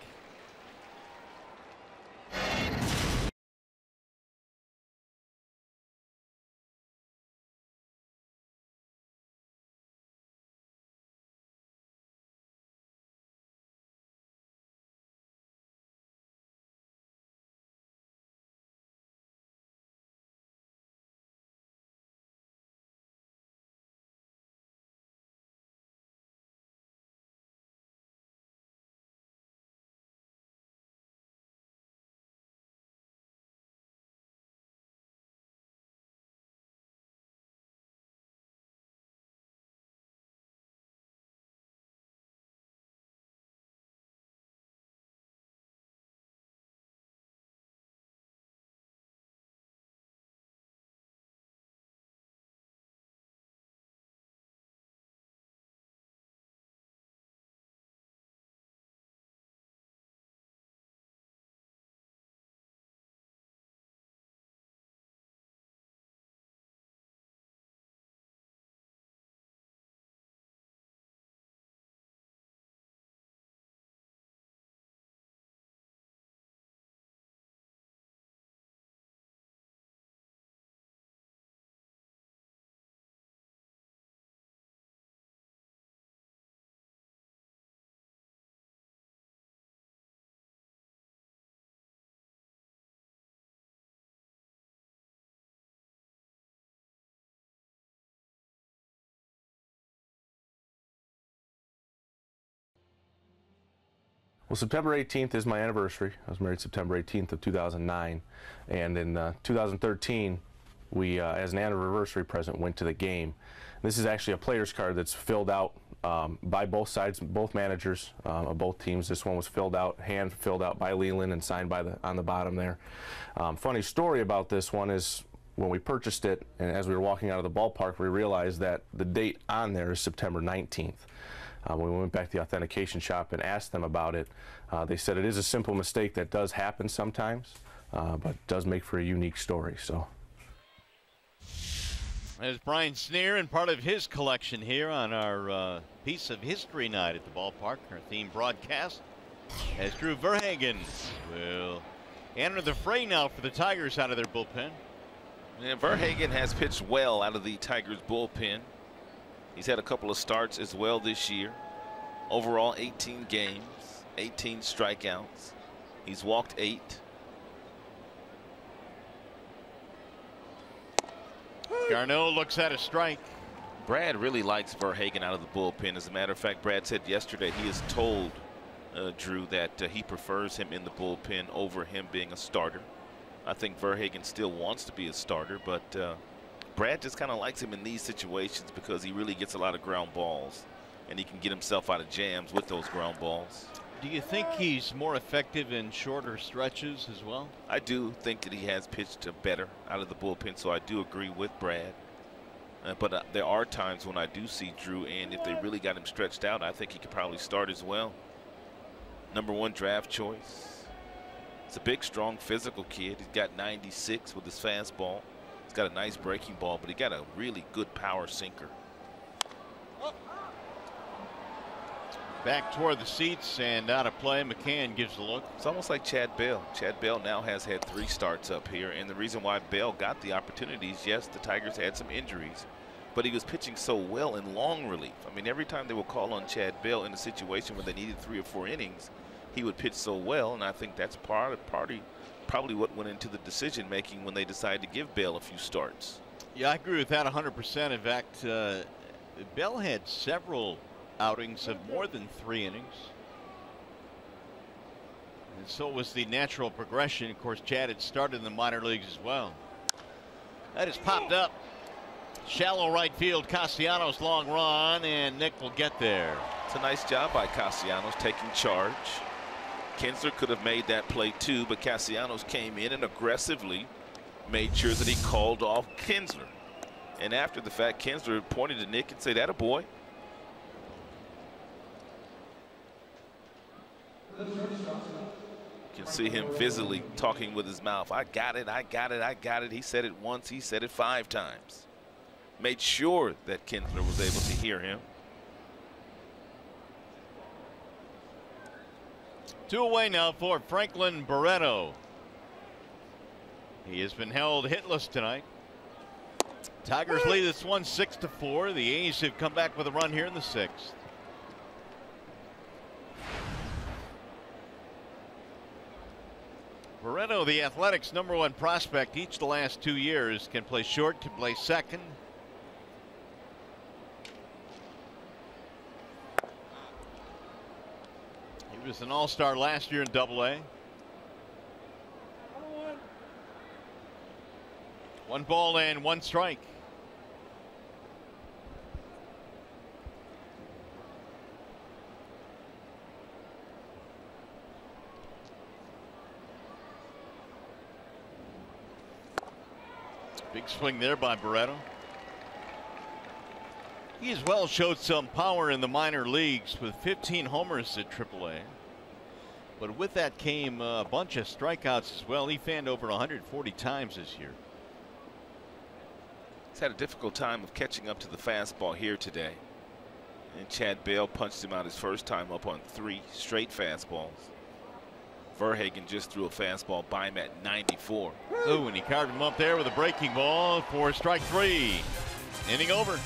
Well, September 18th is my anniversary. I was married September 18th of 2009, and in 2013, we, as an anniversary present, went to the game. This is actually a player's card that's filled out by both sides, both managers of both teams. This one was filled out, hand filled out by Leland and signed by on the bottom there. Funny story about this one is when we purchased it, and as we were walking out of the ballpark, we realized that the date on there is September 19th. When we went back to the authentication shop and asked them about it, they said it is a simple mistake that does happen sometimes, but does make for a unique story. So. There's Brian Sneer and part of his collection here on our Piece of History night at the ballpark, our theme broadcast, as Drew Verhagen will enter the fray now for the Tigers out of their bullpen. Yeah, Verhagen has pitched well out of the Tigers bullpen. He's had a couple of starts as well this year. Overall 18 games, 18 strikeouts. He's walked 8. Garneau looks at a strike. Brad really likes Verhagen out of the bullpen. As a matter of fact, Brad said yesterday he has told Drew that he prefers him in the bullpen over him being a starter. I think Verhagen still wants to be a starter, but Brad just kind of likes him in these situations because he really gets a lot of ground balls, and he can get himself out of jams with those ground balls. Do you think he's more effective in shorter stretches as well? I do think that he has pitched better out of the bullpen, so I do agree with Brad. But there are times when I do see Drew, and if they really got him stretched out, I think he could probably start as well. #1 draft choice. He's a big, strong, physical kid. He's got 96 with his fastball. He's got a nice breaking ball, but he got a really good power sinker. Back toward the seats and out of play. McCann gives the look. It's almost like Chad Bell. Chad Bell now has had 3 starts up here, and the reason why Bell got the opportunities, yes, the Tigers had some injuries, but he was pitching so well in long relief. I mean, every time they would call on Chad Bell in a situation where they needed 3 or 4 innings, he would pitch so well, and I think that's probably what went into the decision making when they decided to give Bell a few starts. Yeah, I agree with that 100%. In fact, Bell had several outings of more than 3 innings. And so was the natural progression. Of course, Chad had started in the minor leagues as well. That is popped up. Shallow right field. Castellanos long run, and Nick will get there. It's a nice job by Castellanos taking charge. Kinsler could have made that play too, but Castellanos came in and aggressively made sure that he called off Kinsler. And after the fact, Kinsler pointed to Nick and said, "That a boy." You can see him visibly talking with his mouth. I got it, I got it, I got it. He said it once, he said it 5 times. Made sure that Kinsler was able to hear him. 2 away now for Franklin Barreto. He has been held hitless tonight. Tigers lead this one 6-4. The A's have come back with a run here in the 6th. Barreto, the Athletics' #1 prospect each the last 2 years, can play short, can play second. He was an all-star last year in Double-A. 1 ball and 1 strike. Big swing there by Barreto. He as well showed some power in the minor leagues with 15 homers at AAA. But with that came a bunch of strikeouts as well. He fanned over 140 times this year. He's had a difficult time of catching up to the fastball here today. And Chad Bell punched him out his first time up on 3 straight fastballs. Verhagen just threw a fastball by him at 94. Oh, and he carved him up there with a breaking ball for strike 3. Inning over.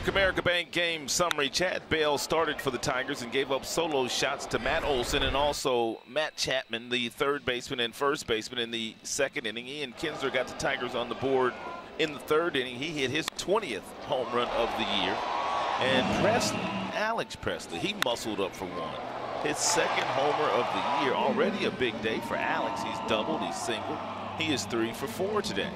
America Bank game summary. Chad Bell started for the Tigers and gave up solo shots to Matt Olson and also Matt Chapman, the 3rd baseman and 1st baseman in the 2nd inning. Ian Kinsler got the Tigers on the board In the third inning, he hit his 20th home run of the year. And Presley, Alex Presley, he muscled up for one. His second homer of the year. Already a big day for Alex. He's doubled, he's singled. He is 3 for 4 today.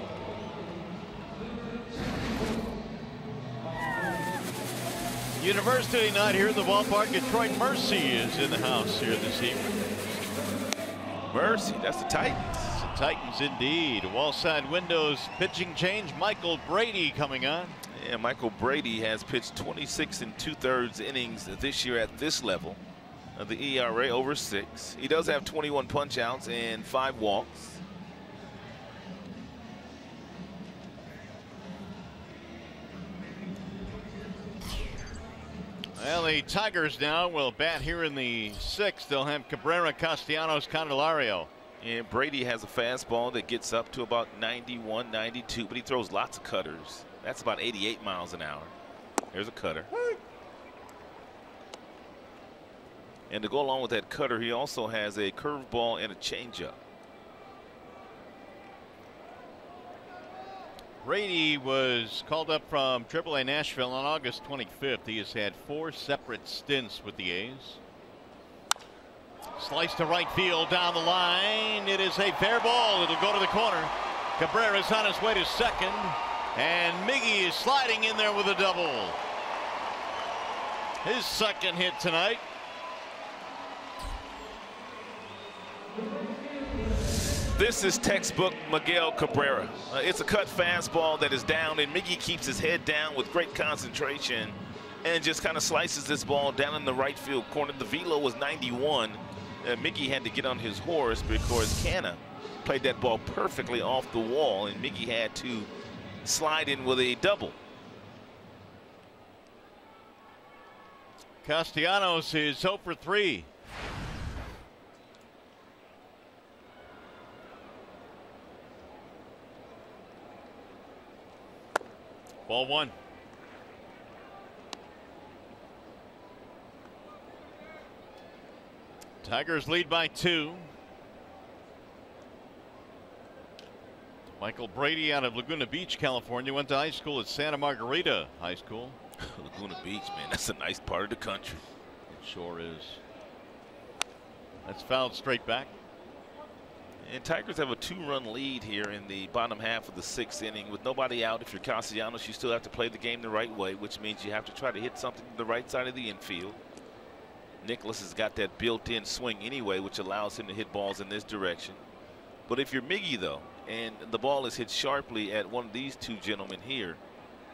University night here at the ballpark. Detroit Mercy is in the house here this evening. Mercy, that's the Titans. The Titans indeed. Wallside windows pitching change. Michael Brady coming on. Yeah, Michael Brady has pitched 26 2/3 innings this year at this level. The ERA over 6. He does have 21 punch outs and 5 walks. Well, the Tigers now will bat here in the 6th. They'll have Cabrera, Castellanos, Candelario. And Brady has a fastball that gets up to about 91, 92, but he throws lots of cutters. That's about 88 miles an hour. There's a cutter. And to go along with that cutter, he also has a curveball and a changeup. Brady was called up from AAA Nashville on August 25th. He has had 4 separate stints with the A's. Slice to right field down the line. It is a fair ball. It'll go to the corner. Cabrera's on his way to second. And Miggy is sliding in there with a double. His second hit tonight. This is textbook Miguel Cabrera. It's a cut fastball that is down, and Miggy keeps his head down with great concentration and just kind of slices this ball down in the right field corner. The velo was 91. Miggy had to get on his horse because Canna played that ball perfectly off the wall, and Miggy had to slide in with a double. Castellanos is 0 for 3. Ball 1. Tigers lead by 2. Michael Brady out of Laguna Beach, California, went to high school at Santa Margarita High School. Laguna Beach, man, that's a nice part of the country. It sure is. That's fouled straight back. And Tigers have a 2-run lead here in the bottom half of the 6th inning. With nobody out, if you're Castellanos, you still have to play the game the right way, which means you have to try to hit something to the right side of the infield. Nicholas has got that built-in swing anyway, which allows him to hit balls in this direction. But if you're Miggy, though, and the ball is hit sharply at one of these 2 gentlemen here,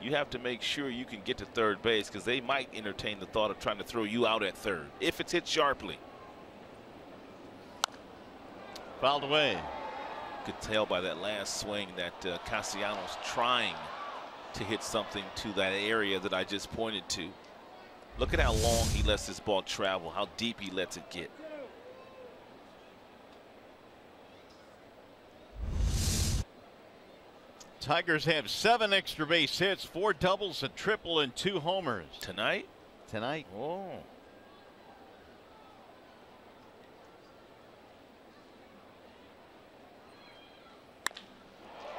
you have to make sure you can get to third base, because they might entertain the thought of trying to throw you out at third if it's hit sharply. Fouled away. Could tell by that last swing that Castellanos trying to hit something to that area that I just pointed to. Look at how long he lets this ball travel, how deep he lets it get. Tigers have 7 extra base hits, 4 doubles, a triple, and 2 homers. Tonight? Tonight. Oh.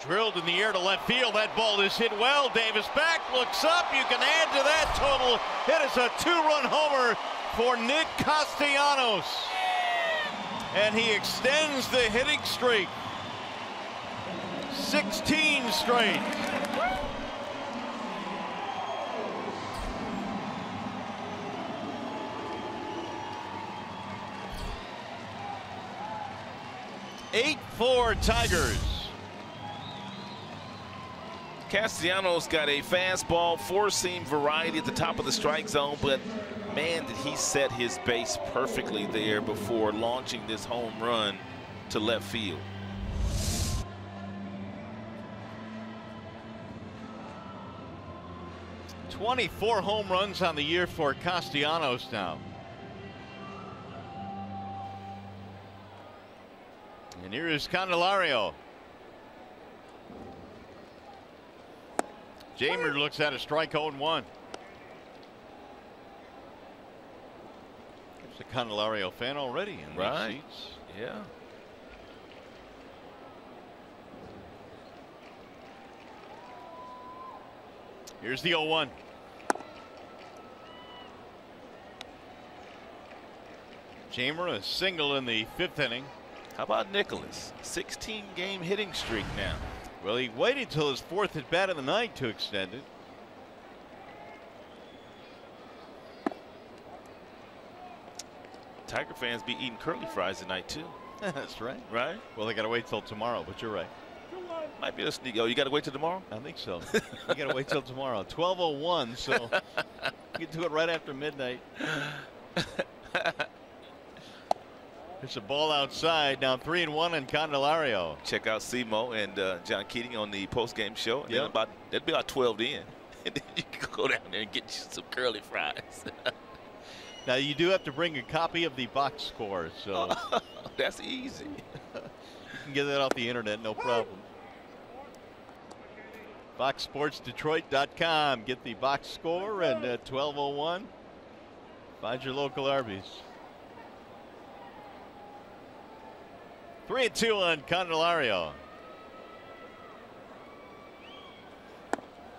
Drilled in the air to left field. That ball is hit well. Davis back, looks up. You can add to that total. It is a 2-run homer for Nick Castellanos. And he extends the hitting streak. 16 straight. Eight for Tigers. Castellanos got a fastball, 4-seam variety at the top of the strike zone, but man, did he set his base perfectly there before launching this home run to left field. "24 home runs on the year for Castellanos now. And here is Candelario. Jamer looks at a strike 0-1. There's a Candelario fan already in these seats. Yeah. Here's the 0-1. Jamer a single in the 5th inning. How about Nicholas? 16-game hitting streak now. Well, he waited till his 4th at bat of the night to extend it. Tiger fans be eating curly fries tonight too. That's right. Right? Well, they got to wait till tomorrow, but you're right. Might be a sneak. Oh, you got to wait till tomorrow? I think so. You got to wait till tomorrow. 12:01, so you can do it right after midnight. It's a ball outside. Now 3-1 in Candelario. Check out Simo and John Keating on the post-game show. And Yep. then that'd be about 12 in. And then you can go down there and get you some curly fries. Now you do have to bring a copy of the box score, so that's easy. You can get that off the internet, no problem. FoxSportsDetroit.com. Get the box score, and at 12:01, find your local Arby's. 3-2 on Candelario.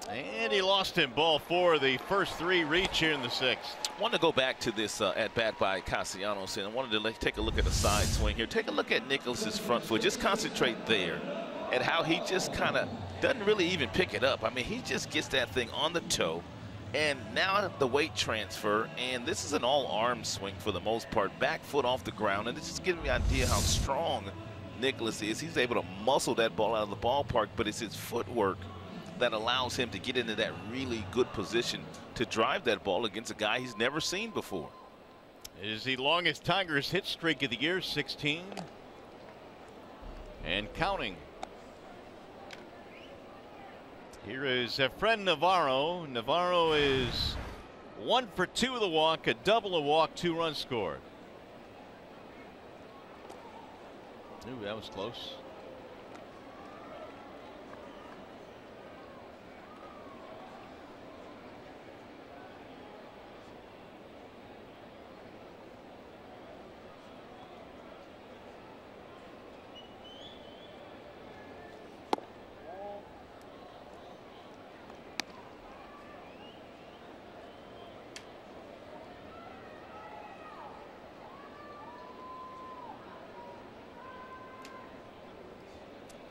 And he lost him. Ball 4, the first 3 reach here in the 6th. I want to go back to this at-bat by Castellanos, and I wanted to take a look at the side swing here. Take a look at Nicholas's front foot. Just concentrate there at how he just kind of doesn't really even pick it up. I mean, he just gets that thing on the toe, and now the weight transfer, and this is an all-arm swing for the most part. Back foot off the ground, and it's just giving me an idea how strong Nicholas is. He's able to muscle that ball out of the ballpark, but it's his footwork that allows him to get into that really good position to drive that ball against a guy he's never seen before. It is the longest Tigers hit streak of the year, 16. And counting. Here is Efren Navarro. Navarro is 1 for 2 with a walk, a double, a walk, 2 runs scored. Ooh, that was close.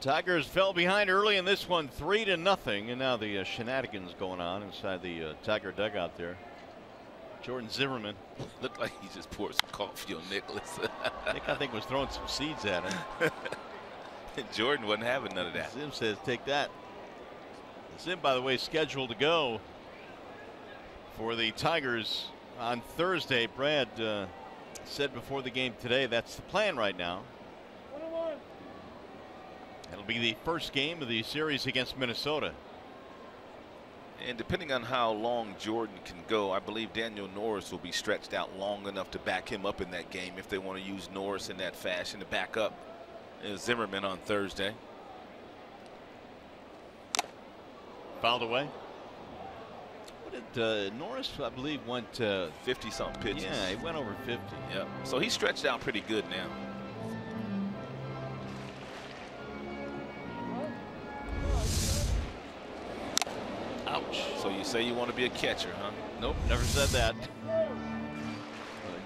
Tigers fell behind early in this one, 3-0, and now the shenanigans going on inside the Tiger dugout there. Jordan Zimmerman looked like he just poured some coffee on Nicholas. I think was throwing some seeds at him. Jordan wasn't having none of that. Zim says, "Take that." Zim, by the way, scheduled to go for the Tigers on Thursday. Brad said before the game today that's the plan right now. It'll be the first game of the series against Minnesota. And depending on how long Jordan can go, I believe Daniel Norris will be stretched out long enough to back him up in that game if they want to use Norris in that fashion to back up Zimmerman on Thursday. Fouled away. What did Norris, I believe, went 50-something pitches. Yeah, he went over 50. Yep. So he's stretched out pretty good now. Ouch. So you say you want to be a catcher, huh? Nope, never said that.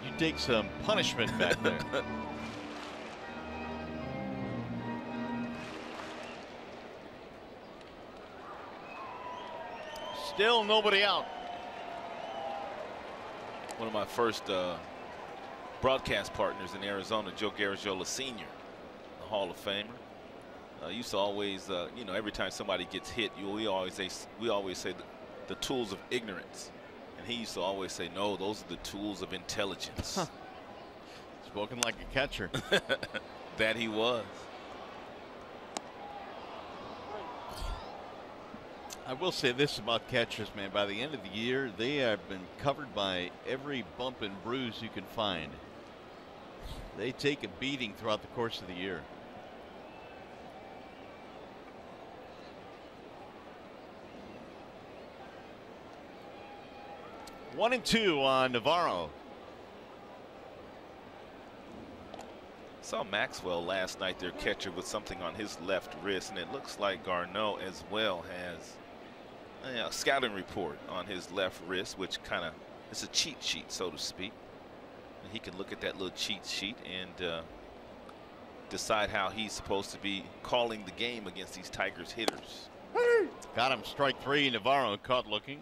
You take some punishment back there. Still nobody out. One of my first broadcast partners in Arizona, Joe Garagiola Sr., the Hall of Famer. Used to always, you know, every time somebody gets hit, we always say the tools of ignorance, and he used to always say, no, those are the tools of intelligence. Spoken like a catcher. That he was. I will say this about catchers, man. By the end of the year, they have been covered by every bump and bruise you can find. They take a beating throughout the course of the year. One and 2 on Navarro. Saw Maxwell last night, their catcher, with something on his left wrist, and it looks like Garneau as well has scouting report on his left wrist, which kind of it's a cheat sheet, so to speak. And he can look at that little cheat sheet and decide how he's supposed to be calling the game against these Tigers hitters. Got him, strike three. Navarro caught looking.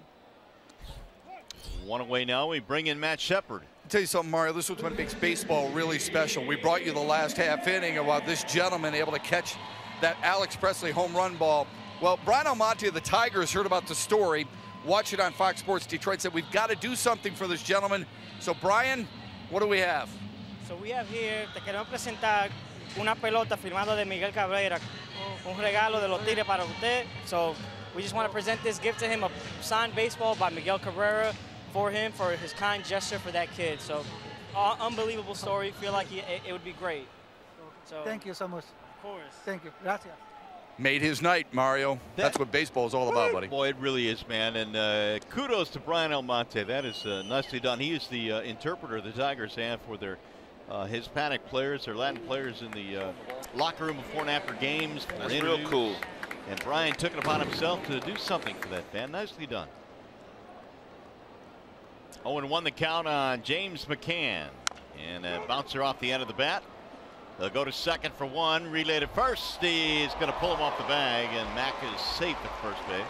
One away now. We bring in Matt Shepard. I'll tell you something, Mario, this is what makes baseball really special. We brought you the last half inning about this gentleman able to catch that Alex Presley home run ball. Well, Brian Almonte of the Tigers heard about the story, watched it on Fox Sports Detroit, said we've got to do something for this gentleman. So, Brian, what do we have? So we have here, te queremos presentar una pelota firmada de Miguel Cabrera, un regalo de los Tigres para usted. So we just want to present this gift to him, a signed baseball by Miguel Cabrera for him, for his kind gesture for that kid. So unbelievable story. Feel like it would be great. So Thank you so much. Of course. Thank you. Gracias. Made his night, Mario. That's what baseball is all about, buddy. Boy, it really is, man. And kudos to Brian Almonte. That is nicely done. He is the interpreter the Tigers have for their Hispanic players, their Latin players in the locker room before and after games. That's real cool. And Brian took it upon himself to do something for that fan. Nicely done. 0-1 the count on James McCann. And a bouncer off the end of the bat. They'll go to second for one. Relay to first. He's going to pull him off the bag, and Mack is safe at first base.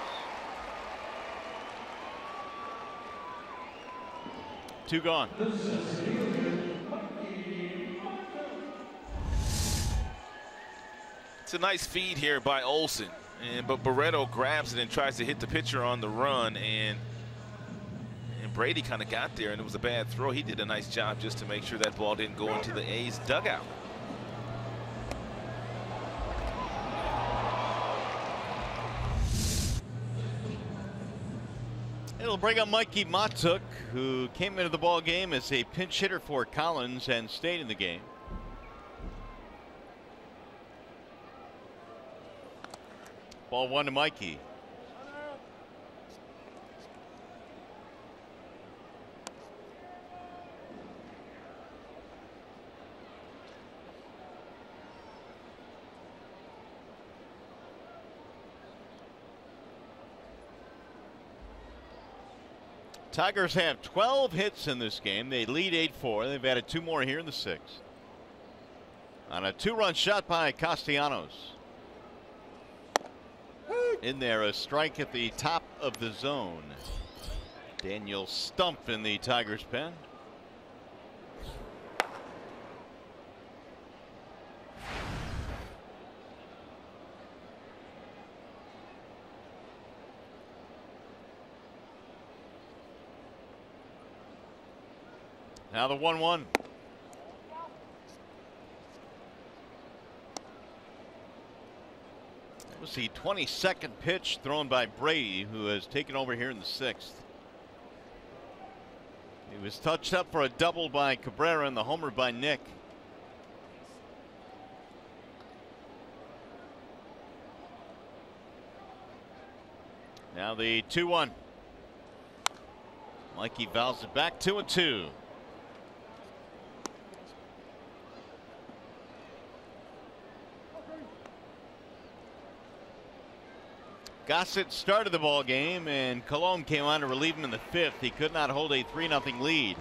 Two gone. It's a nice feed here by Olsen, but Barreto grabs it and tries to hit the pitcher on the run, and Brady kind of got there, and it was a bad throw. He did a nice job just to make sure that ball didn't go into the A's dugout. It'll bring up Mikey Matuk, who came into the ball game as a pinch hitter for Collins and stayed in the game. Ball one to Mikey. Tigers have 12 hits in this game. They lead 8-4. They've added two more here in the sixth. On a two-run shot by Castellanos. In there, a strike at the top of the zone. Daniel Stump in the Tigers pen. Now the 1-1. That was the 22nd pitch thrown by Brady, who has taken over here in the sixth. He was touched up for a double by Cabrera and the homer by Nick. Now the 2-1. Mikey fouls it back, 2-2. Gossett started the ball game, and Colon came on to relieve him in the fifth. He could not hold a 3-0 lead.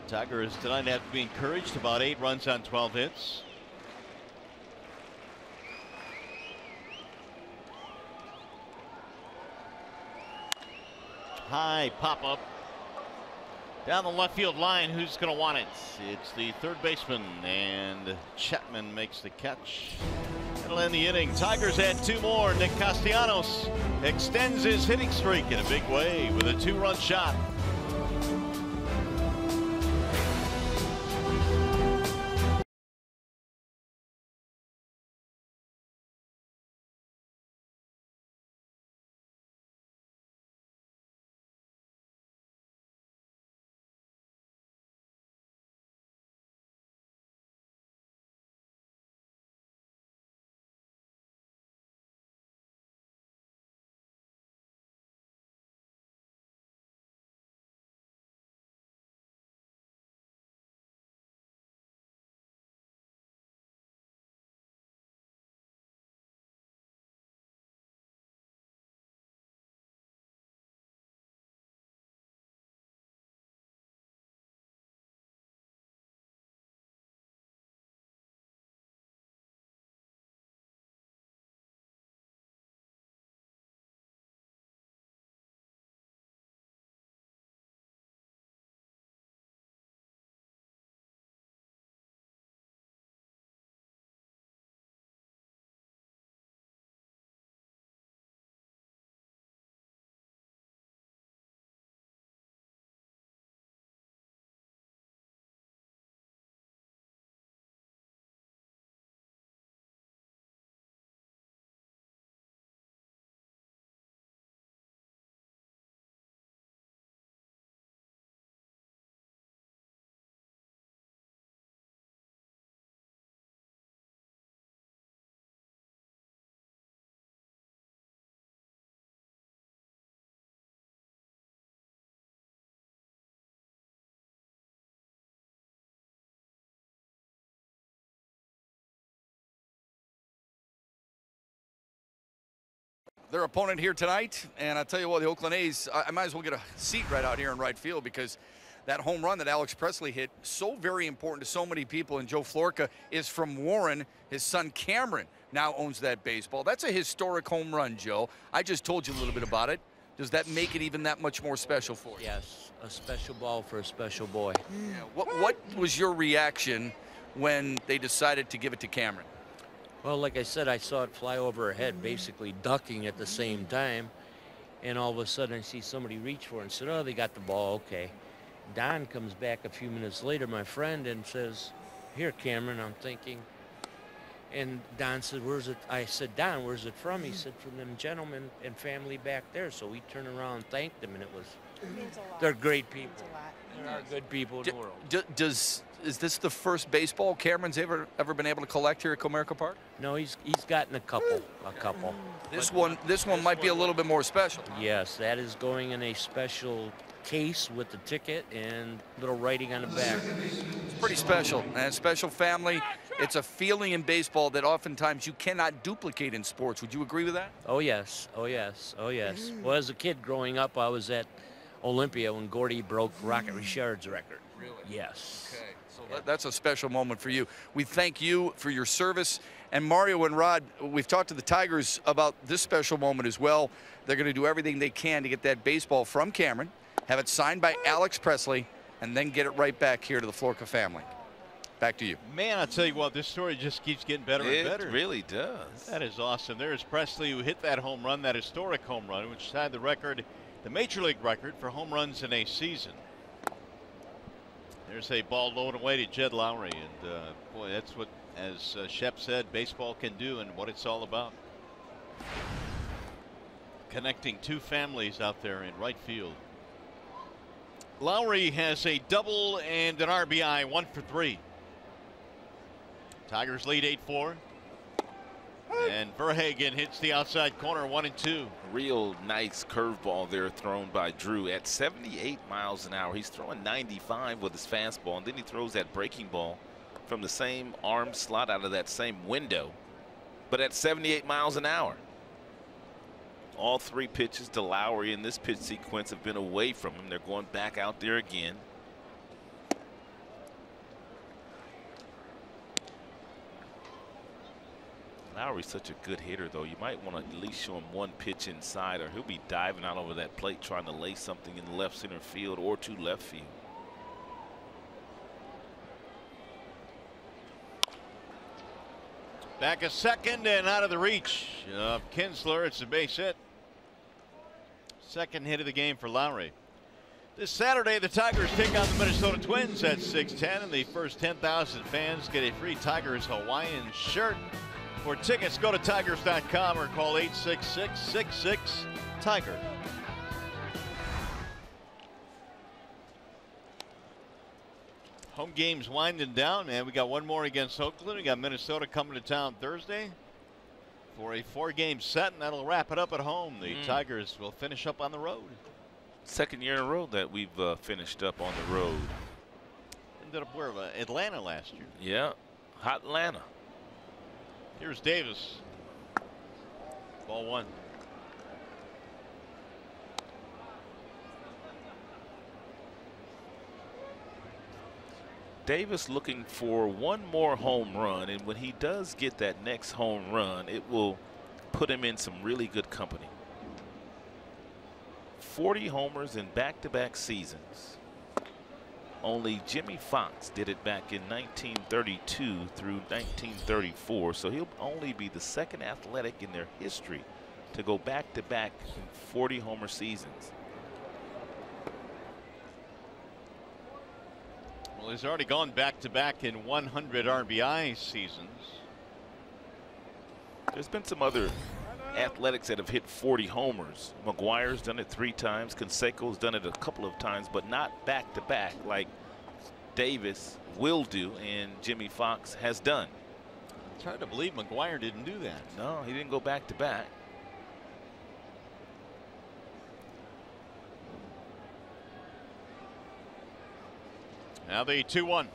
Tigers tonight have to be encouraged. About 8 runs on 12 hits. High pop up down the left field line. Who's going to want it? It's the third baseman, and Chapman makes the catch. That'll end the inning. Tigers add 2 more. Nick Castellanos extends his hitting streak in a big way with a 2-run shot. their opponent here tonight. And I tell you what, the Oakland A's, I might as well get a seat right out here in right field, because that home run that Alex Presley hit, so very important to so many people. And Joe Florka is from Warren. His son Cameron now owns that baseball. That's a historic home run, Joe. I just told you a little bit about it. Does that make it even that much more special for you? Yes, a special ball for a special boy. Yeah. What was your reaction when they decided to give it to Cameron? Well, like I said, I saw it fly over her head, basically ducking at the same time. And all of a sudden I see somebody reach for it and said, oh, they got the ball, okay. Don comes back a few minutes later, my friend, and says, here, Cameron. I'm thinking. And Don said, where's it? I said, Don, where's it from? He said, from them gentlemen and family back there. So we turned around and thanked them, and it was, they're great people. There are good people in the world. Is this the first baseball Cameron's ever been able to collect here at Comerica Park? No, he's gotten a couple. This one might be a little bit more special. Yes, that is going in a special case with the ticket and little writing on the back. It's pretty special, and special family. It's a feeling in baseball that oftentimes you cannot duplicate in sports. Would you agree with that? Oh yes, oh yes, oh yes. Well, as a kid growing up, I was at Olympia when Gordy broke Rocket Richard's record. Really? Yes. Okay, so that's a special moment for you. We thank you for your service. And Mario and Rod, we've talked to the Tigers about this special moment as well. They're going to do everything they can to get that baseball from Cameron, have it signed by Alex Presley, and then get it right back here to the Florka family. Back to you. Man, I'll tell you what, this story just keeps getting better and better. It really does. That is awesome. There's Presley, who hit that home run, that historic home run, which had the record, the Major League record for home runs in a season. There's a ball low and away to Jed Lowry, and boy, that's what, as Shep said, baseball can do and what it's all about. Connecting two families out there in right field. Lowry has a double and an RBI, 1 for 3. Tigers lead 8-4. And Verhagen hits the outside corner, 1-2. Real nice curveball there thrown by Drew at 78 miles an hour. He's throwing 95 with his fastball, and then he throws that breaking ball from the same arm slot out of that same window, but at 78 miles an hour. All 3 pitches to Lowry in this pitch sequence have been away from him. They're going back out there again. Lowry's such a good hitter, though. You might want to at least show him 1 pitch inside, or he'll be diving out over that plate trying to lay something in the left center field or to left field. Back a second and out of the reach of Kinsler. It's a base hit. Second hit of the game for Lowry. This Saturday, the Tigers take on the Minnesota Twins at 6:10, and the first 10,000 fans get a free Tigers Hawaiian shirt. For tickets, go to tigers.com or call 866-66-TIGER. Home games winding down, man. We got one more against Oakland. We got Minnesota coming to town Thursday for a 4-game set, and that'll wrap it up at home. The Tigers will finish up on the road. Second year in a row that we've finished up on the road. Ended up where? Atlanta last year. Yeah, hot Atlanta. Here's Davis. Ball 1. Davis looking for one more home run, and when he does get that next home run, it will put him in some really good company. 40 homers in back-to-back seasons. Only Jimmy Foxx did it back in 1932 through 1934, so he'll only be the second athletic in their history to go back-to-back in 40 homer seasons. Well, he's already gone back-to-back in 100 RBI seasons. There's been some other athletics that have hit 40 homers. McGuire's done it 3 times. Canseco's done it a couple of times, but not back-to-back like Davis will do and Jimmy Foxx has done. It's hard to believe McGuire didn't do that. No, he didn't go back-to-back. Now the 2-1.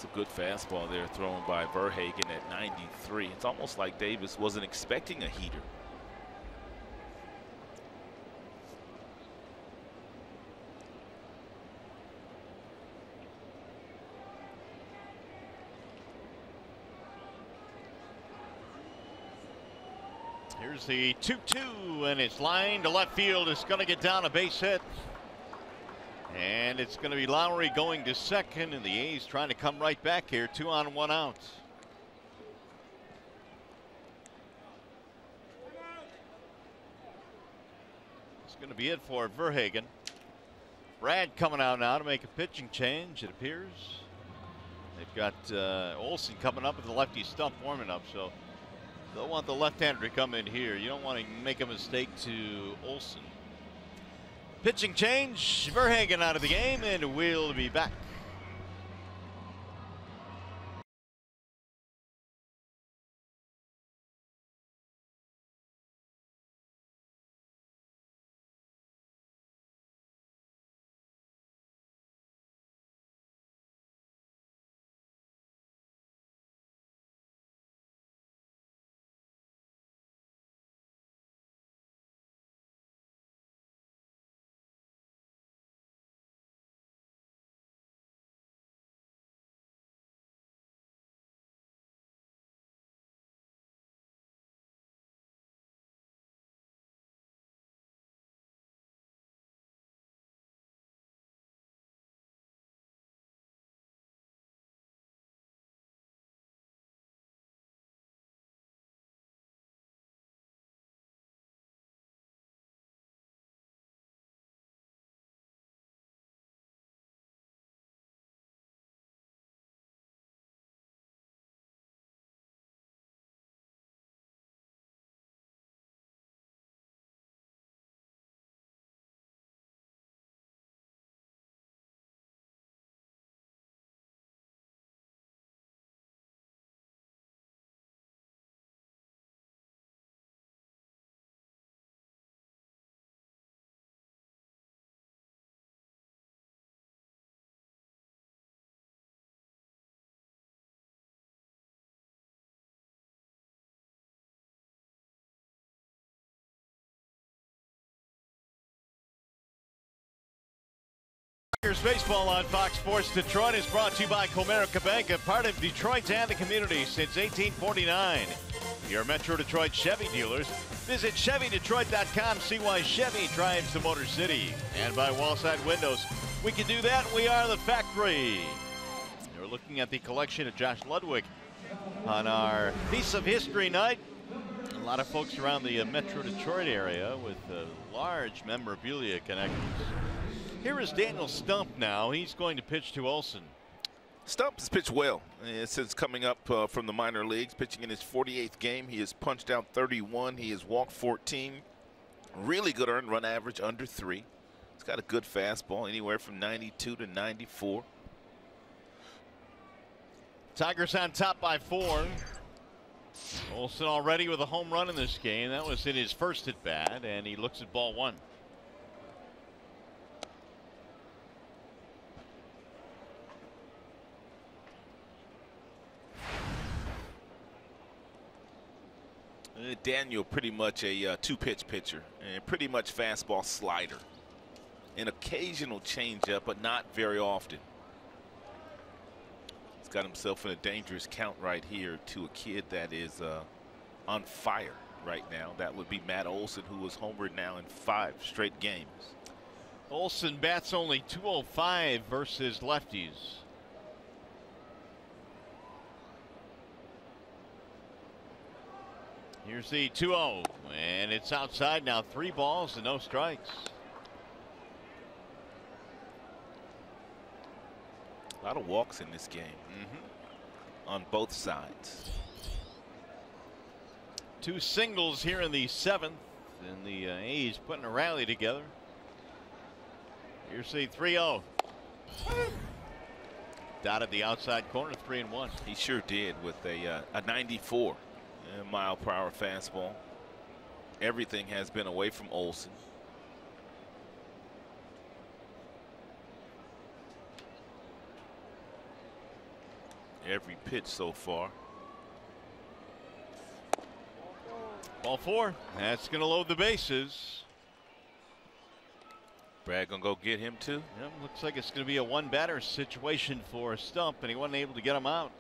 It's a good fastball there thrown by Verhagen at 93. It's almost like Davis wasn't expecting a heater. Here's the 2-2, and it's lined to left field. It's going to get down a base hit. And it's going to be Lowry going to second, and the A's trying to come right back here. 2 on, 1 out. It's going to be it for Verhagen. Brad coming out now to make a pitching change, it appears. They've got Olsen coming up with the lefty stump warming up, so they'll want the left-hander to come in here. You don't want to make a mistake to Olsen. Pitching change, Verhagen out of the game, and we'll be back. Baseball on Fox Sports Detroit is brought to you by Comerica Bank, a part of Detroit and the community since 1849. Your Metro Detroit Chevy dealers. Visit ChevyDetroit.com. See why Chevy drives the Motor City. And by Wallside Windows. We can do that. We are the factory. We're looking at the collection of Josh Ludwig on our Piece of History night. A lot of folks around the Metro Detroit area with large memorabilia connections. Here is Daniel Stump now. He's going to pitch to Olsen. Stump has pitched well since coming up from the minor leagues, pitching in his 48th game. He has punched out 31. He has walked 14. Really good earned run average, under 3. He's got a good fastball, anywhere from 92 to 94. Tigers on top by 4. Olsen already with a home run in this game. That was in his first at bat, and he looks at ball 1. Daniel pretty much a two-pitch pitcher, and pretty much fastball slider. An occasional changeup, but not very often. He's got himself in a dangerous count right here to a kid that is on fire right now. That would be Matt Olsen, who was homered now in 5 straight games. Olsen bats only .205 versus lefties. Here's the 2-0, and it's outside now. 3 balls and no strikes. A lot of walks in this game on both sides. 2 singles here in the 7th, and the A's putting a rally together. Here's the 3-0. Dotted the outside corner, 3-1. He sure did with a 94 mile-per-hour fastball. Everything has been away from Olsen. every pitch so far. Ball 4. That's going to load the bases. Brad gonna go get him too. Yep, looks like it's going to be a one-batter situation for Stump, and he wasn't able to get him out.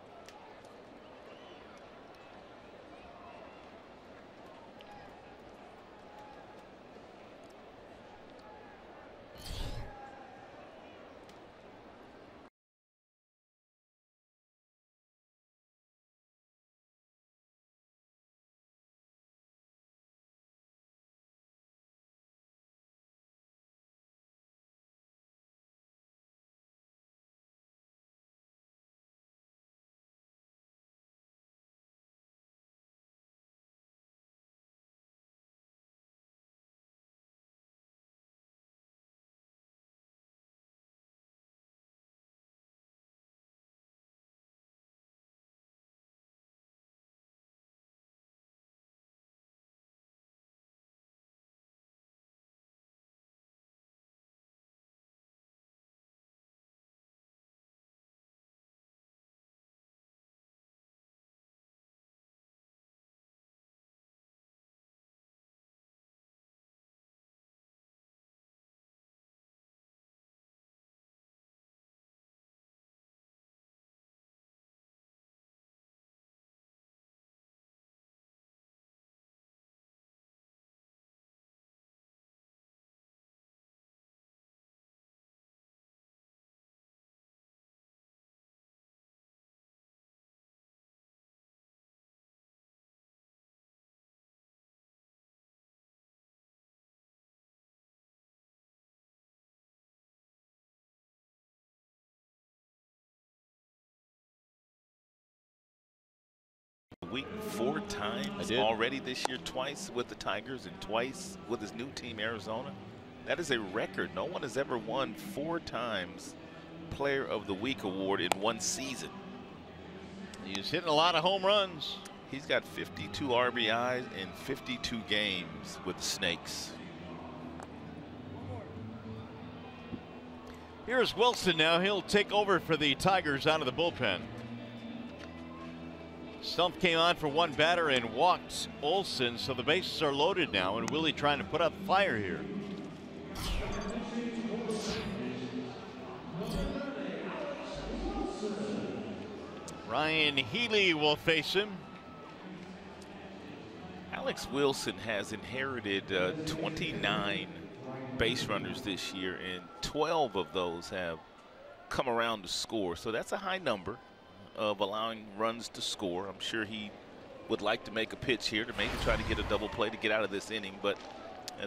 Week 4 times already this year, twice with the Tigers and twice with his new team, Arizona. That is a record. No one has ever won 4 times Player of the Week award in one season. He's hitting a lot of home runs. He's got 52 RBIs in 52 games with the Snakes. Here's Wilson now. He'll take over for the Tigers out of the bullpen. Stump came on for one batter and walked Olsen, so the bases are loaded now, and Willie trying to put up fire here. Ryan Healy will face him. Alex Wilson has inherited 29 base runners this year, and 12 of those have come around to score, so that's a high number of allowing runs to score. I'm sure he would like to make a pitch here to maybe try to get a double play to get out of this inning, but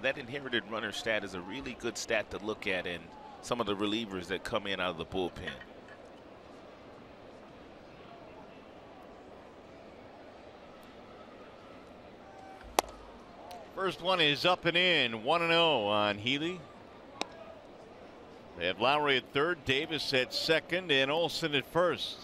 that inherited runner stat is a really good stat to look at in some of the relievers that come in out of the bullpen. First one is up and in, 1-0 on Healy. They have Lowry at third, Davis at second, and Olsen at first.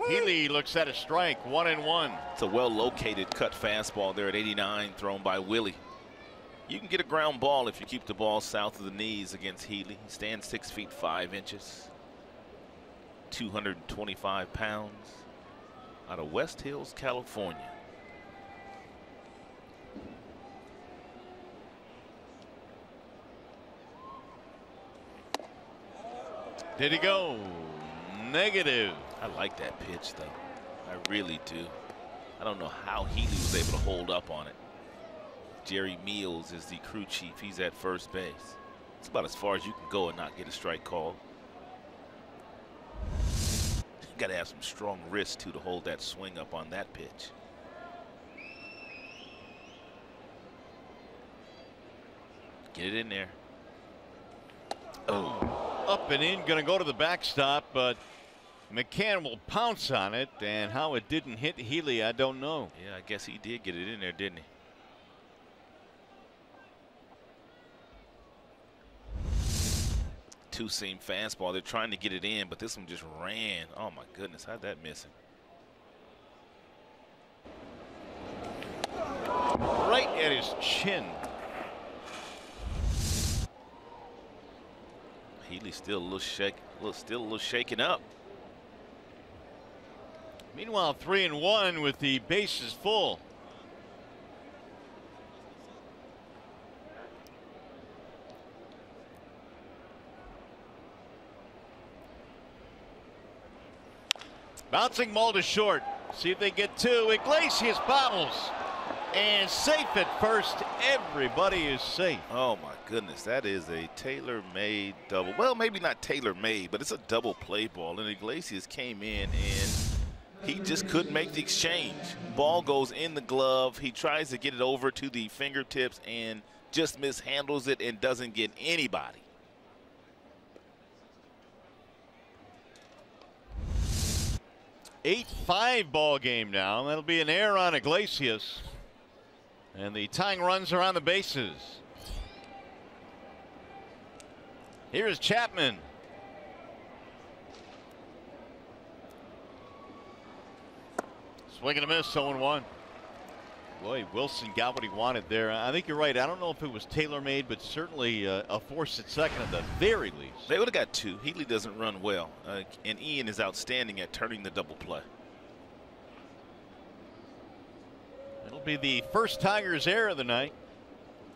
Healy looks at a strike, 1-1. It's a well-located cut fastball there at 89, thrown by Willie. You can get a ground ball if you keep the ball south of the knees against Healy. He stands 6 feet 5 inches, 225 pounds, out of West Hills, California. Did he go? Negative. I like that pitch, though. I really do. I don't know how Healy was able to hold up on it. Jerry Meals is the crew chief. He's at first base. It's about as far as you can go and not get a strike called. Got to have some strong wrist, too, to hold that swing up on that pitch. Get it in there. Oh. Up and in, going to go to the backstop, but McCann will pounce on it, and how it didn't hit Healy, I don't know. Yeah, I guess he did get it in there, didn't he? Two-seam fastball. They're trying to get it in, but this one just ran. Oh, my goodness. How'd that miss him? right at his chin. Healy's still a little shaken up. Meanwhile, 3-1 with the bases full. Bouncing ball to short. See if they get two. Iglesias bobbles. And safe at first. Everybody is safe. Oh, my goodness. That is a tailor-made double. Well, maybe not tailor-made, but it's a double play ball. And Iglesias came in, and he just couldn't make the exchange. Ball goes in the glove. He tries to get it over to the fingertips and just mishandles it and doesn't get anybody. 8-5 ball game now. That'll be an error on Iglesias. And the tying runs are on the bases. Here's Chapman. Swing and a miss, 0-1. Boy, Wilson got what he wanted there. I think you're right. I don't know if it was tailor-made, but certainly a force at second at the very least. They would have got two. Healy doesn't run well, and Ian is outstanding at turning the double play. It'll be the first Tigers error of the night.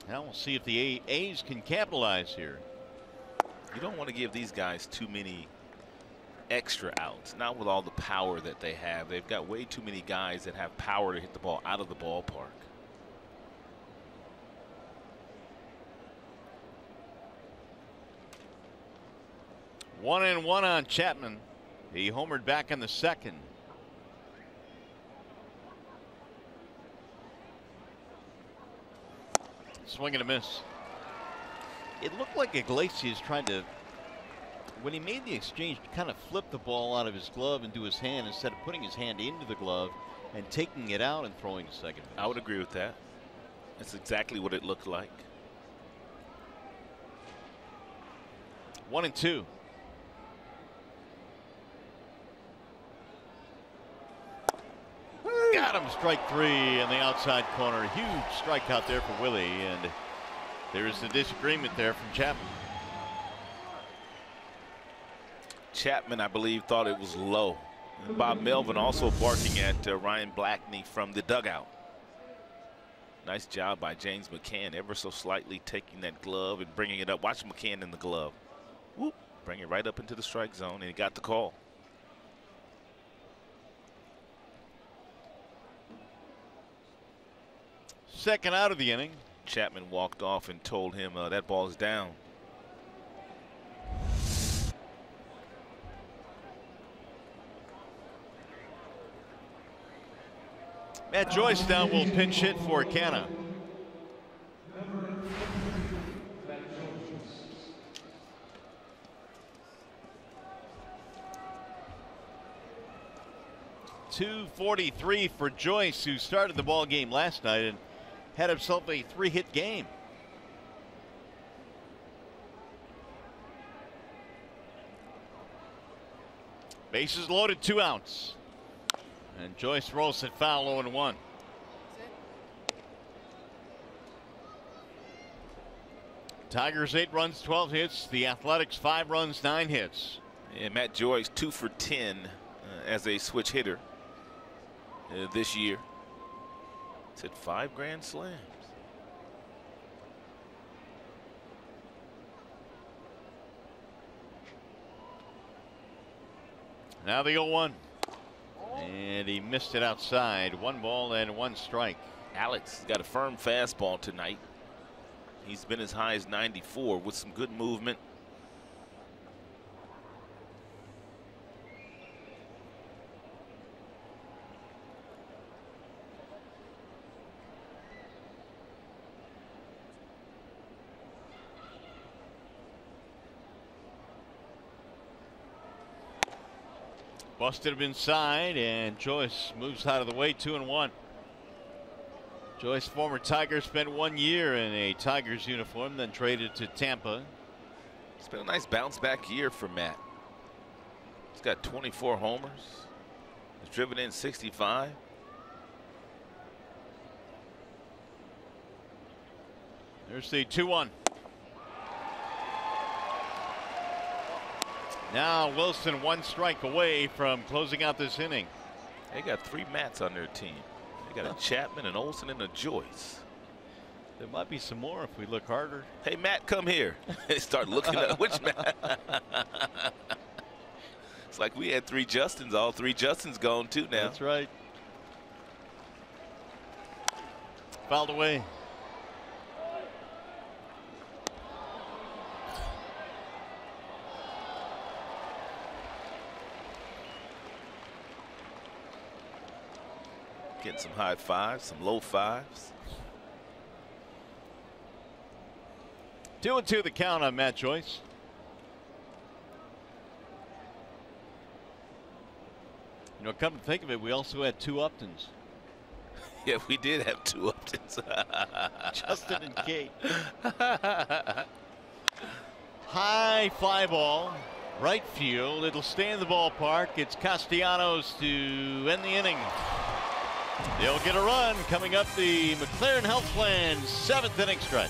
Now we'll see if the A's can capitalize here. You don't want to give these guys too many extra outs, not with all the power that they have. They've got way too many guys that have power to hit the ball out of the ballpark. One and one on Chapman. He homered back in the second. Swing and a miss. It looked like Iglesias tried to, when he made the exchange, kind of flip the ball out of his glove into his hand instead of putting his hand into the glove and taking it out and throwing to second base. I would agree with that. That's exactly what it looked like. 1-2. Got him, strike three in the outside corner. Huge strikeout there for Willie, and there's the disagreement there from Chapman. Chapman, I believe, thought it was low. And Bob Melvin also barking at Ryan Blackney from the dugout. Nice job by James McCann, ever so slightly taking that glove and bringing it up. Watch McCann in the glove. Whoop, bring it right up into the strike zone, and he got the call. Second out of the inning. Chapman walked off and told him that ball is down. Matt Joyce now will pinch hit for Canna. .243 for Joyce, who started the ball game last night and had himself a 3-hit game. Bases loaded, 2 outs. And Joyce rolls it foul, 0-1. Tigers 8 runs, 12 hits. The Athletics 5 runs, 9 hits. And Matt Joyce 2 for 10 as a switch hitter this year. It's hit 5 grand slams. Now the 0-1. And he missed it outside. 1 ball and 1 strike. Alex got a firm fastball tonight. He's been as high as 94 with some good movement. Busted him inside, and Joyce moves out of the way. 2-1. Joyce, former Tiger, spent 1 year in a Tigers uniform, then traded to Tampa. It's been a nice bounce back year for Matt. He's got 24 homers. He's driven in 65. There's the 2-1. Now Wilson 1 strike away from closing out this inning. They got 3 Matts on their team. They got a Chapman, an Olsen, and a Joyce. There might be some more if we look harder. Hey, Matt, come here. They start looking at which Matt. It's like we had 3 Justins. All 3 Justins gone too now. That's right. Fouled away. Getting some high fives, some low fives. 2-2 the count on Matt Joyce. You know, come to think of it, we also had 2 Uptons. Yeah, we did have 2 Uptons. Justin and Kate. High fly ball, right field. It'll stay in the ballpark. It's Castellanos to end the inning. They'll get a run coming up the McLaren Health Plan 7th inning stretch.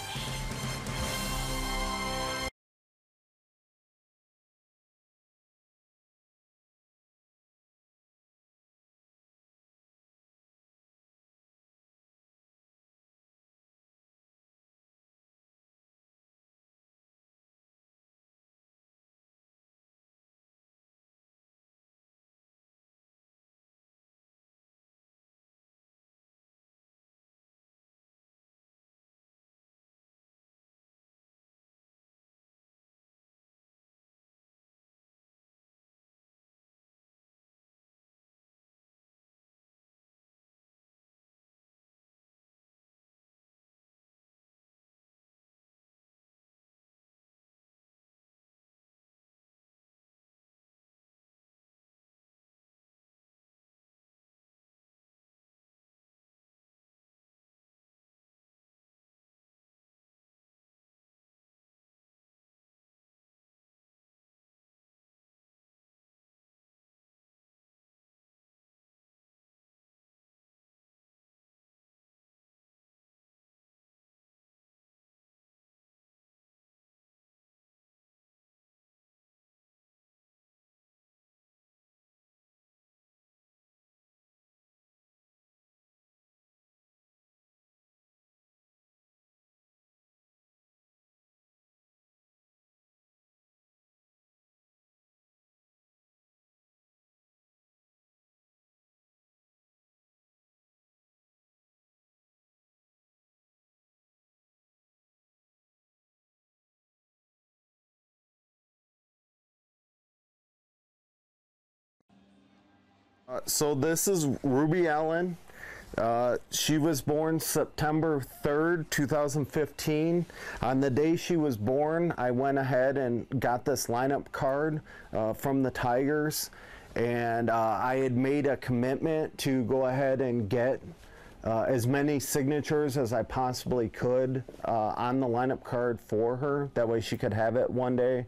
So this is Ruby Ellen. She was born September 3rd, 2015. On the day she was born, I went ahead and got this lineup card from the Tigers, and I had made a commitment to go ahead and get as many signatures as I possibly could on the lineup card for her. That way she could have it one day.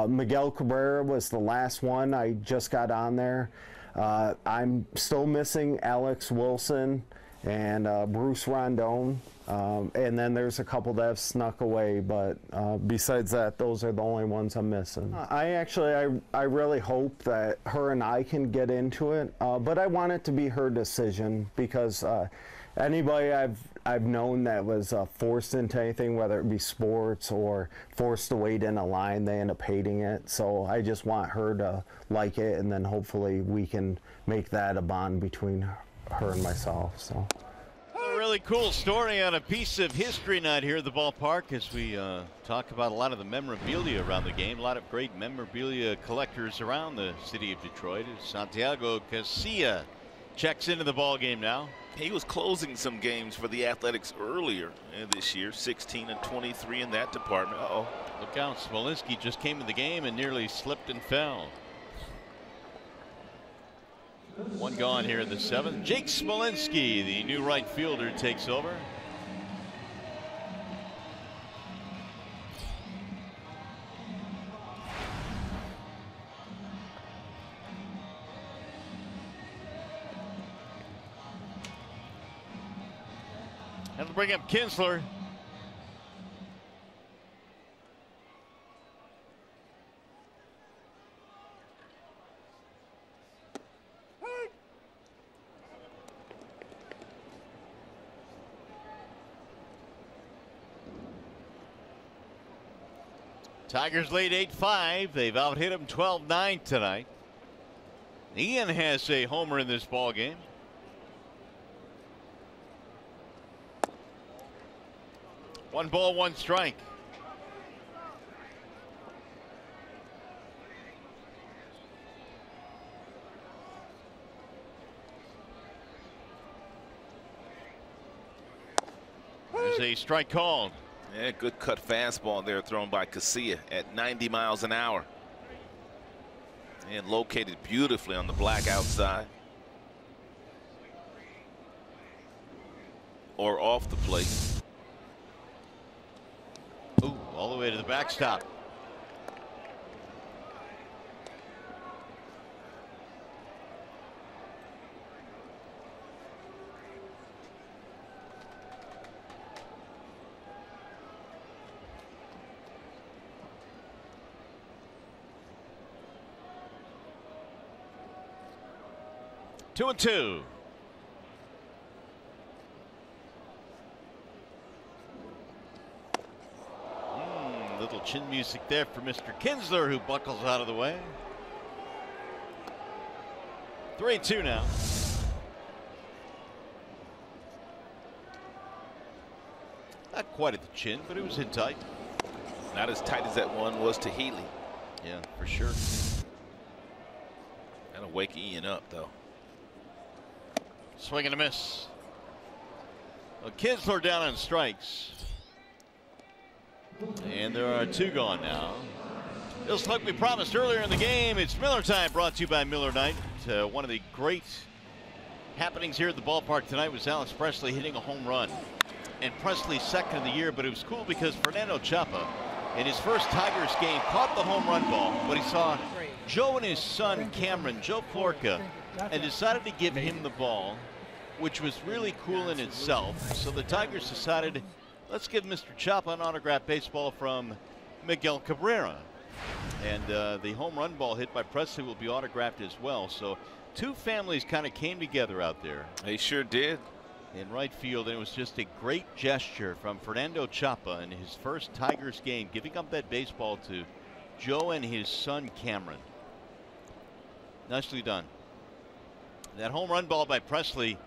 Miguel Cabrera was the last one I just got on there. I'm still missing Alex Wilson and Bruce Rondon, and then there's a couple that have snuck away, but besides that, those are the only ones I'm missing. I really hope that her and I can get into it, but I want it to be her decision, because anybody I've known that was forced into anything, whether it be sports or forced to wait in a line, they end up hating it. So I just want her to like it, and then hopefully we can make that a bond between her and myself. So. A really cool story on a piece of history night here at the ballpark as we talk about a lot of the memorabilia around the game. A lot of great memorabilia collectors around the city of Detroit. Santiago Casilla checks into the ball game now. He was closing some games for the Athletics earlier this year, 16 and 23 in that department. Uh-oh. Look out, Smolinski just came in the game and nearly slipped and fell. One gone here in the 7th. Jake Smolinski, the new right fielder, takes over. And to bring up Kinsler. Tigers lead 8-5. They've out-hit them 12-9 tonight. Ian has a homer in this ball game. One ball, one strike. There's a strike called. Yeah, good cut fastball there thrown by Casilla at 90 miles an hour. And located beautifully on the black outside. Or off the plate. Ooh, all the way to the backstop. Two and two. Little chin music there for Mr. Kinsler, who buckles out of the way. 3-2 now. Not quite at the chin, but it was in tight. Not as tight as that one was to Healy. Yeah, for sure. That'll wake Ian up, though. Swing and a miss. Well, Kinsler down on strikes. And there are two gone now. Just like we promised earlier in the game, it's Miller time, brought to you by Miller Night. One of the great happenings here at the ballpark tonight was Alex Presley hitting a home run. And Presley's second of the year, but it was cool because Fernando Chapa, in his first Tigers game, caught the home run ball, but he saw Joe and his son Cameron, Joe Florka, and decided to give him the ball, which was really cool in itself. So the Tigers decided, let's give Mr. Chapa an autographed baseball from Miguel Cabrera. And the home run ball hit by Presley will be autographed as well. So two families kind of came together out there. They sure did. In right field, and it was just a great gesture from Fernando Chapa in his first Tigers game, giving up that baseball to Joe and his son Cameron. Nicely done. That home run ball by Presley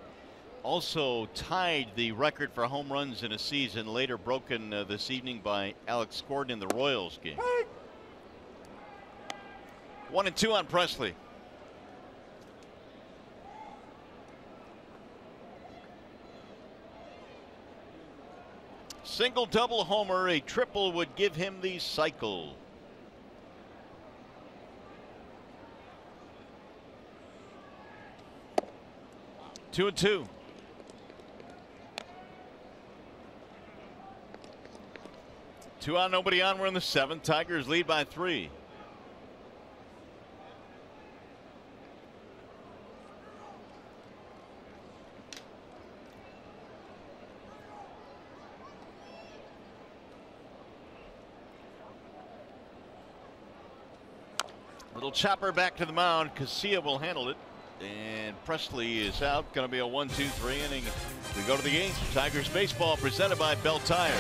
also tied the record for home runs in a season, later broken this evening by Alex Gordon in the Royals game. 1-2 on Presley. Single, double, homer, a triple would give him the cycle. Two and two. Two on, nobody on. We're in the seventh. Tigers lead by 3. Little chopper back to the mound. Casilla will handle it. And Presley is out. Going to be a 1-2-3 inning. We go to the eighth. Tigers baseball presented by Bell Tire.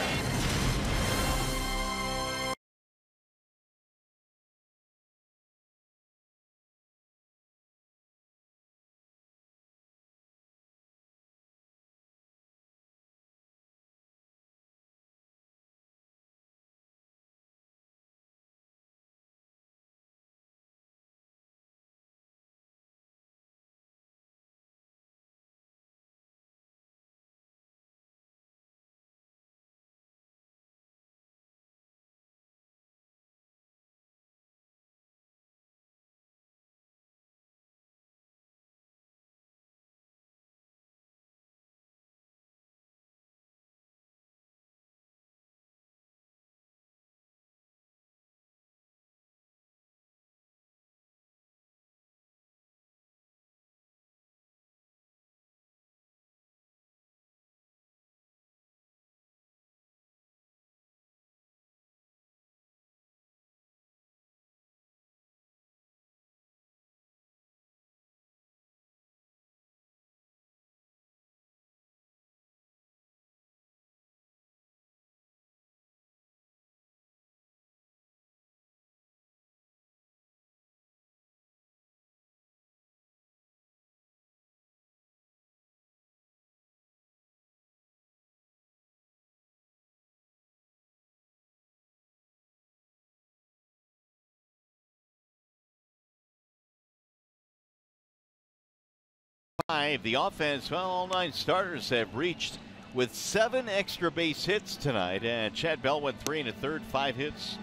The offense, well, all 9 starters have reached with 7 extra base hits tonight. And Chad Bell went 3 1/3, 5 hits,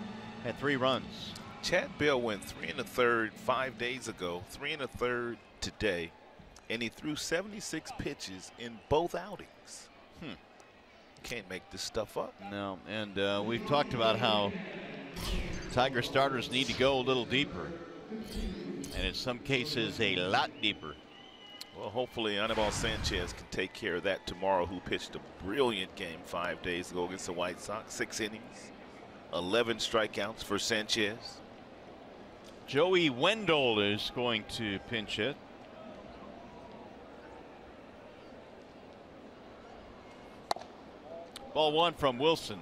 and 3 runs. Chad Bell went 3 1/3 5 days ago, 3 1/3 today, and he threw 76 pitches in both outings. Can't make this stuff up. No, and we've talked about how Tiger starters need to go a little deeper, and in some cases a lot deeper. Well, hopefully Anibal Sanchez can take care of that tomorrow, who pitched a brilliant game 5 days ago against the White Sox. 6 innings, 11 strikeouts for Sanchez. Joey Wendell is going to pinch hit. Ball 1 from Wilson.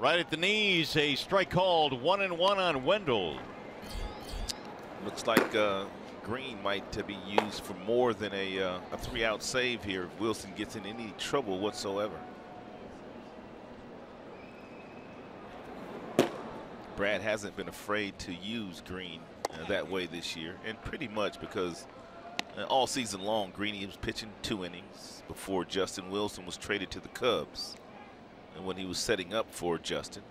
Right at the knees, a strike called. 1-1 on Wendell. Looks like Green might be used for more than a 3-out save here if Wilson gets in any trouble whatsoever. Brad hasn't been afraid to use Green that way this year, and pretty much because all season long Greeny was pitching 2 innings before Justin Wilson was traded to the Cubs, and when he was setting up for Justin.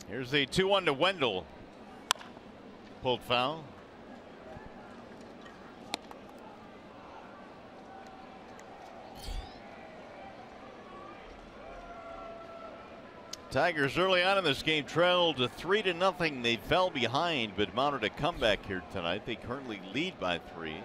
Here's the 2-1 to Wendell. Pulled foul. Tigers early on in this game trailed 3-0. They fell behind but mounted a comeback here tonight. They currently lead by 3.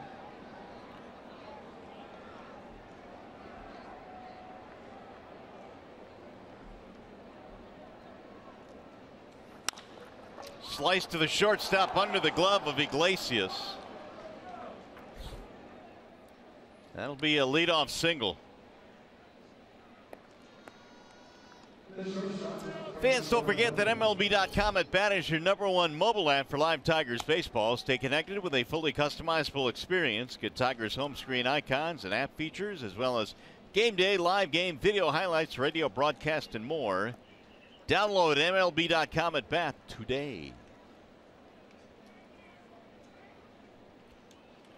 Slice to the shortstop under the glove of Iglesias. That'll be a leadoff single. Fans, don't forget that MLB.com at Bat is your #1 mobile app for live Tigers baseball. Stay connected with a fully customizable experience. Get Tigers home screen icons and app features, as well as game day, live game, video highlights, radio broadcast, and more. Download MLB.com at Bat today.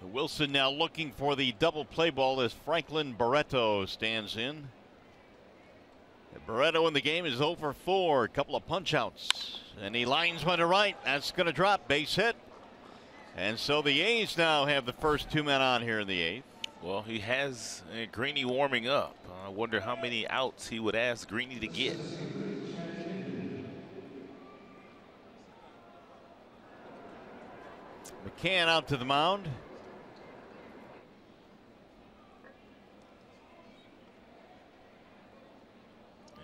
Wilson now looking for the double play ball as Franklin Barreto stands in. Barreto in the game is 0 for 4. A couple of punch outs, and he lines one to right. That's going to drop. Base hit. And so the A's now have the first 2 men on here in the 8th. Well, he has Greeny warming up. I wonder how many outs he would ask Greeny to get. McCann out to the mound.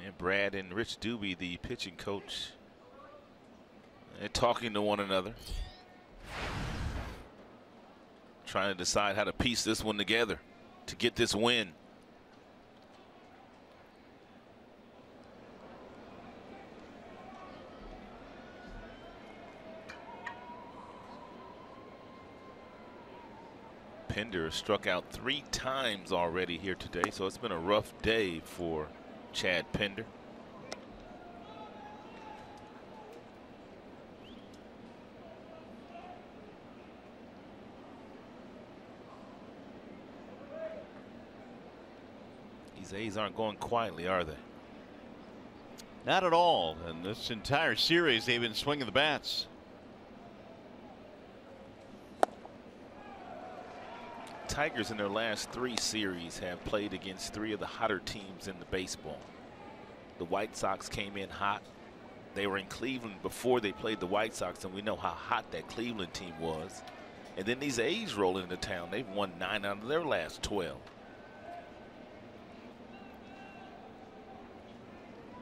And Brad and Rich Doobie, the pitching coach, and talking to one another, trying to decide how to piece this one together to get this win. Pinder struck out 3 times already here today, so it's been a rough day for Chad Pinder. These A's aren't going quietly, are they? Not at all. And this entire series, they've been swinging the bats. Tigers in their last 3 series have played against 3 of the hotter teams in the baseball. The White Sox came in hot. They were in Cleveland before they played the White Sox, and we know how hot that Cleveland team was. And then these A's roll into town. They've won 9 out of their last 12.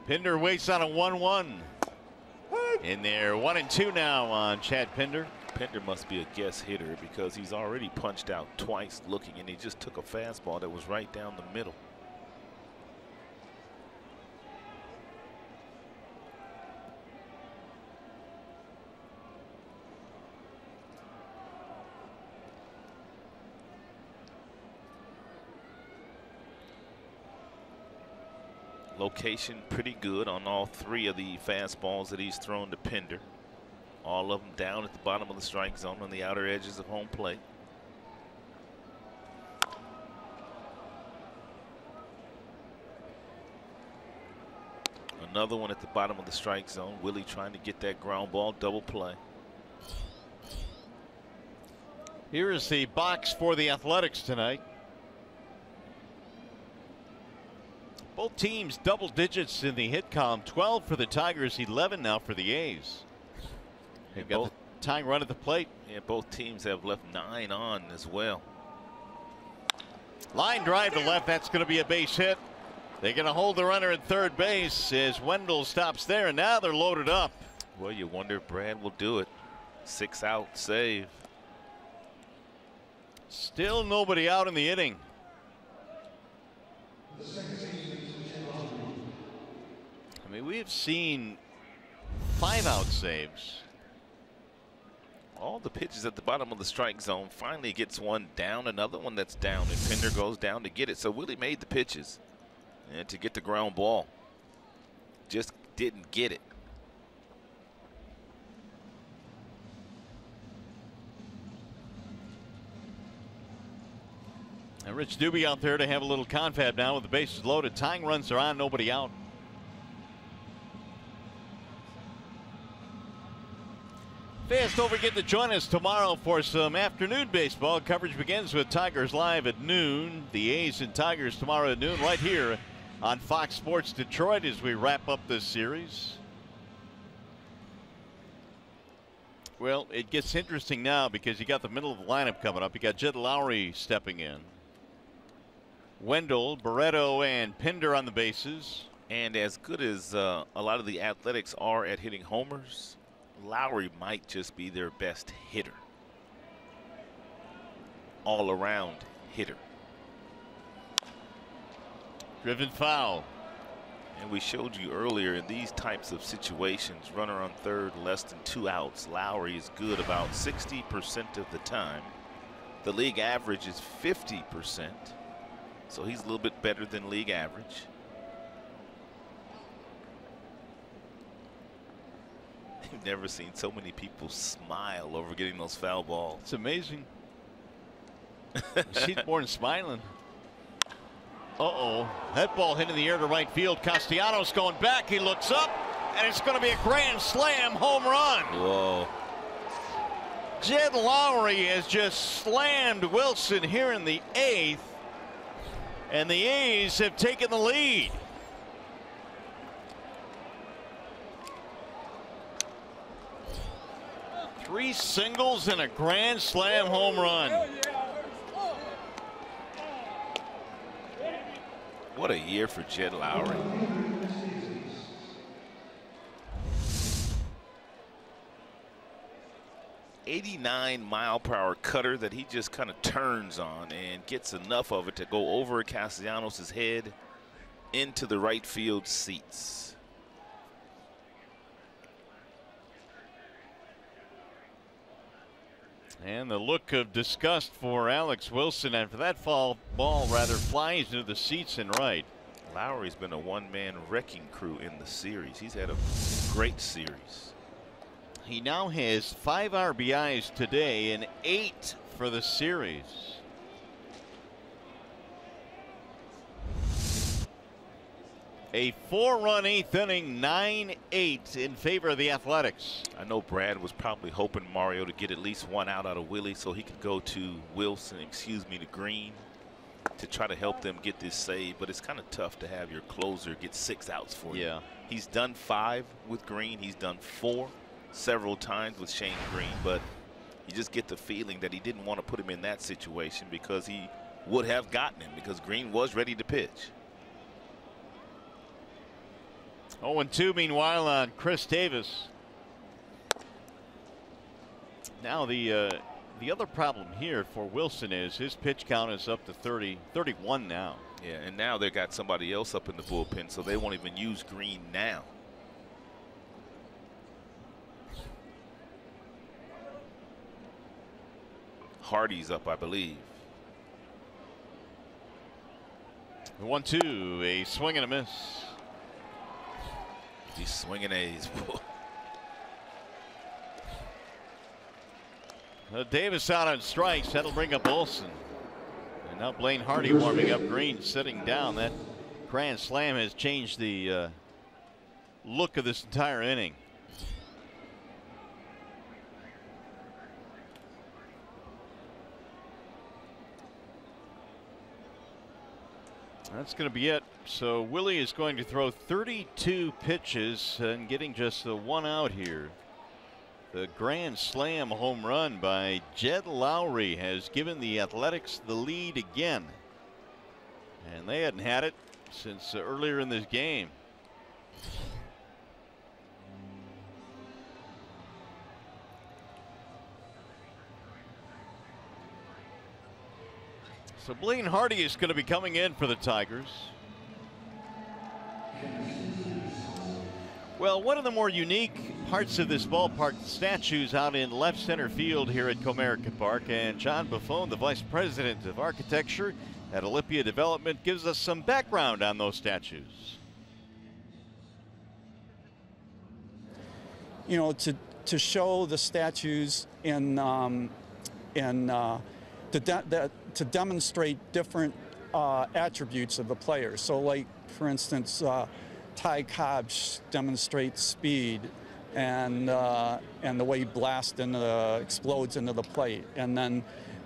Pinder waits on a 1-1. In there, 1-2 now on Chad Pinder. Pinder must be a guess hitter because he's already punched out twice looking, and he just took a fastball that was right down the middle. Location pretty good on all 3 of the fastballs that he's thrown to Pinder. All of them down at the bottom of the strike zone on the outer edges of home plate. Another one at the bottom of the strike zone. Willie trying to get that ground ball, double play. Here is the box for the Athletics tonight. Both teams double digits in the hit column. 12 for the Tigers, 11 now for the A's. They've got the tying run at the plate. Yeah, both teams have left 9 on as well. Line drive to left. That's going to be a base hit. They're going to hold the runner at third base as Wendell stops there, and now they're loaded up. Well, you wonder if Brad will do it. 6 out save. Still nobody out in the inning. I mean, we've seen 5 out saves. All the pitches at the bottom of the strike zone. Finally gets one down, another one that's down, and Pinder goes down to get it. So Willie made the pitches and to get the ground ball. Just didn't get it. And Rich Doobie out there to have a little confab now with the bases loaded. Tying runs are on, nobody out. Fast don't forget to join us tomorrow for some afternoon baseball. Coverage begins with Tigers Live at noon. The A's and Tigers tomorrow at noon right here on Fox Sports Detroit as we wrap up this series. Well, it gets interesting now because you got the middle of the lineup coming up. You got Jed Lowry stepping in. Wendell, Barreto, and Pinder on the bases. And as good as a lot of the Athletics are at hitting homers, Lowry might just be their best hitter. All-around hitter. Driven foul. And we showed you earlier in these types of situations, runner on third, less than 2 outs. Lowry is good about 60% of the time. The league average is 50%. So he's a little bit better than league average. I've never seen so many people smile over getting those foul balls. It's amazing. She's born smiling. Uh-oh. That ball hit in the air to right field. Castellanos going back. He looks up, and it's going to be a grand slam home run. Whoa. Jed Lowry has just slammed Wilson here in the 8th, and the A's have taken the lead. Three singles and a grand slam home run. What a year for Jed Lowry. '89-mile-per-hour cutter that he just kind of turns on and gets enough of it to go over Castellanos' head into the right field seats. And the look of disgust for Alex Wilson after that ball rather flies into the seats and right. Lowry's been a one-man wrecking crew in the series. He's had a great series. He now has 5 RBIs today and 8 for the series. A 4-run 8th inning, 9-8 in favor of the Athletics. I know Brad was probably hoping Mario to get at least 1 out of Willie so he could go to to Green to try to help them get this save, but it's kind of tough to have your closer get 6 outs for you. Yeah. He's done 5 with Green. He's done 4 several times with Shane Green, but you just get the feeling that he didn't want to put him in that situation because he would have gotten him because Green was ready to pitch. 0-2 meanwhile on Chris Davis. Now the other problem here for Wilson is his pitch count is up to 31 now. Yeah, and now they got somebody else up in the bullpen, so they won't even use Green now. Hardy's up, I believe. 1-2, a swing and a miss. He's swinging A's. Davis out on strikes. That'll bring up Olson. And now Blaine Hardy warming up. Green sitting down. That grand slam has changed the look of this entire inning. That's going to be it. So Willie is going to throw 32 pitches and getting just the one out here. The grand slam home run by Jed Lowry has given the Athletics the lead again. And they hadn't had it since earlier in this game. So Blaine Hardy is going to be coming in for the Tigers. Well, one of the more unique parts of this ballpark, the statues out in left center field here at Comerica Park. And John Buffone, the Vice President of Architecture at Olympia Development, gives us some background on those statues. You know, to show the statues to demonstrate different attributes of the players. So, like for instance, Ty Cobb demonstrates speed and the way he blasts explodes into the plate. And then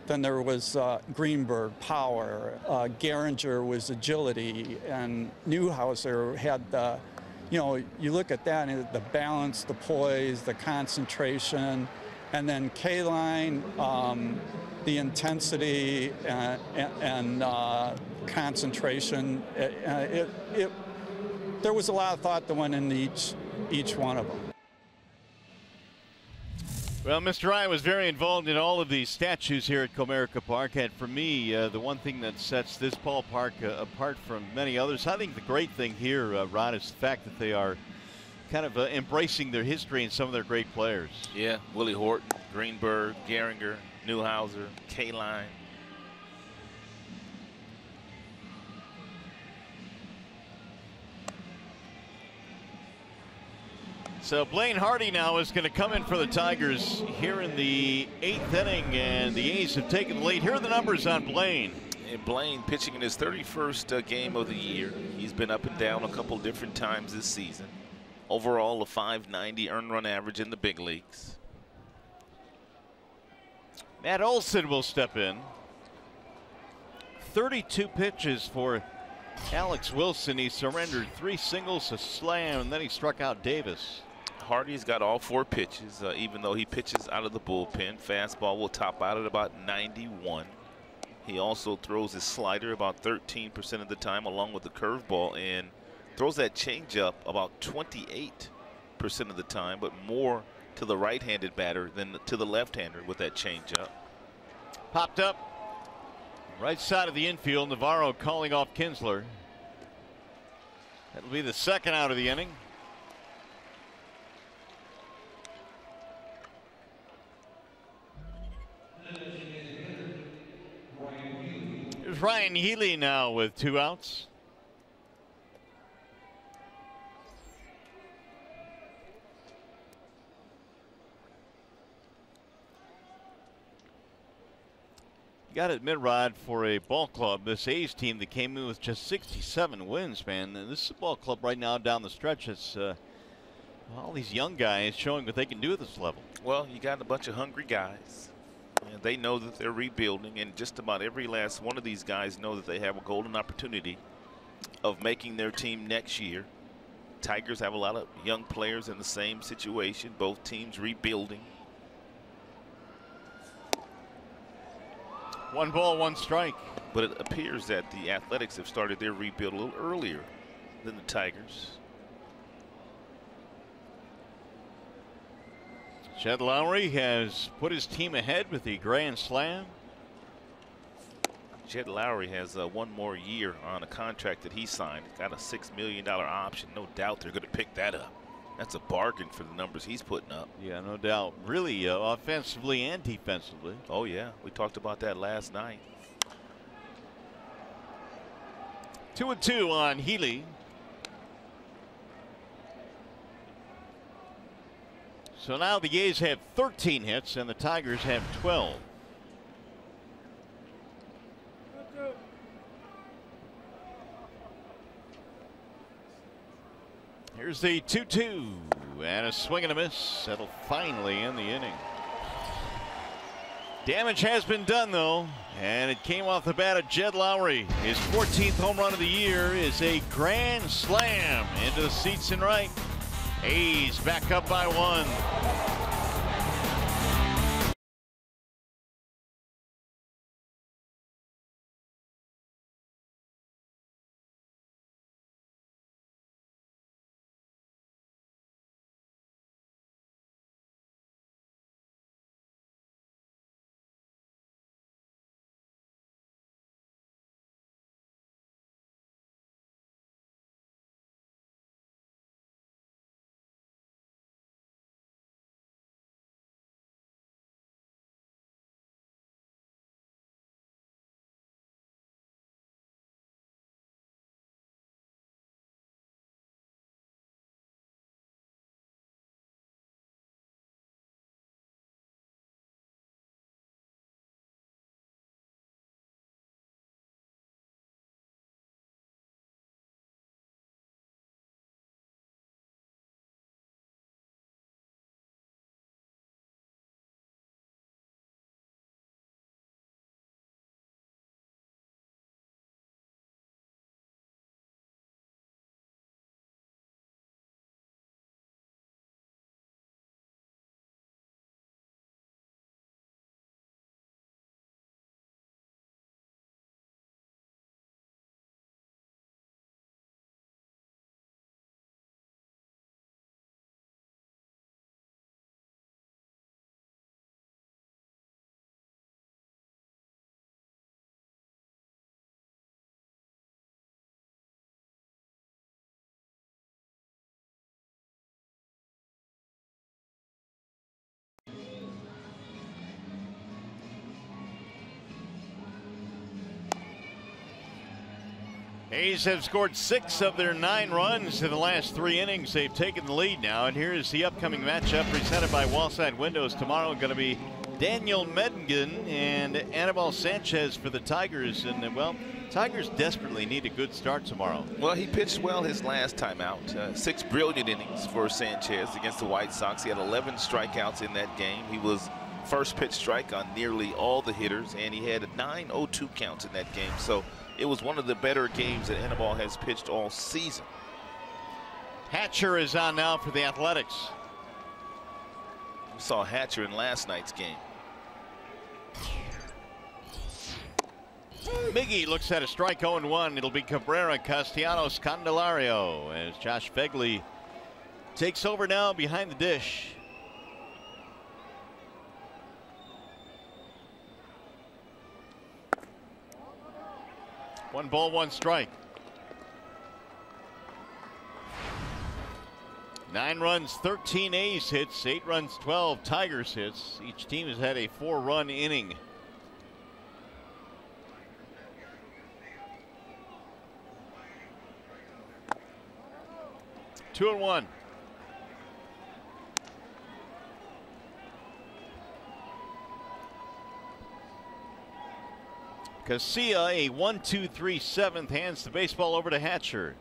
there was Greenberg, power. Gehringer was agility, and Newhouser had the, you know, you look at that and the balance, the poise, the concentration, and then K-line, the intensity and concentration. There was a lot of thought that went into each one of them. Well, Mr. Ryan was very involved in all of these statues here at Comerica Park, and for me, the one thing that sets this ballpark apart from many others, I think the great thing here, Ron, is the fact that they are kind of embracing their history and some of their great players. Yeah, Willie Horton, Greenberg, Gehringer, Newhouser, K-line. So Blaine Hardy now is going to come in for the Tigers here in the 8th inning, and the A's have taken the lead. Here are the numbers on Blaine. And Blaine pitching in his 31st game of the year. He's been up and down a couple different times this season. Overall, a .590 earned run average in the big leagues. Matt Olson will step in. 32 pitches for Alex Wilson. He surrendered 3 singles, a slam, and then he struck out Davis. Hardy's got all 4 pitches, even though he pitches out of the bullpen. Fastball will top out at about 91. He also throws his slider about 13% of the time, along with the curveball, and throws that changeup about 28% of the time, but more to the right-handed batter than to the left-hander with that changeup. Popped up right side of the infield. Navarro calling off Kinsler. That'll be the second out of the inning. Here's Ryan Healy now with 2 outs. You got to admit, Rod, for a ball club, this A's team that came in with just 67 wins, man, this is a ball club right now down the stretch. It's all these young guys showing what they can do at this level. Well, you got a bunch of hungry guys, and they know that they're rebuilding, and just about every last one of these guys know that they have a golden opportunity of making their team next year. Tigers have a lot of young players in the same situation, both teams rebuilding. 1 ball, 1 strike. But it appears that the Athletics have started their rebuild a little earlier than the Tigers. Jed Lowry has put his team ahead with the grand slam. Jed Lowry has 1 more year on a contract that he signed. Got a $6 million option. No doubt they're going to pick that up. That's a bargain for the numbers he's putting up. Yeah, no doubt. Really, offensively and defensively. Oh, yeah. We talked about that last night. 2-2 on Healy. So now the A's have 13 hits and the Tigers have 12. Here's the 2-2 and a swing and a miss. That'll finally end the inning. Damage has been done though, and it came off the bat of Jed Lowry. His 14th home run of the year is a grand slam into the seats in right. A's back up by 1. A's have scored 6 of their 9 runs in the last 3 innings. They've taken the lead now, and here's the upcoming matchup presented by Wallside Windows. Tomorrow going to be Daniel Medingen and Anibal Sanchez for the Tigers. And, well, Tigers desperately need a good start tomorrow. Well, he pitched well his last time out. 6 brilliant innings for Sanchez against the White Sox. He had 11 strikeouts in that game. He was first pitch strike on nearly all the hitters, and he had 9 0-2 counts in that game. So it was one of the better games that Anibal has pitched all season. Hatcher is on now for the Athletics. We saw Hatcher in last night's game. Miggy looks at a strike 0-1. It'll be Cabrera, Castellanos, Candelario as Josh Begley takes over now behind the dish. One ball, one strike. 9 runs, 13 A's hits, 8 runs, 12 Tigers hits. Each team has had a 4-run inning. Two and one. Casilla, a 1-2-3 7th, hands the baseball over to Hatcher.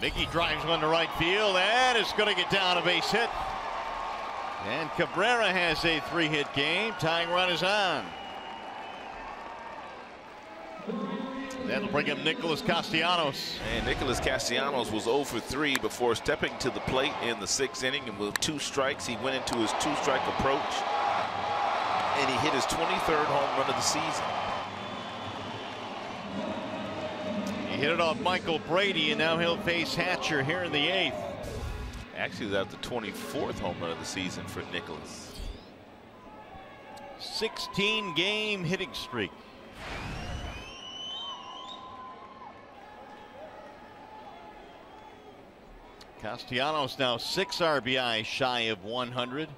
Mickey drives one to right field, and it's going to get down a base hit. And Cabrera has a 3-hit game. Tying run is on. That'll bring up Nicholas Castellanos. And Nicholas Castellanos was 0 for 3 before stepping to the plate in the 6th inning, and with 2 strikes, he went into his 2-strike approach, and he hit his 23rd home run of the season. He hit it off Michael Brady, and now he'll face Hatcher here in the 8th. Actually, that's the 24th home run of the season for Nicholas. 16-game hitting streak. Castellanos now 6 RBI shy of 100.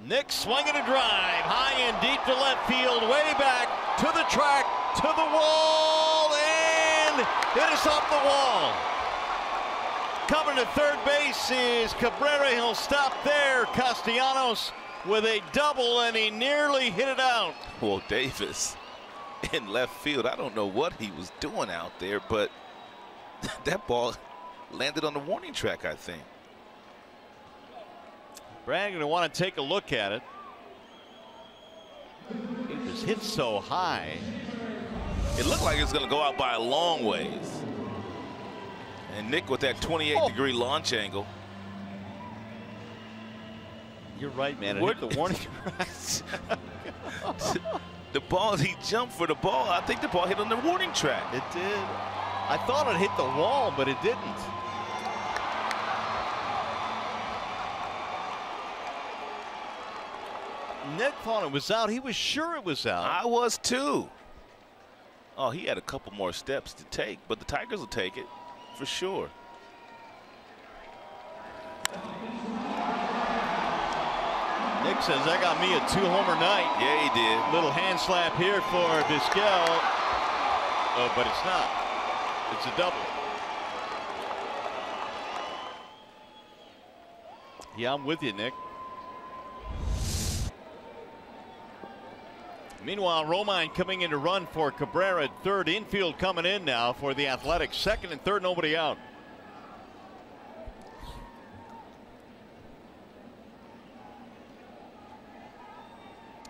Nick swinging a drive high and deep to left field, way back to the track, to the wall, and it is off the wall. Coming to third base is Cabrera. He'll stop there. Castellanos with a double, and he nearly hit it out. Well, Davis in left field, I don't know what he was doing out there, but that ball landed on the warning track, I think. Brad going to want to take a look at it. It was hit so high. It looked like it was going to go out by a long ways. And Nick with that 28-degree launch angle. You're right, man. It hit the warning. The ball, he jumped for the ball. I think the ball hit on the warning track. It did. I thought it hit the wall, but it didn't. Nick thought it was out. He was sure it was out. I was too. Oh, he had a couple more steps to take, but the Tigers will take it for sure. Nick says, I got me a 2-homer night. Yeah, he did. Little hand slap here for Vizquel. Oh, but it's not. It's a double. Yeah, I'm with you, Nick. Meanwhile, Romine coming in to run for Cabrera at third. Infield coming in now for the Athletics. Second and third, nobody out.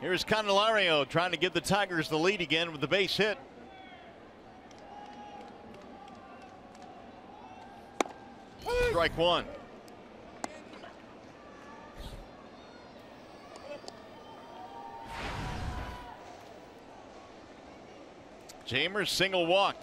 Here's Candelario trying to give the Tigers the lead again with the base hit. Strike one. Chambers single walk.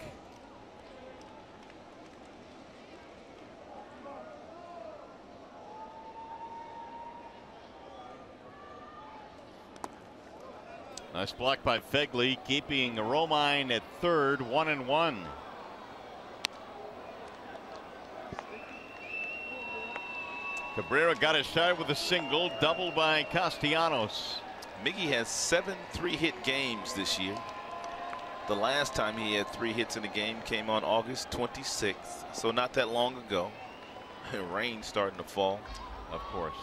Nice block by Fegley, keeping Romine at third, 1-1. Cabrera got his start with a single, doubled by Castellanos. Miggy has 7 3-hit games this year. The last time he had 3 hits in a game came on August 26th, so not that long ago. Rain starting to fall. Of course.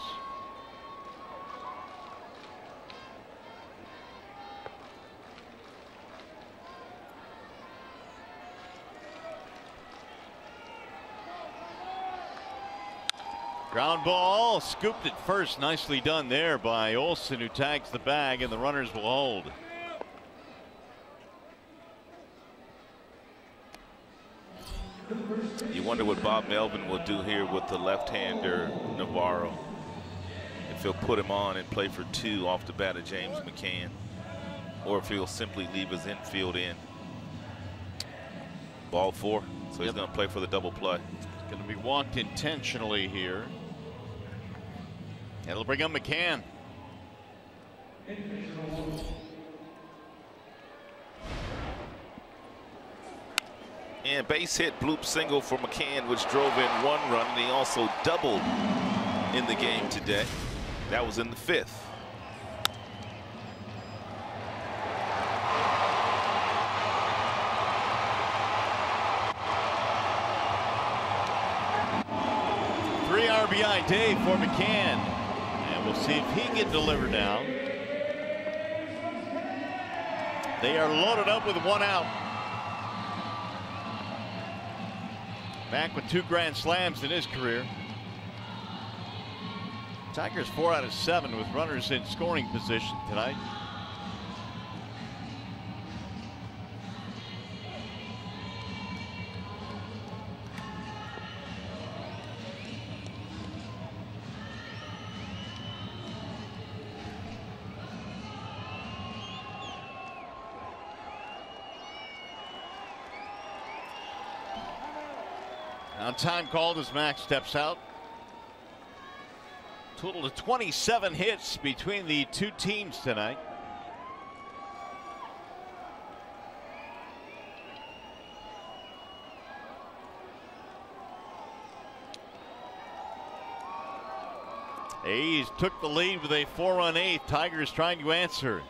Ground ball, scooped it first. Nicely done there by Olsen, who tags the bag, and the runners will hold. You wonder what Bob Melvin will do here with the left-hander Navarro. If he'll put him on and play for 2 off the bat of James McCann, or if he'll simply leave his infield in. Ball 4, so he's going to play for the double play. It's going to be walked intentionally here. It'll bring up McCann. And base hit, bloop single for McCann, which drove in 1 run, and he also doubled in the game today. That was in the 5th. RBI day for McCann, and we'll see if he can deliver now. They are loaded up with 1 out. Back with 2 grand slams in his career. Tigers 4 out of 7 with runners in scoring position tonight. Now time called as Max steps out. Total of 27 hits between the 2 teams tonight. A's took the lead with a 4-run 8th. Tigers trying to answer.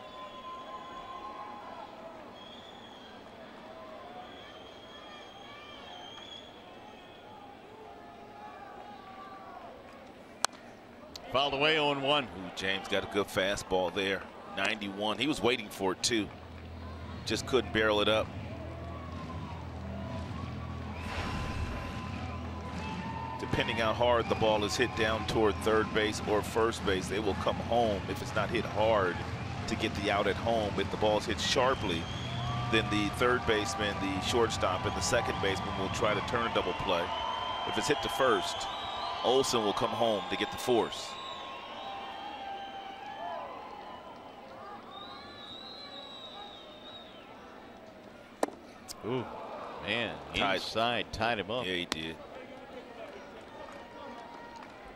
Fouled away 0-1. Ooh, James got a good fastball there. 91. He was waiting for it too. Just couldn't barrel it up. Depending how hard the ball is hit down toward third base or first base, they will come home if it's not hit hard to get the out at home. If the ball is hit sharply, then the third baseman, the shortstop, and the second baseman will try to turn a double play. If it's hit to first, Olsen will come home to get the force. Ooh, man, inside tied him up. Yeah, he did.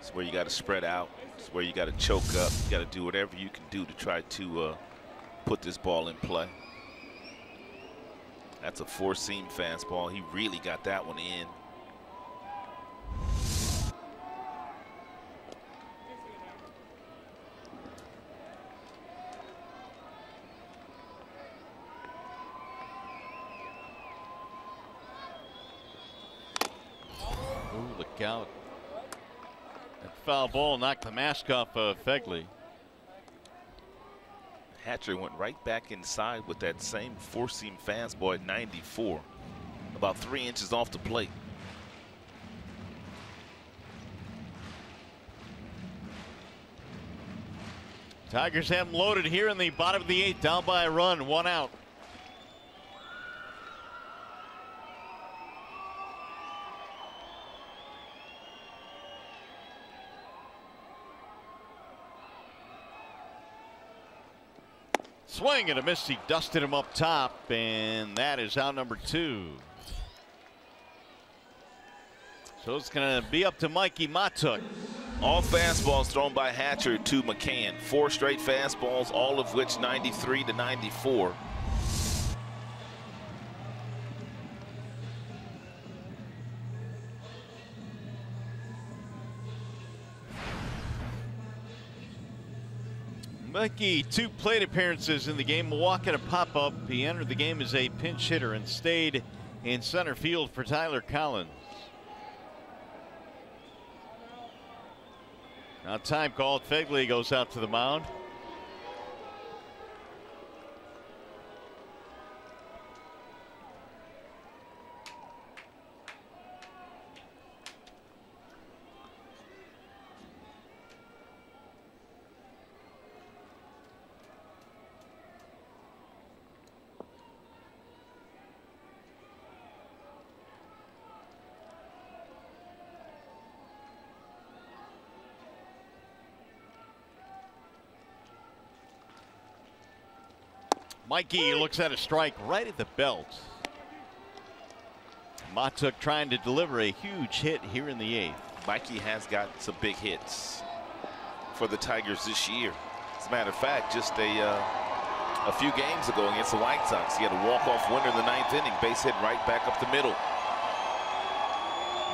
It's where you got to spread out. It's where you got to choke up. You got to do whatever you can do to try to put this ball in play. That's a four-seam fastball. He really got that one in. Ooh, look out. That foul ball knocked the mask off of Phegley. Hatcher went right back inside with that same four-seam fastball at 94, about 3 inches off the plate. Tigers have him loaded here in the bottom of the 8th, down by a run, 1 out. Swing and a miss. He dusted him up top, and that is out number 2. So it's going to be up to Mikey Matuk. All fastballs thrown by Hatcher to McCann. 4 straight fastballs, all of which 93 to 94. Mikey, 2 plate appearances in the game. Milwaukee to pop up. He entered the game as a pinch hitter and stayed in center field for Tyler Collins. Now time called. Phegley goes out to the mound. Mikey looks at a strike right at the belt. Matuk trying to deliver a huge hit here in the 8th. Mikey has got some big hits for the Tigers this year. As a matter of fact, just a few games ago against the White Sox, he had a walk-off winner in the 9th inning, base hit right back up the middle.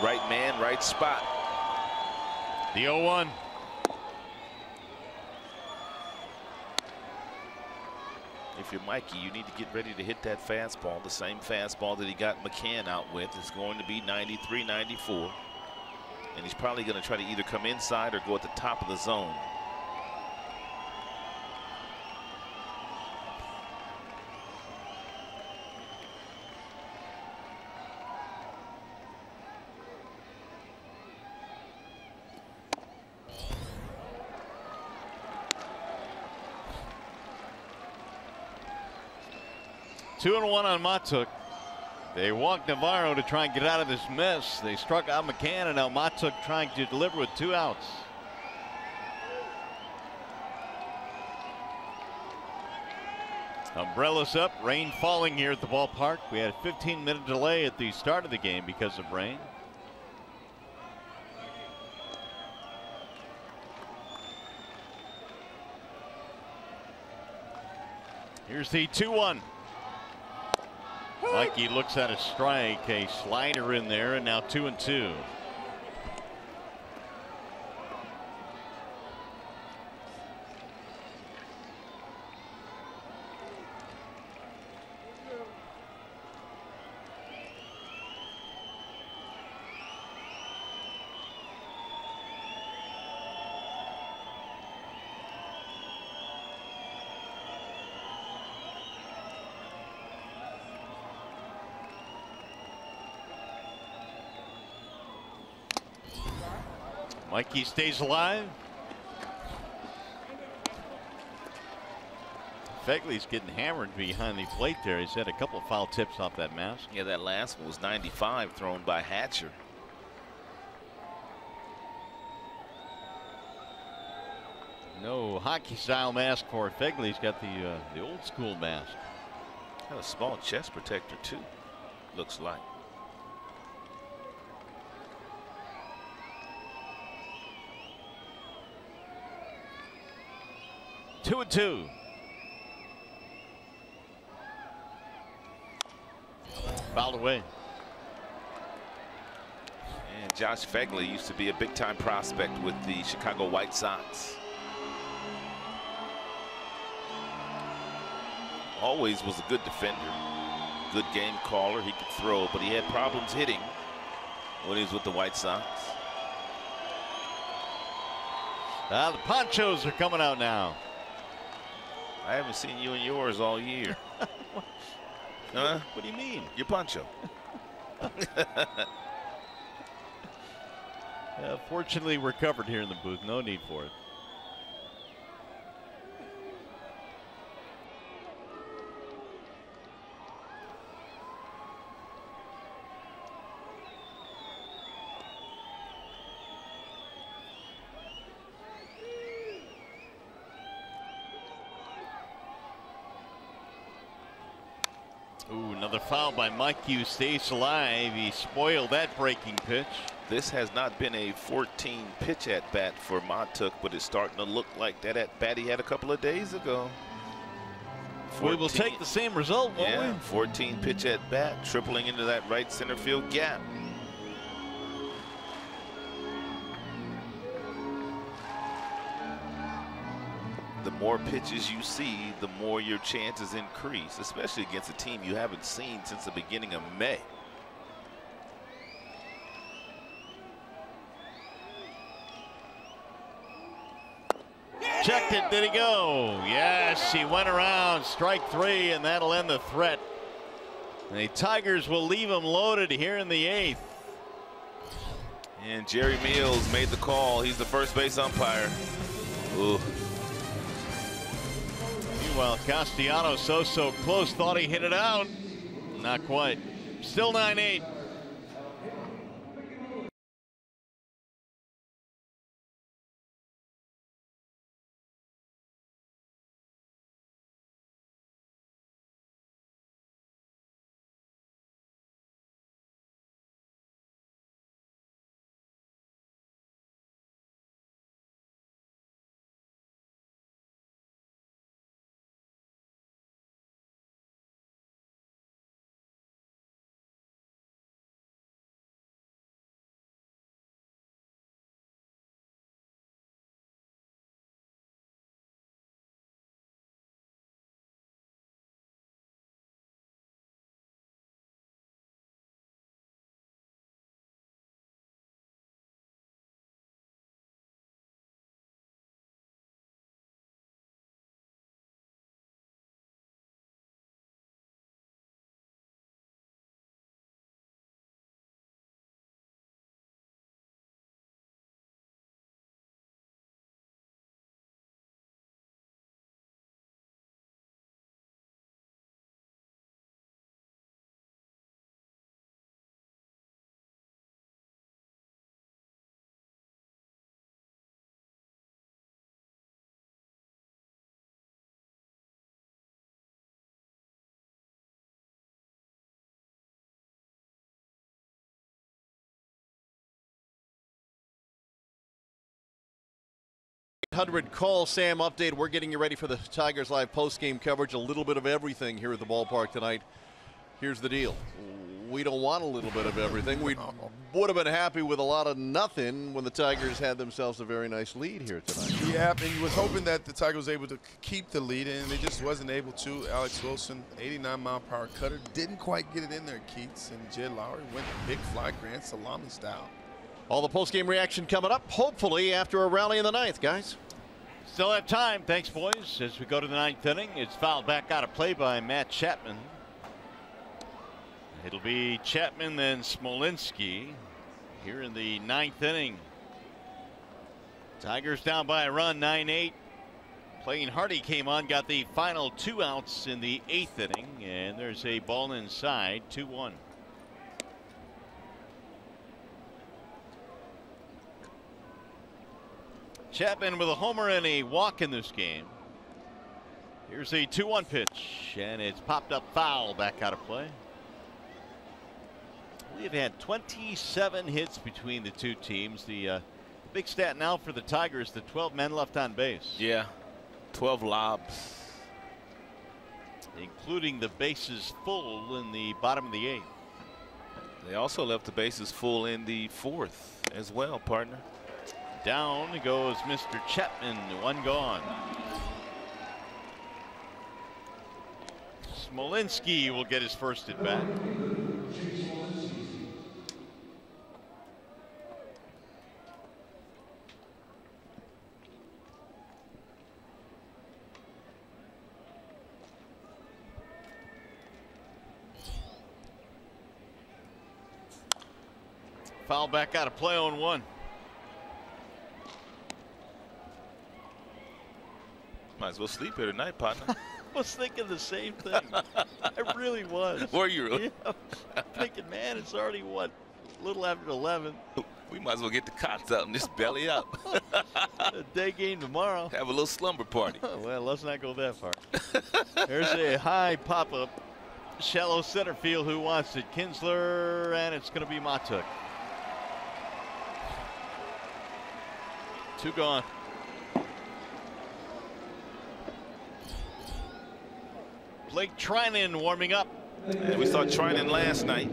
Right man, right spot. The 0-1. If you're Mikey, you need to get ready to hit that fastball. The same fastball that he got McCann out with is going to be 93, 94. And he's probably going to try to either come inside or go at the top of the zone. Two and one on Matuk. They walked Navarro to try and get out of this mess. They struck out McCann, and now Matuk trying to deliver with 2 outs. Umbrellas up, rain falling here at the ballpark. We had a 15-minute delay at the start of the game because of rain. Here's the 2-1. Mikey looks at a strike, a slider in there, and now 2-2. Mikey stays alive. Fegley's getting hammered behind the plate there. He's had a couple of foul tips off that mask. Yeah, that last one was 95 thrown by Hatcher. No hockey style mask for Fegley. He's got the old school mask. Got a small chest protector too, looks like. Two and two. Fouled away. And Josh Fegley used to be a big-time prospect with the Chicago White Sox. Always was a good defender, good game caller. He could throw, but he had problems hitting when he was with the White Sox. The ponchos are coming out now. I haven't seen you in yours all year. Huh? What do you mean? Your poncho. Fortunately, we're covered here in the booth. No need for it. Ooh, another foul by Mike Hughes. Stays alive. He spoiled that breaking pitch. This has not been a 14 pitch at bat for Montook, but it's starting to look like that at bat he had a couple of days ago. 14, we will take the same result, won't we? 14 pitch at bat, tripling into that right center field gap. The more pitches you see, the more your chances increase, especially against a team you haven't seen since the beginning of May. Checked it. Did he go? Yes, he went around. Strike three, and that'll end the threat. And the Tigers will leave him loaded here in the 8th. And Jerry Meals made the call. He's the first base umpire. Ooh. Meanwhile, Castellanos so close, thought he hit it out. Not quite. Still 9-8. Call Sam update. We're getting you ready for the Tigers Live post-game coverage. A little bit of everything here at the ballpark tonight. Here's the deal. We don't want a little bit of everything. We would have been happy with a lot of nothing when the Tigers had themselves a very nice lead here tonight. Yeah, and you was hoping that the Tigers was able to keep the lead, and they just wasn't able to. Alex Wilson, 89-mile-per-hour cutter, didn't quite get it in there, Keats, and Jed Lowry went big fly, grand salami style. All the post-game reaction coming up, hopefully after a rally in the 9th, guys. Still have time. Thanks, boys. As we go to the 9th inning, it's fouled back out of play by Matt Chapman. It'll be Chapman, then Smolinski here in the 9th inning. Tigers down by a run, 9-8. Playing Hardy came on, got the final 2 outs in the 8th inning, and there's a ball inside, 2-1. Chapman with a homer and a walk in this game. Here's a 2-1 pitch, and it's popped up foul, back out of play. We've had 27 hits between the two teams. The big stat now for the Tigers, the 12 men left on base. Yeah, 12 lobs. Including the bases full in the bottom of the 8th. They also left the bases full in the 4th as well, partner. Down goes Mr. Chapman, 1 gone. Smolinski will get his first at bat. Foul back out of play, 0-1. Might as well sleep here tonight, partner. I was thinking the same thing. I really was. Were you really? Yeah. I'm thinking, man, it's already what, a little after 11. We might as well get the cots out and just belly up. A day game tomorrow. Have a little slumber party. Well, let's not go that far. There's a high pop-up, shallow center field. Who wants it? Kinsler, and it's going to be Matuk. 2 gone. Blake Trinan warming up. And we saw Trinan last night.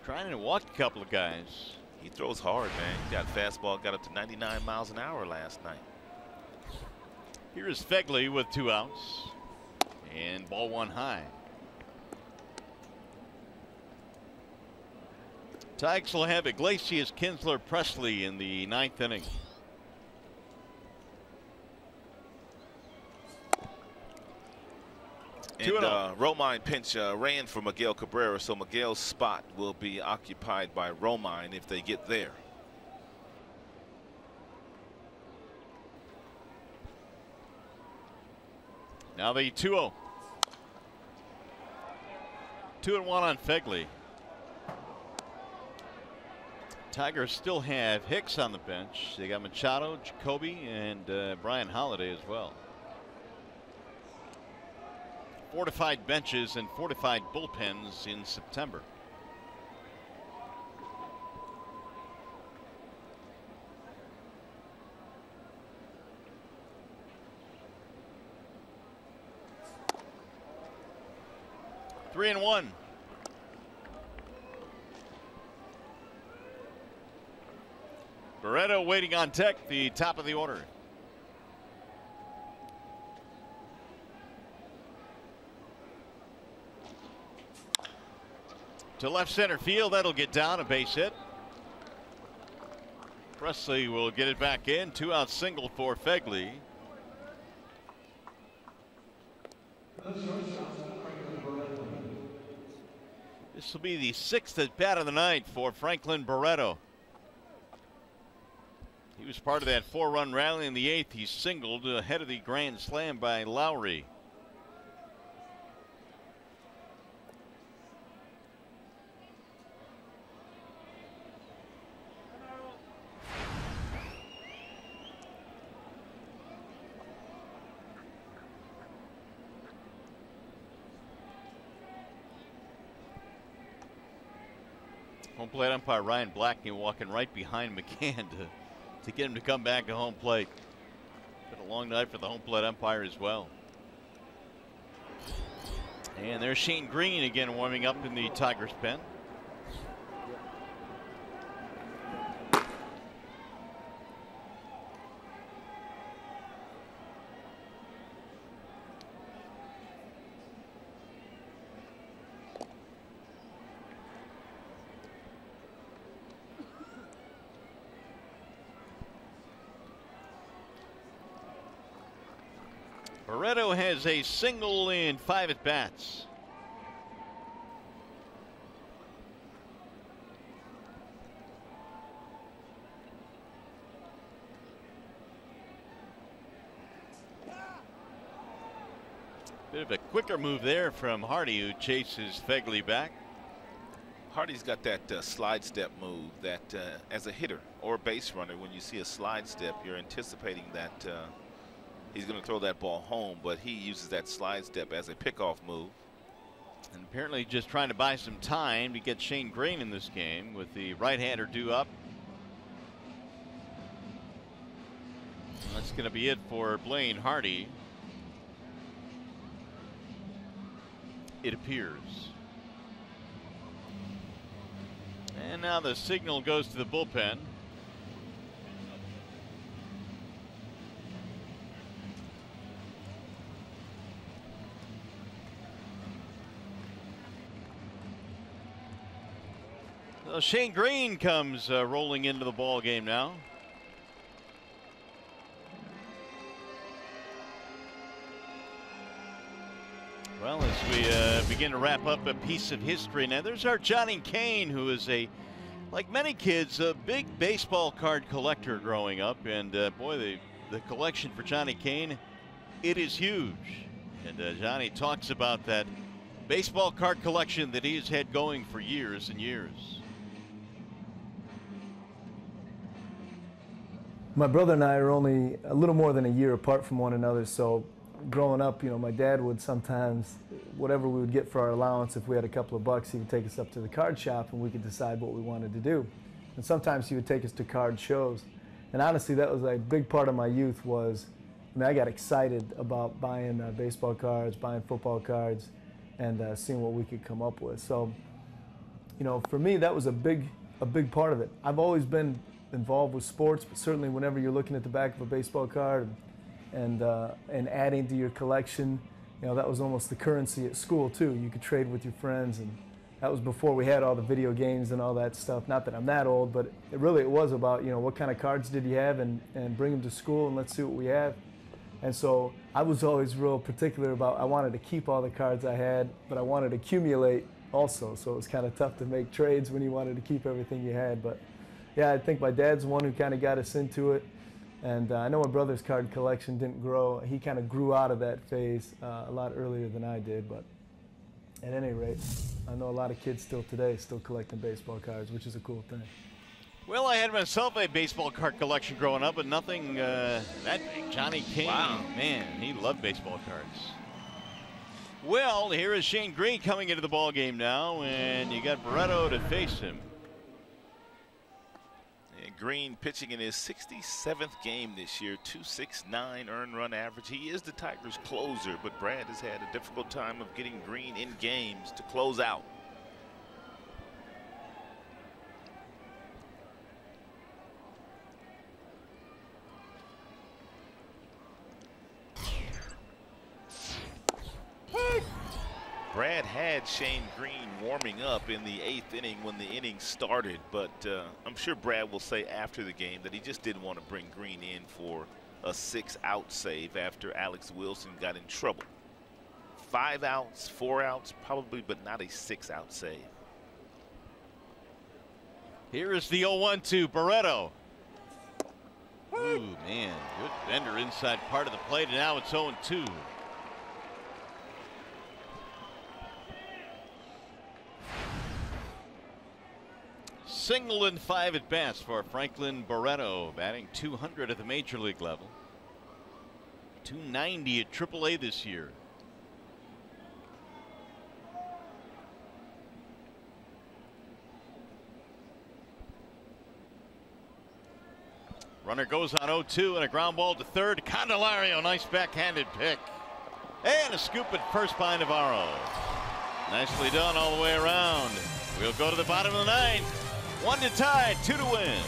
Trinan walked a couple of guys. He throws hard, man. He got fastball, got up to 99 miles an hour last night. Here is Fegley with 2 outs. And ball 1 high. Tigers will have Iglesias, Kinsler, Presley in the 9th inning. And Romine pinch ran for Miguel Cabrera, so Miguel's spot will be occupied by Romine if they get there. Now the 2-0. 2-1 on Fegley. Tigers still have Hicks on the bench. They got Machado, Jacoby, and Brian Holiday as well. Fortified benches and fortified bullpens in September. Three and 1. Barreto waiting on deck, the top of the order. To left center field, that'll get down, a base hit. Presley will get it back in. 2 out single for Fegley. This will be the 6th at bat of the night for Franklin Barreto. He was part of that 4-run rally in the 8th. He singled ahead of the grand slam by Lowry. Home plate umpire Ryan Blackney walking right behind McCann to get him to come back to home plate. Been a long night for the home plate umpire as well. And there's Shane Green again warming up in the Tigers pen. Barreto has a single in 5 at bats. Bit of a quicker move there from Hardy, who chases Fegley back. Hardy's got that slide step move that as a hitter or a base runner, when you see a slide step, you're anticipating that he's going to throw that ball home, but he uses that slide step as a pickoff move. And apparently just trying to buy some time to get Shane Green in this game with the right-hander due up. That's going to be it for Blaine Hardy, it appears. And now the signal goes to the bullpen. So Shane Green comes rolling into the ball game now. Well, as we begin to wrap up a piece of history now, there's our Johnny Kane, who is like many kids, a big baseball card collector growing up. And boy, the collection for Johnny Kane, it is huge. And Johnny talks about that baseball card collection that he's had going for years and years. My brother and I are only a little more than a year apart from one another, so growing up, you know, my dad would sometimes, whatever we would get for our allowance, if we had a couple of bucks, he would take us up to the card shop and we could decide what we wanted to do. And sometimes he would take us to card shows. And honestly, that was a big part of my youth was, I mean, I got excited about buying baseball cards, buying football cards, and seeing what we could come up with. So, you know, for me, that was a big part of it. I've always been involved with sports, but certainly whenever you're looking at the back of a baseball card and adding to your collection, you know, that was almost the currency at school too. You could trade with your friends, and that was before we had all the video games and all that stuff. Not that I'm that old, but it was about, you know, what kind of cards did you have, and bring them to school and let's see what we have. And so I was always real particular about, I wanted to keep all the cards I had, but I wanted to accumulate also. So it was kind of tough to make trades when you wanted to keep everything you had. But yeah, I think my dad's the one who kind of got us into it. And I know my brother's card collection didn't grow. He kind of grew out of that phase a lot earlier than I did. But at any rate, I know a lot of kids still today still collecting baseball cards, which is a cool thing. Well, I had myself a baseball card collection growing up, but nothing that big. Johnny Kane, man, he loved baseball cards. Well, here is Shane Green coming into the ball game now, and you got Barreto to face him. Green pitching in his 67th game this year, 2.69 earned run average. He is the Tigers' closer, but Brad has had a difficult time of getting Green in games to close out. Brad had Shane Green warming up in the 8th inning when the inning started, but I'm sure Brad will say after the game that he just didn't want to bring Green in for a 6-out save after Alex Wilson got in trouble. 5 outs, 4 outs, probably, but not a 6-out save. Here is the 0-1 Barreto. Ooh, man, good bender inside part of the plate, and now it's 0-2. Single and 5 at bats for Franklin Barreto, batting .200 at the major league level. .290 at AAA this year. Runner goes on 0-2 and a ground ball to third. Candelario, nice backhanded pick. And a scoop at first by Navarro. Nicely done all the way around. We'll go to the bottom of the 9th. 1 to tie, 2 to win.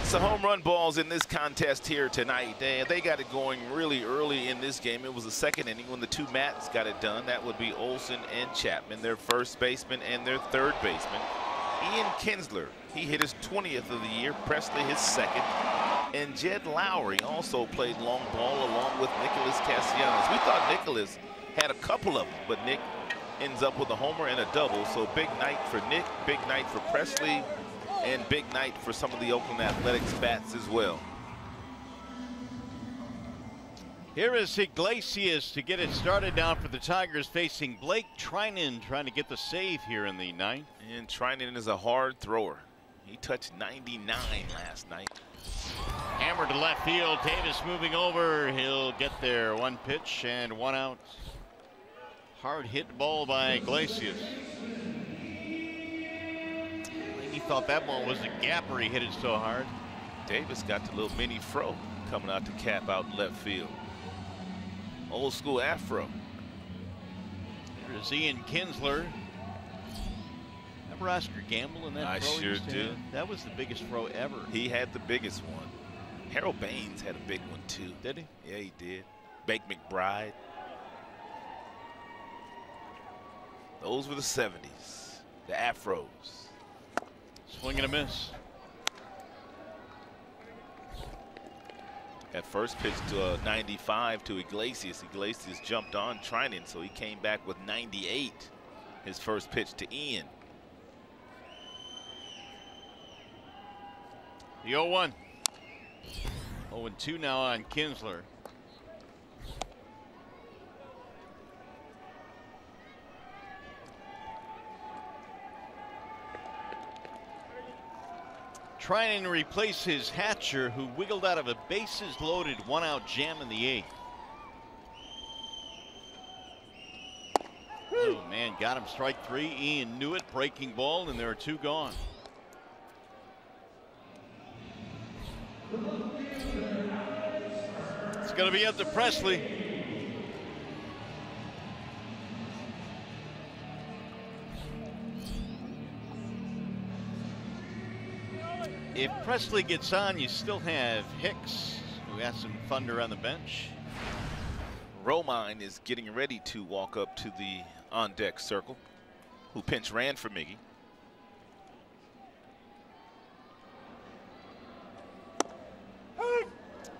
Lots of home run balls in this contest here tonight. They got it going really early in this game. It was the second inning when the two Matts got it done. That would be Olsen and Chapman, their first baseman and their third baseman. Ian Kinsler, he hit his 20th of the year. Presley his second. And Jed Lowry also played long ball along with Nicholas Castellanos. We thought Nicholas had a couple of them, but Nick ends up with a homer and a double. So big night for Nick, big night for Presley, and big night for some of the Oakland Athletics bats as well. Here is Iglesias to get it started now for the Tigers, facing Blake Trinan, trying to get the save here in the ninth. And Trinan is a hard thrower. He touched 99 last night. Hammer to left field. Davis moving over. He'll get there. One pitch and one out. Hard hit ball by Iglesias. He thought that ball was a gapper. He hit it so hard. Davis got the little mini fro coming out to cap out in left field. Old school afro. There's Ian Kinsler. Remember Oscar Gamble in that I throw? sure do. That was the biggest throw ever. He had the biggest one. Harold Baines had a big one too. Did he? Yeah, he did. Bake McBride. Those were the 70s. The afros. Swing and a miss. That first pitch to 95 to Iglesias. Iglesias jumped on Trinan, so he came back with 98. His first pitch to Ian. The 0-1. 0-2 now on Kinsler. Trinan replaces Hatcher, who wiggled out of a bases-loaded one-out jam in the 8th. Oh, man, got him strike 3. Ian knew it, breaking ball, and there are 2 gone. It's going to be up to Presley. If Presley gets on, you still have Hicks, who has some thunder on the bench. Romine is getting ready to walk up to the on-deck circle, who pinch ran for Miggy.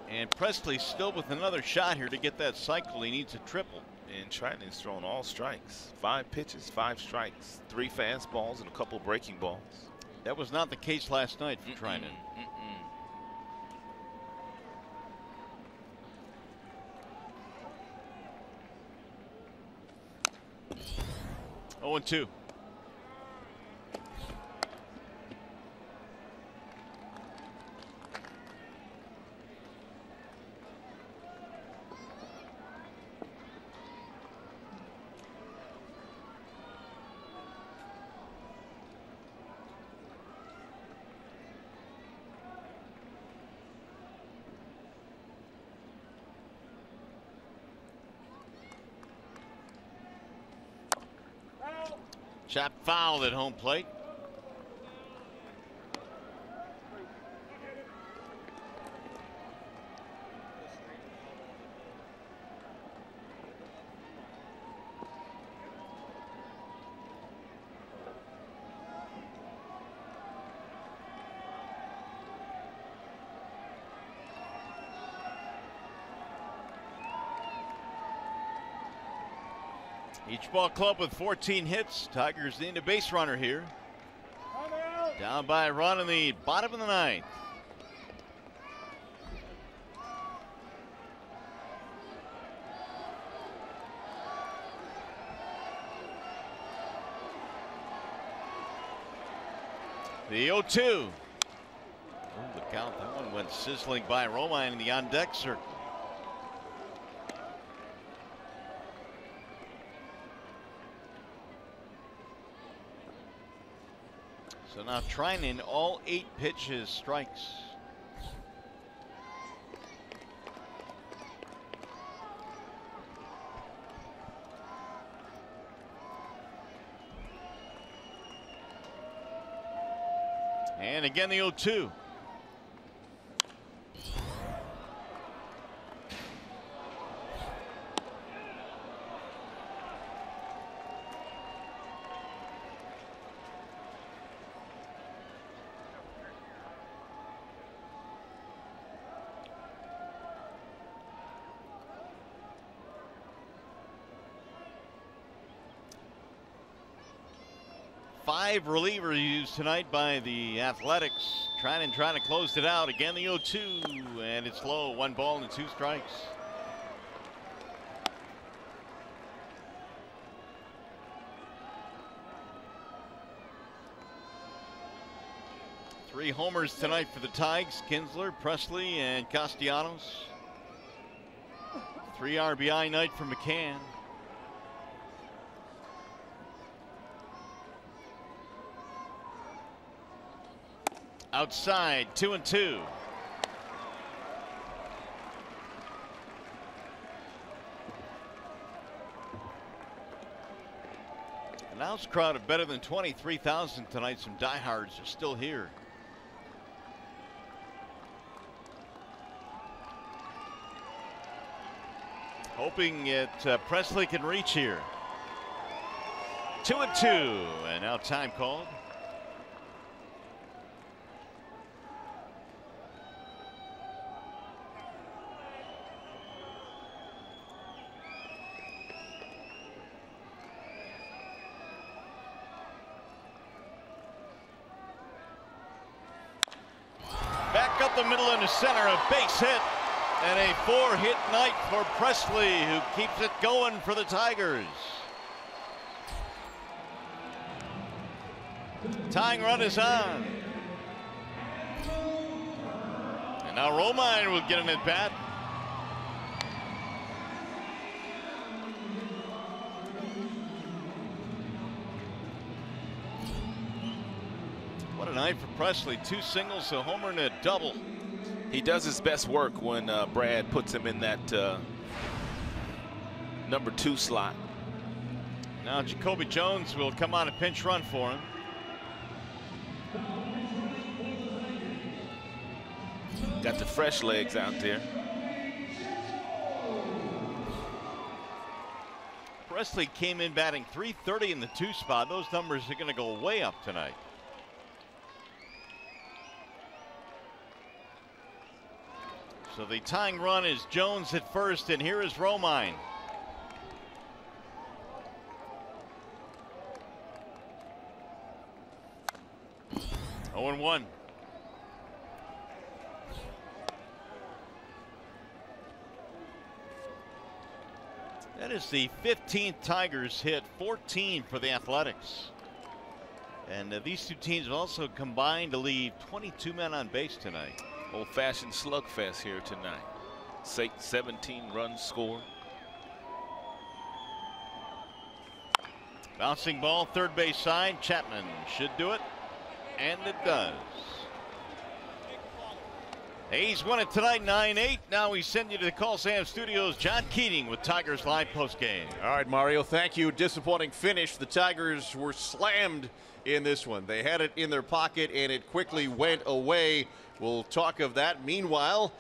And Presley still with another shot here to get that cycle. He needs a triple. And Trinan's thrown all strikes. 5 pitches, 5 strikes, 3 fastballs, and a couple breaking balls. That was not the case last night for Trinan. 0-2. Chop fouled at home plate. Each ball club with 14 hits. Tigers need a base runner here. Down by a run in the bottom of the 9th. The 0-2. Oh, look out. That one went sizzling by Romine in the on-deck circle. So now Trinan, all 8 pitches strikes. And again the 0-2. 5 relievers used tonight by the Athletics. Trying to close it out. Again, the 0-2, and it's low. 1 ball and 2 strikes. Three homers tonight for the Tigers. Kinsler, Presley, and Castellanos. 3 RBI night for McCann. Outside, 2-2. And now it's crowded better than 23,000 tonight. Some diehards are still here. Hoping Presley can reach here. 2-2, and now time called. Back up the middle into center, a base hit. And a 4-hit night for Presley, who keeps it going for the Tigers. Tying run is on. And now Romine will get an at bat. What a night for Presley. 2 singles, a homer, and a double. He does his best work when Brad puts him in that number 2 slot. Now Jacoby Jones will come on a pinch run for him. Got the fresh legs out there. Presley came in batting .330 in the 2 spot. Those numbers are going to go way up tonight. So the tying run is Jones at first, and here is Romine. Oh, 0-1. That is the 15th Tigers hit, 14 for the Athletics. And these two teams have also combined to leave 22 men on base tonight. Old-fashioned slugfest here tonight. 17 runs scored. Bouncing ball, third base side. Chapman should do it, and it does. A's won it tonight, 9-8. Now we send you to the Call Sam Studios. John Keating with Tigers Live postgame. All right, Mario, thank you. Disappointing finish. The Tigers were slammed in this one. They had it in their pocket, and it quickly went away. We'll talk of that. Meanwhile,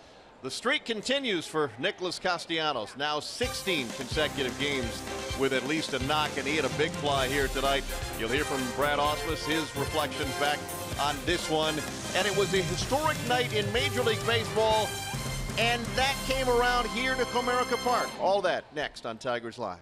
the streak continues for Nicholas Castellanos. Now 16 consecutive games with at least a knock, and he had a big fly here tonight. You'll hear from Brad Ausmus, his reflections back on this one. And it was a historic night in Major League Baseball, and that came around here to Comerica Park. All that next on Tigers Live.